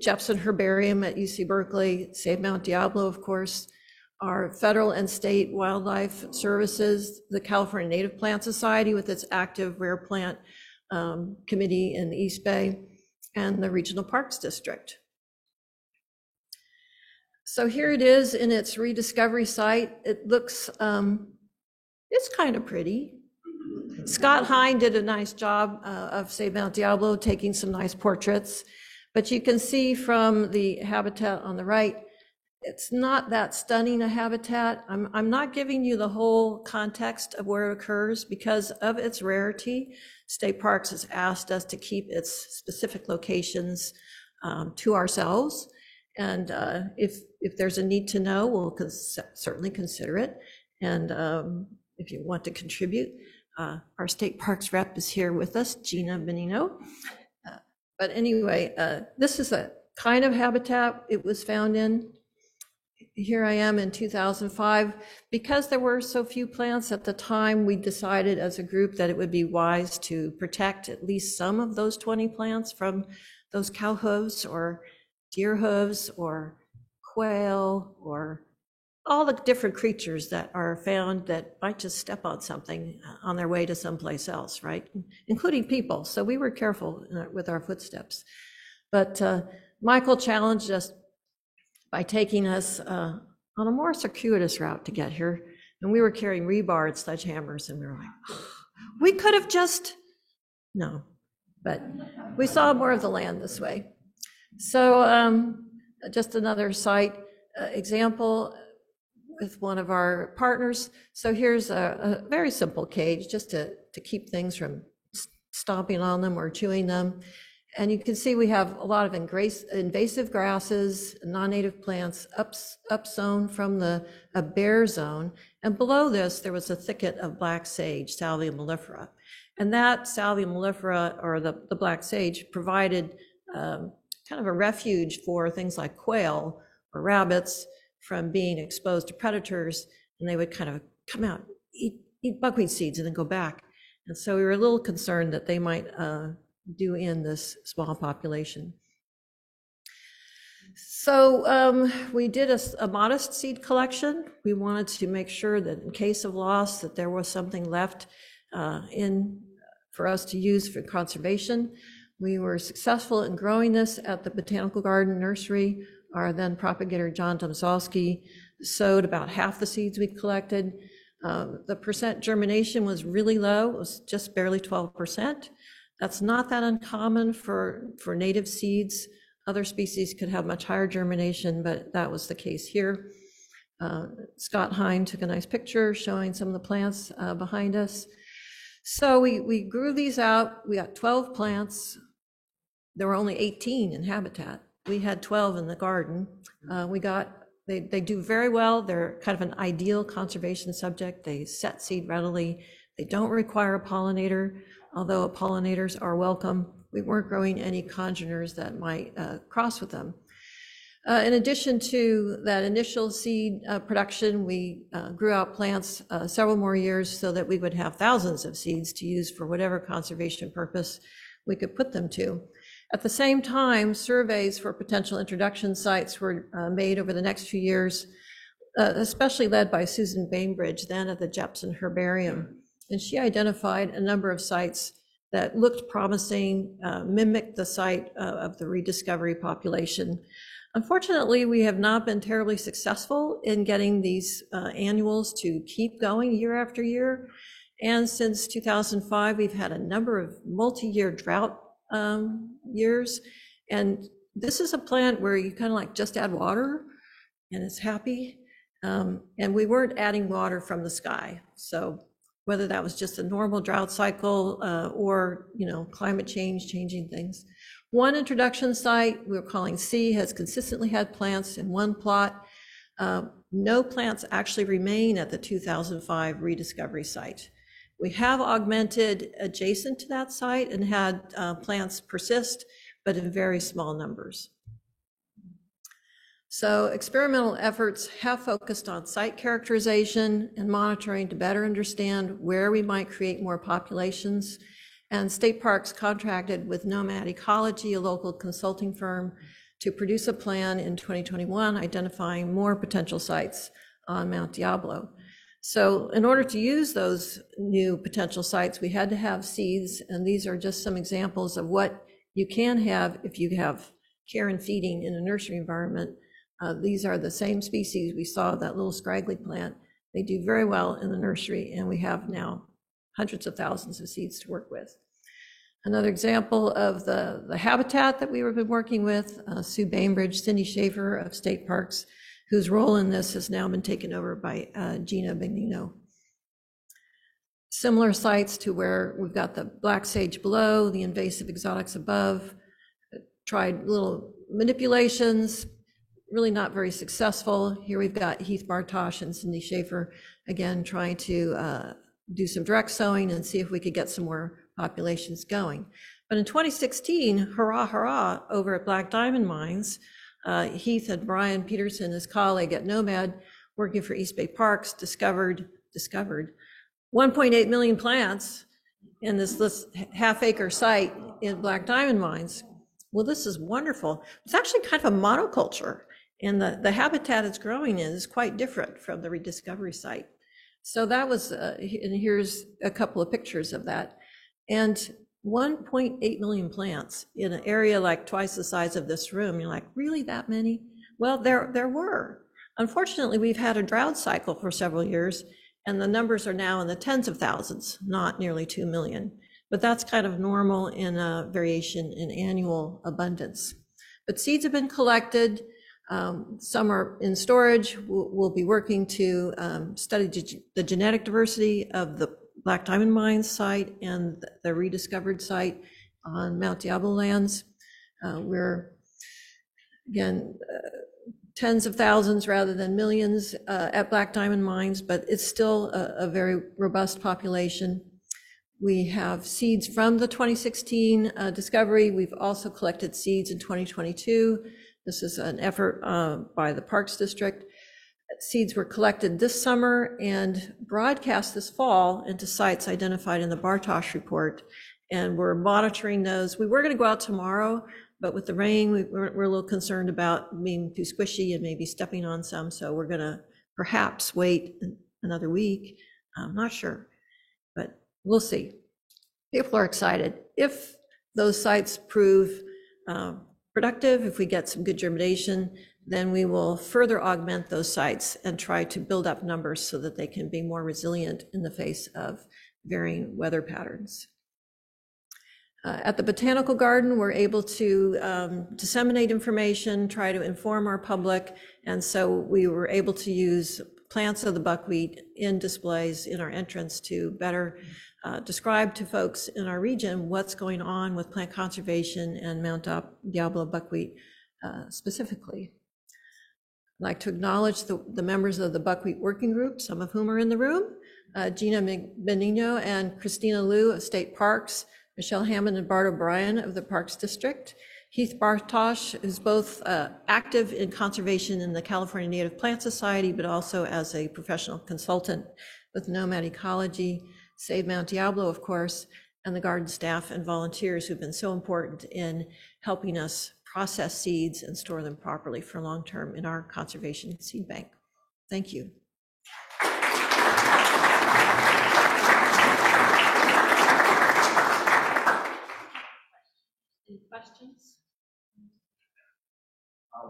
Jepson Herbarium at UC Berkeley, Save Mount Diablo, of course, our federal and state wildlife services, the California Native Plant Society with its active rare plant committee in the East Bay, and the Regional Parks District. So here it is in its rediscovery site. It looks, it's kind of pretty. Scott Hine did a nice job of Save Mount Diablo, taking some nice portraits, but you can see from the habitat on the right, it's not that stunning a habitat. I'm not giving you the whole context of where it occurs because of its rarity. State Parks has asked us to keep its specific locations to ourselves. And if there's a need to know, we'll certainly consider it. And if you want to contribute, our state parks rep is here with us, Gina Benino. But anyway, this is a kind of habitat it was found in. Here I am in 2005. Because there were so few plants at the time, we decided as a group that it would be wise to protect at least some of those 20 plants from those cow hooves or deer hooves or quail or all the different creatures that are found that might just step on something on their way to someplace else, right? Including people. So we were careful with our footsteps. But Michael challenged us by taking us on a more circuitous route to get here. And we were carrying rebar and sledgehammers, and we were like, oh, we could have just, no. But we saw more of the land this way. So just another site example with one of our partners. So here's a very simple cage just to keep things from stomping on them or chewing them. And you can see we have a lot of invasive grasses, non-native plants upzone from a bare zone. And below this, there was a thicket of black sage, Salvia mellifera. And that Salvia mellifera, or the black sage, provided kind of a refuge for things like quail or rabbits from being exposed to predators. And they would kind of come out, eat buckwheat seeds and then go back. And so we were a little concerned that they might do in this small population. So we did a modest seed collection. We wanted to make sure that in case of loss that there was something left for us to use for conservation. We were successful in growing this at the Botanical Garden Nursery. Our then propagator, John Domzalski, sowed about half the seeds we collected. The percent germination was really low. It was just barely 12%. That's not that uncommon for native seeds. Other species could have much higher germination, but that was the case here. Scott Hine took a nice picture showing some of the plants behind us. So we grew these out. We got 12 plants. There were only 18 in habitat. We had 12 in the garden. They do very well. They're kind of an ideal conservation subject. They set seed readily. They don't require a pollinator, although pollinators are welcome. We weren't growing any congeners that might cross with them. In addition to that initial seed production, we grew out plants several more years so that we would have thousands of seeds to use for whatever conservation purpose we could put them to. At the same time, surveys for potential introduction sites were made over the next few years, especially led by Susan Bainbridge, then at the Jepson Herbarium. And she identified a number of sites that looked promising, mimicked the site of the rediscovery population. Unfortunately, we have not been terribly successful in getting these annuals to keep going year after year. And since 2005, we've had a number of multi-year drought years. And this is a plant where you kind of like just add water and it's happy. And we weren't adding water from the sky. So whether that was just a normal drought cycle or, climate change changing things. One introduction site we're calling C has consistently had plants in one plot. No plants actually remain at the 2005 rediscovery site. We have augmented adjacent to that site and had plants persist, but in very small numbers. So experimental efforts have focused on site characterization and monitoring to better understand where we might create more populations. And State Parks contracted with Nomad Ecology, a local consulting firm, to produce a plan in 2021 identifying more potential sites on Mount Diablo. So in order to use those new potential sites, we had to have seeds, and these are just some examples of what you can have if you have care and feeding in a nursery environment. These are the same species we saw, that little scraggly plant. They do very well in the nursery, and we have now hundreds of thousands of seeds to work with. Another example of the habitat that we have been working with, Sue Bainbridge, Cindy Schaefer of State Parks, whose role in this has now been taken over by Gina Benigno. Similar sites to where we've got the black sage below, the invasive exotics above, tried little manipulations, really not very successful. Here we've got Heath Bartosh and Cindy Schaefer, again, trying to do some direct sowing and see if we could get some more populations going. But in 2016, hurrah, over at Black Diamond Mines, Heath and Brian Peterson, his colleague at Nomad, working for East Bay Parks, discovered 1.8 million plants in this half-acre site in Black Diamond Mines. Well, this is wonderful. It's actually kind of a monoculture, and the habitat it's growing in is quite different from the rediscovery site. So that was, and here's a couple of pictures of that. And 1.8 million plants in an area like twice the size of this room. You're like, really, that many? Well, there were. Unfortunately, we've had a drought cycle for several years, and the numbers are now in the tens of thousands, not nearly 2 million. But that's kind of normal in a variation in annual abundance. But seeds have been collected. Some are in storage. We'll be working to study the genetic diversity of the Black Diamond Mines site and the rediscovered site on Mount Diablo lands. We're, again, tens of thousands rather than millions at Black Diamond Mines, but it's still a very robust population. We have seeds from the 2016 discovery. We've also collected seeds in 2022. This is an effort by the Parks District. Seeds were collected this summer and broadcast this fall into sites identified in the Bartosh report, and we're monitoring those. We were going to go out tomorrow, but with the rain, we're a little concerned about being too squishy and maybe stepping on some, so we're going to perhaps wait another week. I'm not sure, but we'll see. People are excited. If those sites prove productive, if we get some good germination, then we will further augment those sites and try to build up numbers so that they can be more resilient in the face of varying weather patterns. At the Botanical Garden, we're able to disseminate information, try to inform our public, and so we were able to use plants of the buckwheat in displays in our entrance to better describe to folks in our region what's going on with plant conservation and Mount Diablo buckwheat specifically. I'd like to acknowledge the members of the Buckwheat Working Group, some of whom are in the room, Gina Benigno and Christina Liu of State Parks, Michelle Hammond and Bart O'Brien of the Parks District, Heath Bartosh, who's both active in conservation in the California Native Plant Society, but also as a professional consultant with Nomad Ecology, Save Mount Diablo, of course, and the garden staff and volunteers who've been so important in helping us process seeds and store them properly for long-term in our conservation seed bank. Thank you. Any questions?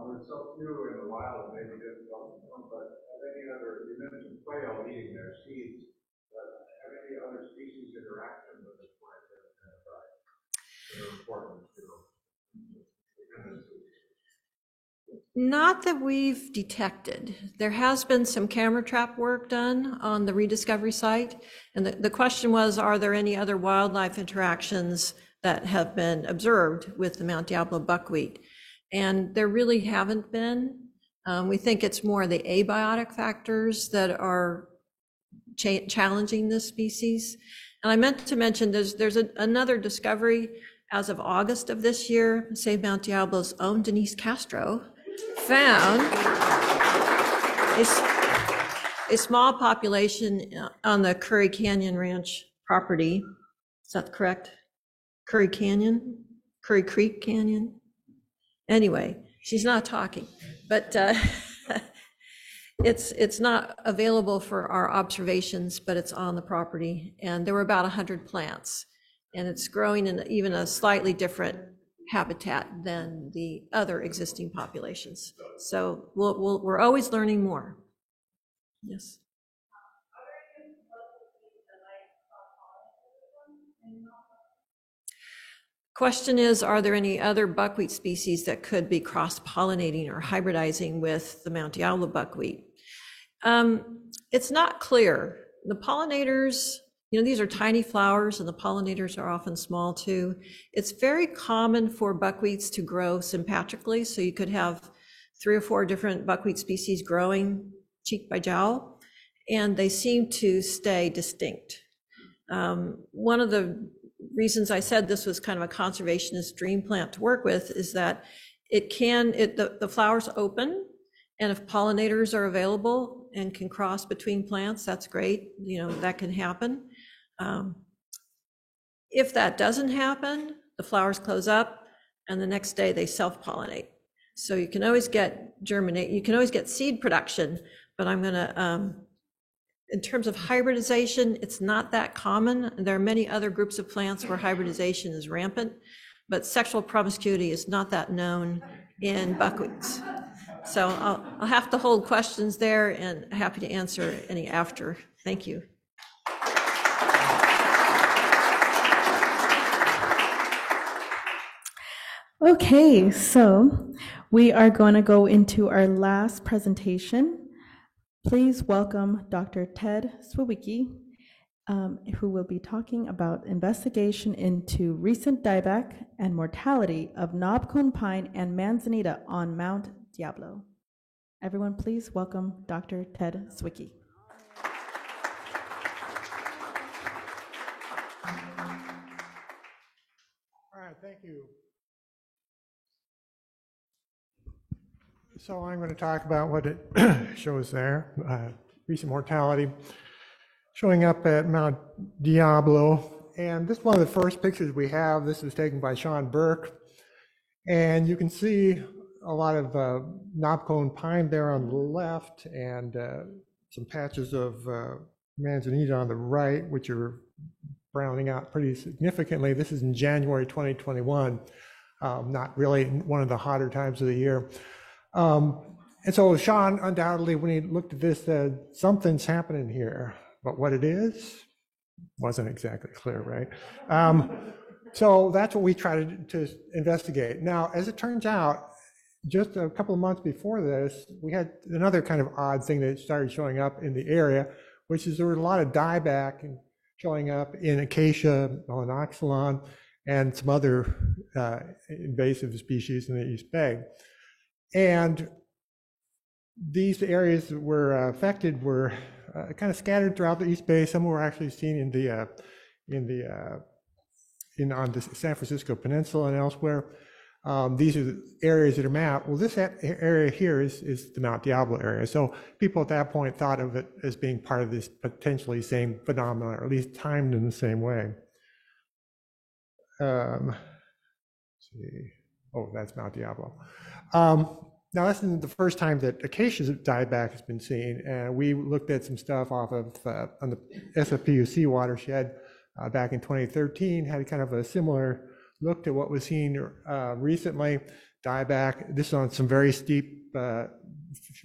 We're so few in the wild, maybe difficult to know, but have any other, you mentioned quail eating their seeds, but have any other species interaction with the plant that are important to Not that we've detected. There has been some camera trap work done on the rediscovery site. And the question was, are there any other wildlife interactions that have been observed with the Mount Diablo buckwheat? And there really haven't been. We think it's more the abiotic factors that are challenging this species. And I meant to mention there's another discovery as of August of this year. Save Mount Diablo's own Denise Castro found a small population on the Curry Canyon Ranch property. Is that correct? Curry Creek Canyon? Anyway, she's not talking, but it's not available for our observations, but it's on the property. And there were about 100 plants, and it's growing in even a slightly different habitat than the other existing populations. So we're always learning more. Yes. Question is, are there any other buckwheat species that could be cross-pollinating or hybridizing with the Mount Diablo buckwheat? It's not clear. The pollinators, these are tiny flowers, and the pollinators are often small too. It's very common for buckwheats to grow sympatrically, so you could have 3 or 4 different buckwheat species growing cheek by jowl, and they seem to stay distinct. One of the reasons I said this was kind of a conservationist dream plant to work with is that the flowers open, and if pollinators are available and can cross between plants, that's great. That can happen. If that doesn't happen, the flowers close up, and the next day they self-pollinate. So you can always get you can always get seed production, but I'm gonna, in terms of hybridization, it's not that common. There are many other groups of plants where hybridization is rampant, but sexual promiscuity is not that known in buckwheats. So I'll have to hold questions there, and happy to answer any after. Thank you. Okay, so we are going to go into our last presentation. Please welcome Dr. Ted Swiecki, who will be talking about investigation into recent dieback and mortality of knobcone pine and manzanita on Mount Diablo. Everyone, please welcome Dr. Ted Swiecki. All right, thank you. So I'm going to talk about what it shows there, recent mortality showing up at Mount Diablo. And this is one of the first pictures we have. This was taken by Sean Burke. And you can see a lot of knobcone pine there on the left, and some patches of manzanita on the right, which are browning out pretty significantly. This is in January 2021, not really one of the hotter times of the year. And so Sean undoubtedly, when he looked at this, said, something's happening here, but what it is wasn't exactly clear, right? So that's what we tried to investigate. Now, as it turns out, just a couple of months before this, we had another kind of odd thing that started showing up in the area, which is there was a lot of dieback showing up in acacia, melanoxylon, and some other invasive species in the East Bay. And these areas that were affected were kind of scattered throughout the East Bay. Some were actually seen on the San Francisco Peninsula and elsewhere. These are the areas that are mapped. Well, this area here is the Mount Diablo area. So people at that point thought of it as being part of this potentially same phenomenon, or at least timed in the same way. Let's see. Oh, that's Mount Diablo. Now, this isn't the first time that acacia dieback has been seen, and we looked at some stuff off of on the SFPUC watershed back in 2013, had kind of a similar look to what was seen recently. Dieback, this is on some very steep,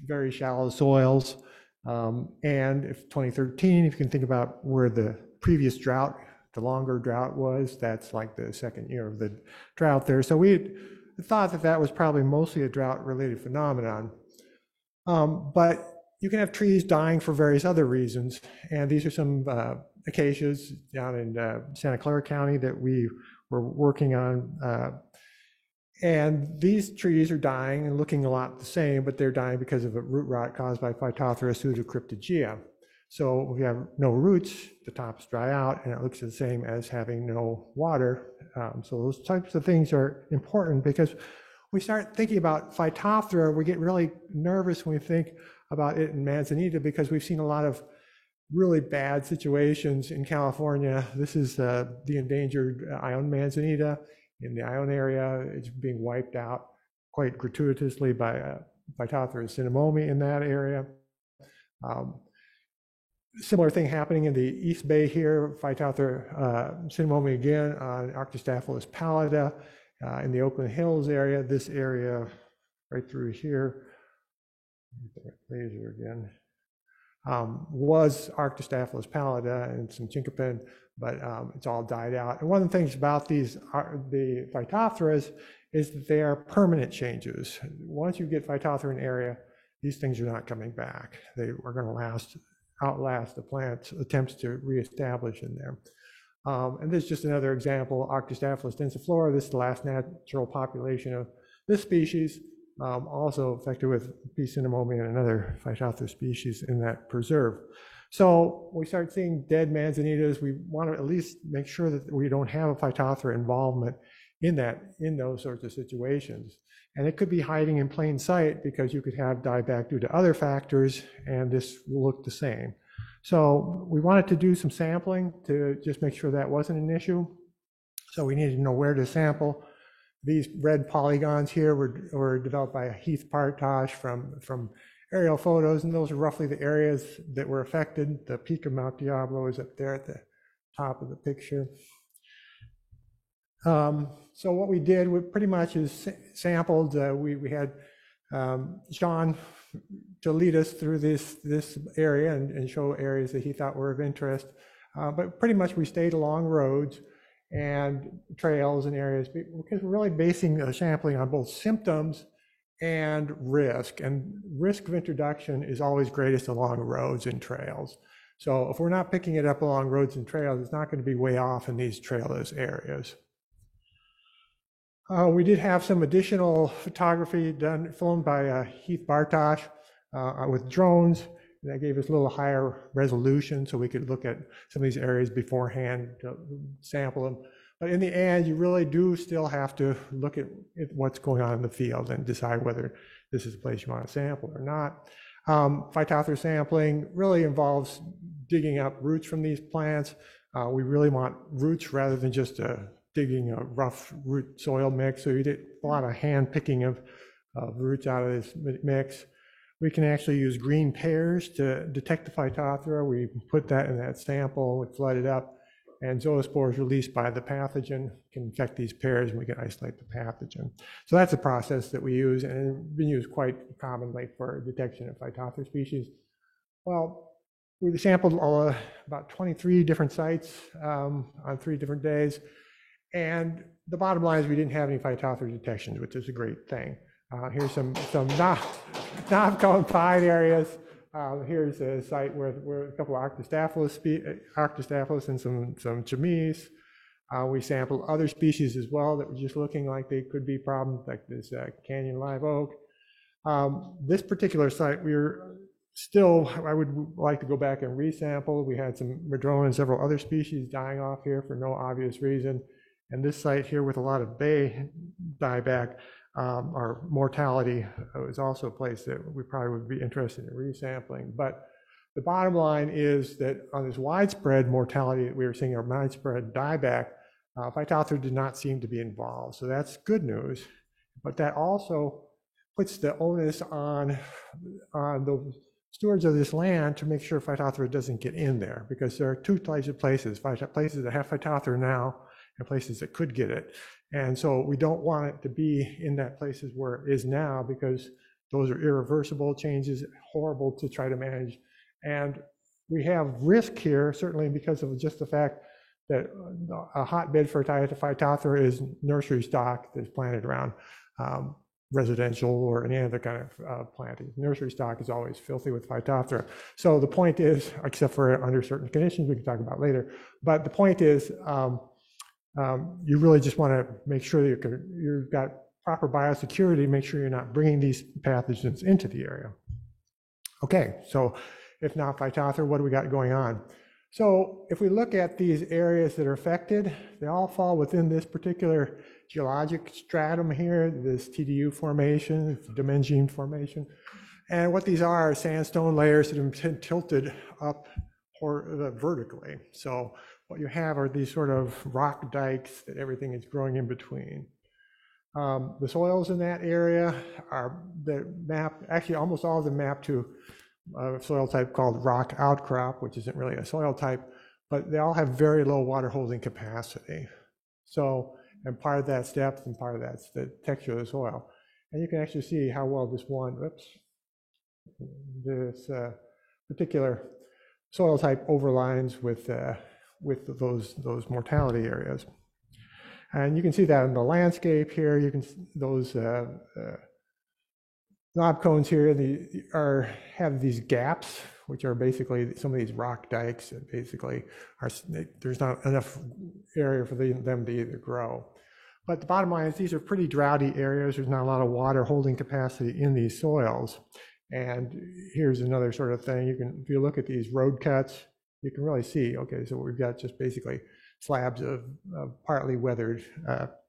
very shallow soils, and if 2013, if you can think about where the previous drought, the longer drought was, that's like the second year of the drought there. So we thought that that was probably mostly a drought-related phenomenon. But you can have trees dying for various other reasons, and these are some acacias down in Santa Clara County that we were working on. And these trees are dying and looking a lot the same, but they're dying because of a root rot caused by Phytophthora pseudocryptogaea. So if you have no roots, the tops dry out, and it looks the same as having no water. So those types of things are important because we start thinking about Phytophthora, we get really nervous when we think about it in Manzanita because we've seen a lot of really bad situations in California. This is the endangered Ione manzanita in the Ione area. It's being wiped out quite gratuitously by Phytophthora cinnamomi in that area. Similar thing happening in the East Bay here, Phytophthora cinnamomi again on Arctostaphylos pallida. In the Oakland Hills area, this area right through here, laser again, was Arctostaphylos pallida and some chinkapin, but it's all died out. And one of the things about these, the Phytophtheras, is that they are permanent changes. Once you get Phytophthora in an area, these things are not coming back. They are going to outlast the plant's attempts to reestablish in there. And this is just another example, Arctostaphylos densiflora. This is the last natural population of this species, also affected with P. cinnamomi and another Phytophthora species in that preserve. So we start seeing dead manzanitas. We want to at least make sure that we don't have a Phytophthora involvement in those sorts of situations. And it could be hiding in plain sight because you could have dieback due to other factors, and this will look the same. So we wanted to do some sampling to just make sure that wasn't an issue. So we needed to know where to sample. These red polygons here were developed by Heath Partosh from aerial photos, and those are roughly the areas that were affected. The peak of Mount Diablo is up there at the top of the picture. So what we did, we pretty much is sampled. We had Sean to lead us through this area and show areas that he thought were of interest. But pretty much we stayed along roads and trails and areas because we're really basing the sampling on both symptoms and risk. And risk of introduction is always greatest along roads and trails. So if we're not picking it up along roads and trails, it's not going to be way off in these trailless areas. We did have some additional photography filmed by Heath Partosh with drones. That gave us a little higher resolution so we could look at some of these areas beforehand to sample them. But in the end, you really do still have to look at what's going on in the field and decide whether this is a place you want to sample or not. Phytophthora sampling really involves digging up roots from these plants. We really want roots rather than just digging a rough root soil mix. So you did a lot of hand picking of roots out of this mix. We can actually use green pears to detect the Phytophthora. We put that in that sample, we flood it up, and zoospores released by the pathogen can infect these pears, and we can isolate the pathogen. So that's a process that we use, and it's been used quite commonly for detection of Phytophthora species. Well, we sampled about 23 different sites on 3 different days, and the bottom line is we didn't have any Phytophthora detections, which is a great thing. Here's some non-cone pine areas. Here's a site where a couple of Arctostaphylos and some chamise. We sampled other species as well that were just looking like they could be problems, like this canyon live oak. This particular site, I would like to go back and resample. We had some madrona and several other species dying off here for no obvious reason. And this site here with a lot of bay dieback, our mortality is also a place that we probably would be interested in resampling. But the bottom line is that on this widespread mortality that we were seeing, our widespread dieback, Phytophthora did not seem to be involved. So that's good news. But that also puts the onus on the stewards of this land to make sure Phytophthora doesn't get in there, because there are 2 types of places that have Phytophthora now and places that could get it. And so we don't want it to be in that places where it is now, because those are irreversible changes, horrible to try to manage. And we have risk here, certainly because of just the fact that a hotbed for Phytophthora is nursery stock that's planted around residential or any other kind of planting. Nursery stock is always filthy with Phytophthora. So the point is, except for under certain conditions we can talk about later, but the point is you really just want to make sure that you've got proper biosecurity, make sure you're not bringing these pathogens into the area. Okay, so if not Phytophthora, what do we got going on? So if we look at these areas that are affected, they all fall within this particular geologic stratum here, this TDU formation, Dimension formation. And what these are sandstone layers that have been tilted up vertically. So what you have are these sort of rock dikes that everything is growing in between. The soils in that area are mapped, actually almost all of them mapped to a soil type called rock outcrop, which isn't really a soil type, but they all have very low water holding capacity. So, and part of that's depth and part of that's the texture of the soil. And you can actually see how well this particular soil type overlines with those mortality areas. And you can see that in the landscape here. You can those knob cones here have these gaps, which are basically some of these rock dikes that basically there's not enough area for them to either grow. But the bottom line is these are pretty droughty areas. There's not a lot of water holding capacity in these soils. And here's another sort of thing. If you look at these road cuts, you can really see, okay, so we've got just basically slabs of partly weathered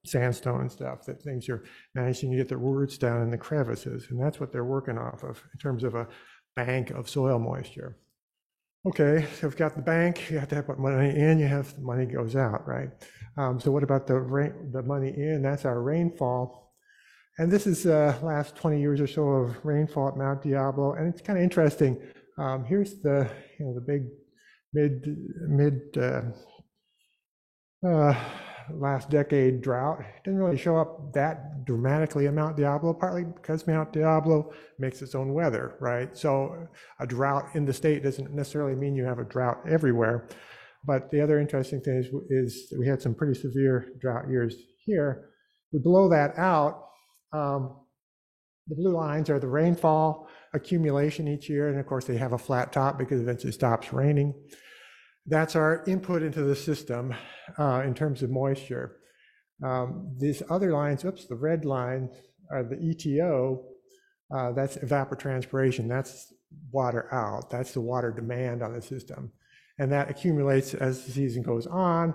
sandstone and stuff that things are managing to get the roots down in the crevices. And that's what they're working off of in terms of a bank of soil moisture. Okay, so we've got the bank, you have to put money in, you have the money goes out, right? So what about the money in? That's our rainfall. And this is last 20 years or so of rainfall at Mount Diablo. And it's kind of interesting. Here's the big last decade drought. It didn't really show up that dramatically at Mount Diablo, partly because Mount Diablo makes its own weather, right? So a drought in the state doesn't necessarily mean you have a drought everywhere. But the other interesting thing is that we had some pretty severe drought years here. We blow that out. The blue lines are the rainfall accumulation each year, and of course they have a flat top because it eventually stops raining. That's our input into the system in terms of moisture. These other lines, the red line are the ETO, that's evapotranspiration, that's water out, that's the water demand on the system. And that accumulates as the season goes on.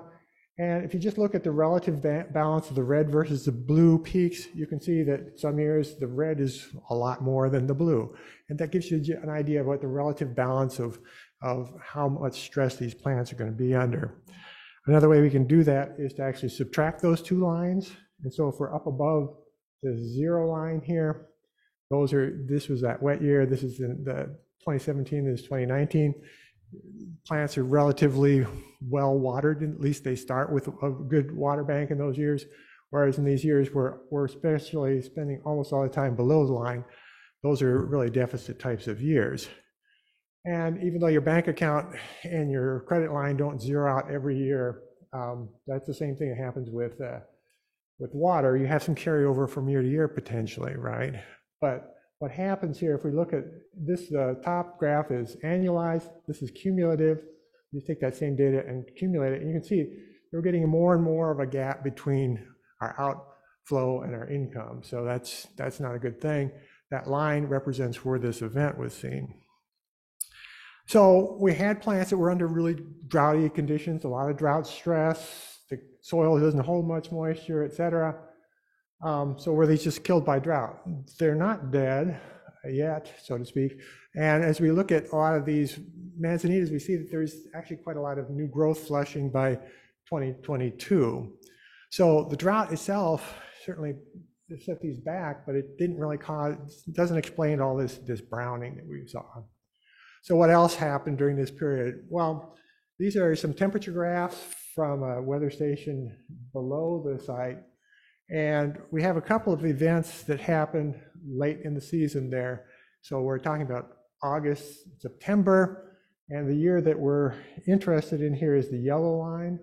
And if you just look at the relative balance of the red versus the blue peaks, you can see that some years the red is a lot more than the blue. And that gives you an idea of what the relative balance of how much stress these plants are going to be under. Another way we can do that is to actually subtract those two lines. And so if we're up above the 0 line here, this was that wet year, this is the 2017, this is 2019. Plants are relatively well watered, at least they start with a good water bank in those years, whereas in these years we're especially spending almost all the time below the line. Those are really deficit types of years. And even though your bank account and your credit line don't zero out every year, that's the same thing that happens with water. You have some carryover from year to year potentially, right? But what happens here, if we look at this, the top graph is annualized, this is cumulative. You take that same data and accumulate it, and you can see we're getting more and more of a gap between our outflow and our income. So that's not a good thing. That line represents where this event was seen. So we had plants that were under really droughty conditions, a lot of drought stress, the soil doesn't hold much moisture, et cetera. So were these just killed by drought? They're not dead yet, so to speak. And as we look at a lot of these manzanitas, we see that there's actually quite a lot of new growth flushing by 2022. So the drought itself certainly set these back, but it didn't really doesn't explain all this browning that we saw. So what else happened during this period? Well, these are some temperature graphs from a weather station below the site. And we have a couple of events that happened late in the season there. So we're talking about August, September, and the year that we're interested in here is the yellow line.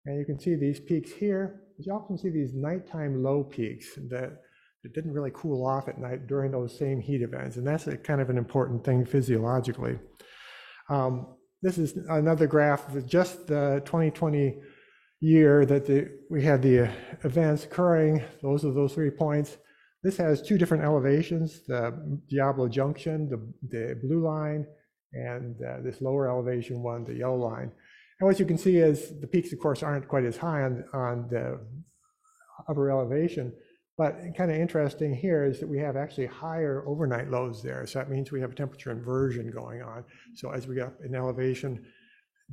And you can see these peaks here, but you also see these nighttime low peaks that it didn't really cool off at night during those same heat events. And that's a kind of an important thing physiologically. This is another graph of just the 2020 year that we had the events occurring. Those are those 3 points. This has 2 different elevations, the Diablo Junction, the blue line, and this lower elevation one, the yellow line. And what you can see is the peaks, of course, aren't quite as high on the upper elevation, but kind of interesting here is that we have actually higher overnight lows there. So that means we have a temperature inversion going on. So as we get up in elevation,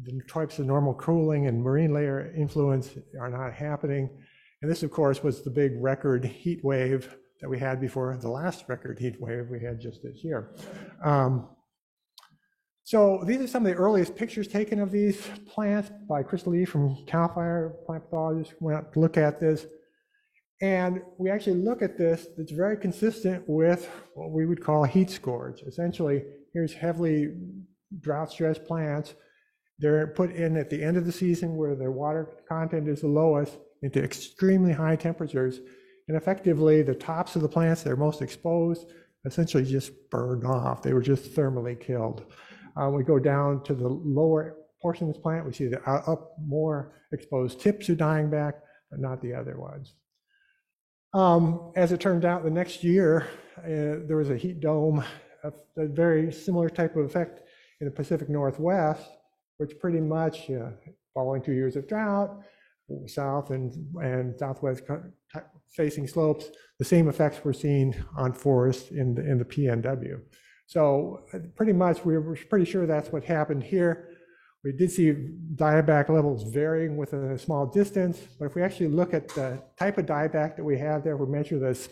the types of normal cooling and marine layer influence are not happening. And this, of course, was the big record heat wave that we had before the last record heat wave we had just this year. So these are some of the earliest pictures taken of these plants by Crystal Lee from CAL FIRE, plant pathologist, went out to look at this. And we actually look at this, it's very consistent with what we would call a heat scourge. Essentially, here's heavily drought-stressed plants. They're put in at the end of the season where their water content is the lowest into extremely high temperatures. And effectively, the tops of the plants that are most exposed essentially just burned off. They were just thermally killed. We go down to the lower portion of this plant. We see the up more exposed tips are dying back, but not the other ones. As it turned out, the next year, there was a heat dome, a very similar type of effect in the Pacific Northwest, which pretty much, following 2 years of drought, south and southwest facing slopes, the same effects were seen on forests in the PNW. So pretty much we were pretty sure that's what happened here. We did see dieback levels varying within a small distance, but if we actually look at the type of dieback that we have there, we measure this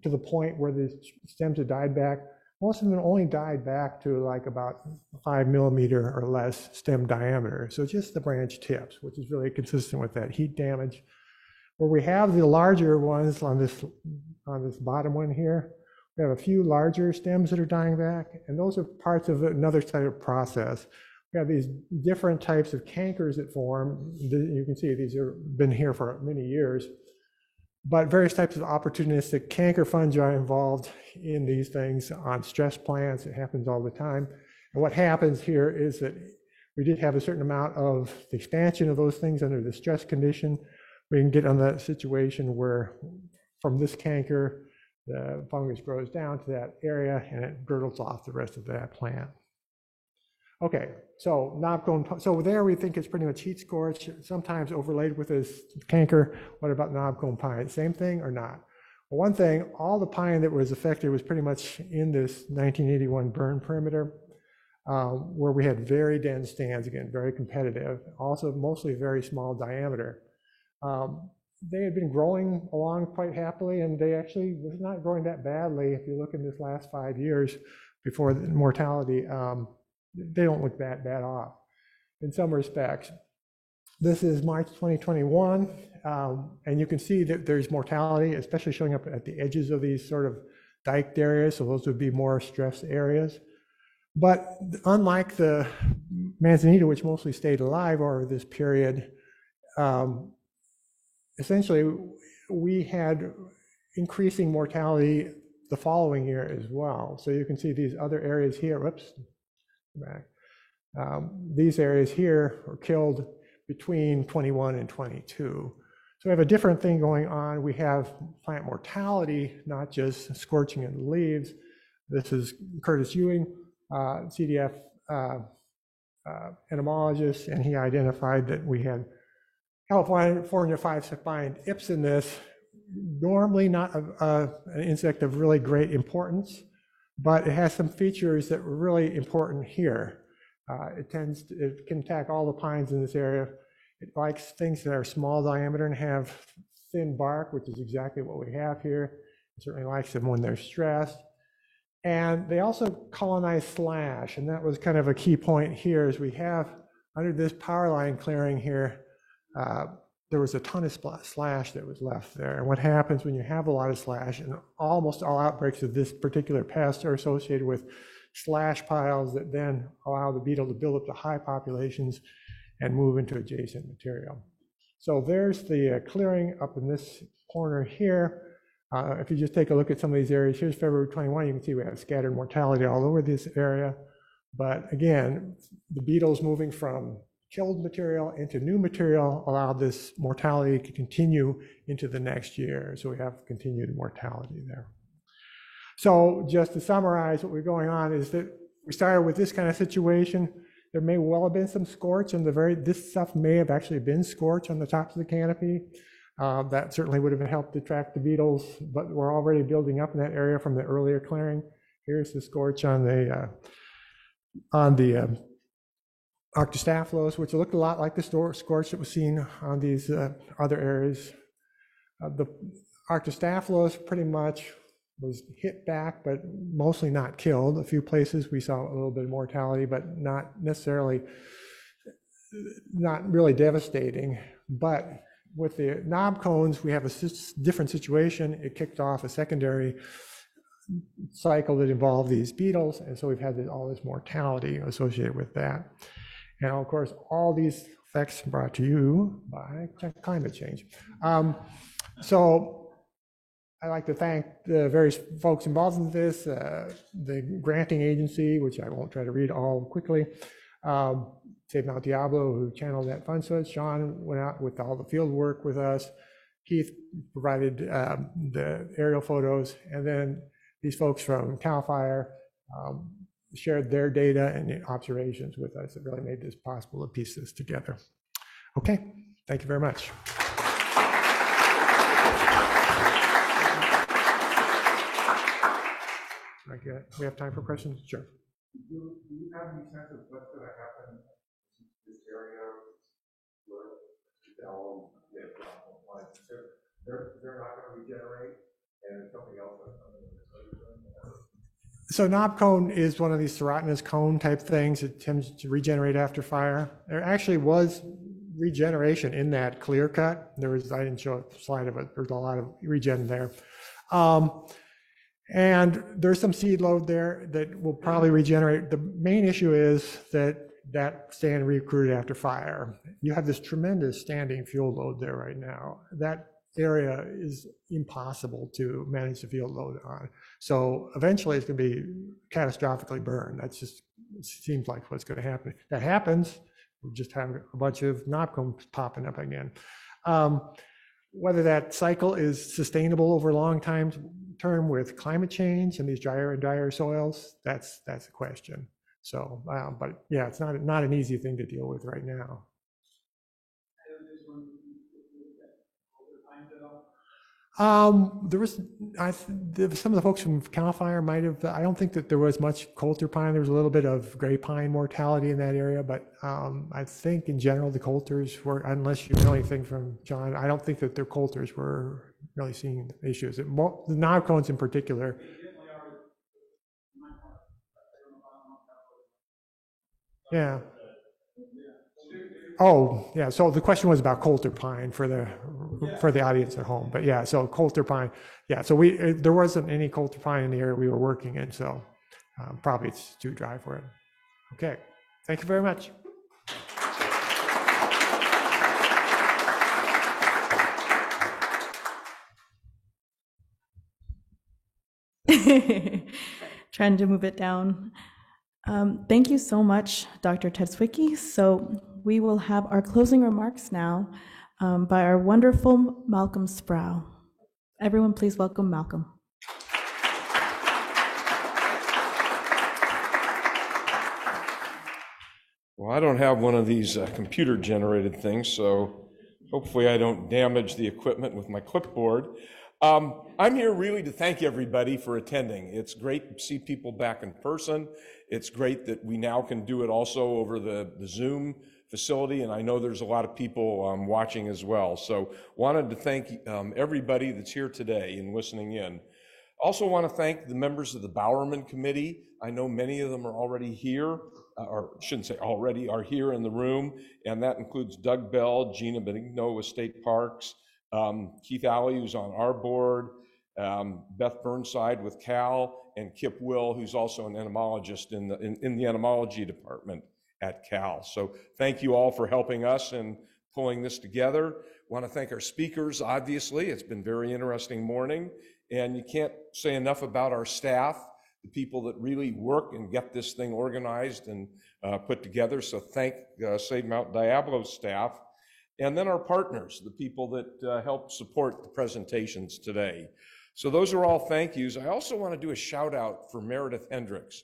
to the point where the stems are died back. Most of them only died back to like about 5 millimeter or less stem diameter. So just the branch tips, which is really consistent with that heat damage. Where we have the larger ones on this bottom one here, we have a few larger stems that are dying back, and those are parts of another type of process. We have these different types of cankers that form. You can see these have been here for many years, but various types of opportunistic canker fungi involved in these things on stress plants. It happens all the time. And what happens here is that we did have a certain amount of the expansion of those things under the stress condition. We can get on that situation where from this canker, the fungus grows down to that area and it girdles off the rest of that plant. Okay, so knobcone, so there we think it's pretty much heat scourge, sometimes overlaid with this canker. What about knobcone pine? Same thing or not? Well, one thing, all the pine that was affected was pretty much in this 1981 burn perimeter, where we had very dense stands, again, very competitive, also mostly very small diameter. They had been growing along quite happily, and they actually was not growing that badly. If you look in this last 5 years before the mortality, they don't look that bad off in some respects. This is March 2021, and you can see that there's mortality, especially showing up at the edges of these sort of diked areas, so those would be more stressed areas. But unlike the manzanita, which mostly stayed alive over this period, essentially we had increasing mortality the following year as well. So you can see these other areas here, whoops, back. These areas here were killed between 21 and 22. So we have a different thing going on. We have plant mortality, not just scorching of the leaves. This is Curtis Ewing, CDF entomologist, and he identified that we had California 5-spined Ips in this, normally not an insect of really great importance, but it has some features that were really important here. It can attack all the pines in this area. It likes things that are small diameter and have thin bark, which is exactly what we have here. It certainly likes them when they're stressed. And they also colonize slash, and that was kind of a key point here, is we have under this power line clearing here, there was a ton of slash that was left there. And what happens when you have a lot of slash, and almost all outbreaks of this particular pest are associated with slash piles that then allow the beetle to build up the high populations and move into adjacent material. So there's the clearing up in this corner here. If you just take a look at some of these areas, here's February 21, you can see we have scattered mortality all over this area. But again, the beetles moving from killed material into new material allowed this mortality to continue into the next year. So we have continued mortality there. So just to summarize what we're going on is that we started with this kind of situation. There may well have been some scorch on this stuff may have actually been scorch on the tops of the canopy. That certainly would have helped attract the beetles, but we're already building up in that area from the earlier clearing. Here's the scorch on the Arctostaphylos, which looked a lot like the scorch that was seen on these other areas. The Arctostaphylos pretty much was hit back, but mostly not killed. A few places we saw a little bit of mortality, but not really devastating. But with the knob cones, we have a different situation. It kicked off a secondary cycle that involved these beetles, and so we've had all this mortality associated with that. And of course, all these effects brought to you by climate change. So I'd like to thank the various folks involved in this, the granting agency, which I won't try to read all quickly, Save Mount Diablo, who channeled that fund source. Sean went out with all the field work with us. Keith provided the aerial photos, and then these folks from CAL FIRE shared their data and observations with us. It really made this possible to piece this together. Okay, thank you very much. We have time for questions? Sure. Do you have any sense of what's going to happen in this area where they're not going to regenerate and something else is coming? So knob cone is one of these serotinous cone type things. It tends to regenerate after fire. There actually was regeneration in that clear cut. I didn't show a slide of it. There's a lot of regen there. And there's some seed load there that will probably regenerate. The main issue is that stand recruited after fire. You have this tremendous standing fuel load there right now. That area is impossible to manage the field load on. So eventually it's going to be catastrophically burned. That's just, it seems like what's going to happen. If that happens, we'll just have a bunch of knob cones popping up again. Whether that cycle is sustainable over a long term with climate change and these drier and drier soils, that's a question. So, but yeah, it's not an easy thing to deal with right now. There was some of the folks from CAL FIRE might have. I don't think that there was much coulter pine. There was a little bit of gray pine mortality in that area, but I think in general the coulters were, unless you know anything from John, I don't think that their coulters were really seeing issues. The knob cones in particular. Yeah. Oh, yeah. So the question was about coulter pine for the audience at home. But yeah, so coulter pine. Yeah. So there wasn't any coulter pine in the area we were working in. So probably it's too dry for it. Okay. Thank you very much. Trying to move it down. Thank you so much, Dr. Tedswicki. So we will have our closing remarks now by our wonderful Malcolm Sproul. Everyone, please welcome Malcolm. Well, I don't have one of these computer-generated things, so hopefully I don't damage the equipment with my clipboard. I'm here really to thank everybody for attending. It's great to see people back in person. It's great that we now can do it also over the Zoom facility, and I know there's a lot of people watching as well. So wanted to thank everybody that's here today and listening in. Also want to thank the members of the Bowerman Committee. I know many of them are already here, or shouldn't say already, are here in the room, and that includes Doug Bell, Gina Benigno with State Parks, Keith Alley, who's on our board, Beth Burnside with Cal, and Kip Will, who's also an entomologist in the entomology department at Cal. So thank you all for helping us and pulling this together. Want to thank our speakers, obviously. It's been a very interesting morning. And you can't say enough about our staff, the people that really work and get this thing organized and put together. So thank Save Mount Diablo staff. And then our partners, the people that help support the presentations today. So those are all thank yous. I also want to do a shout out for Meredith Hendricks.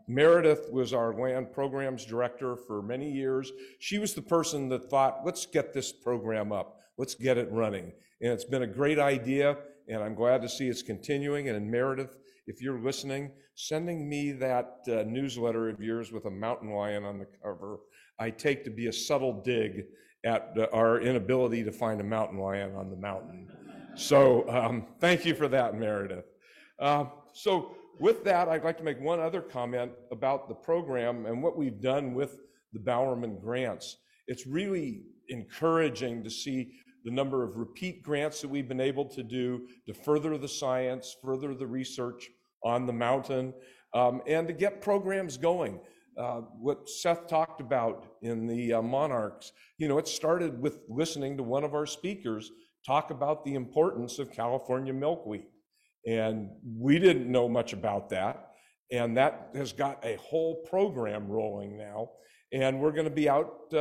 Meredith was our land programs director for many years. She was the person that thought, let's get this program up. Let's get it running. And it's been a great idea, and I'm glad to see it's continuing. And Meredith, if you're listening, sending me that newsletter of yours with a mountain lion on the cover, I take to be a subtle dig at our inability to find a mountain lion on the mountain. So thank you for that, Meredith. So with that, I'd like to make one other comment about the program and what we've done with the Bowerman grants. It's really encouraging to see the number of repeat grants that we've been able to do to further the science, further the research on the mountain, and to get programs going. What Seth talked about in the Monarchs, you know, it started with listening to one of our speakers talk about the importance of California milkweed. And we didn't know much about that. And that has got a whole program rolling now. And we're going to be out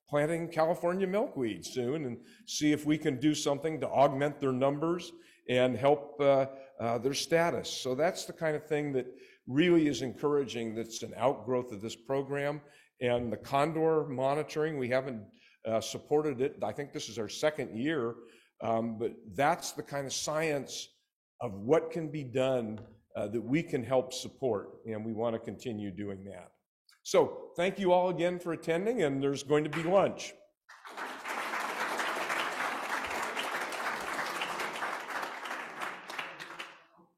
planting California milkweed soon and see if we can do something to augment their numbers and help their status. So that's the kind of thing that really is encouraging. That's an outgrowth of this program. And the condor monitoring, we haven't supported it. I think this is our second year, but that's the kind of science of what can be done that we can help support, and we want to continue doing that. So thank you all again for attending, and there's going to be lunch.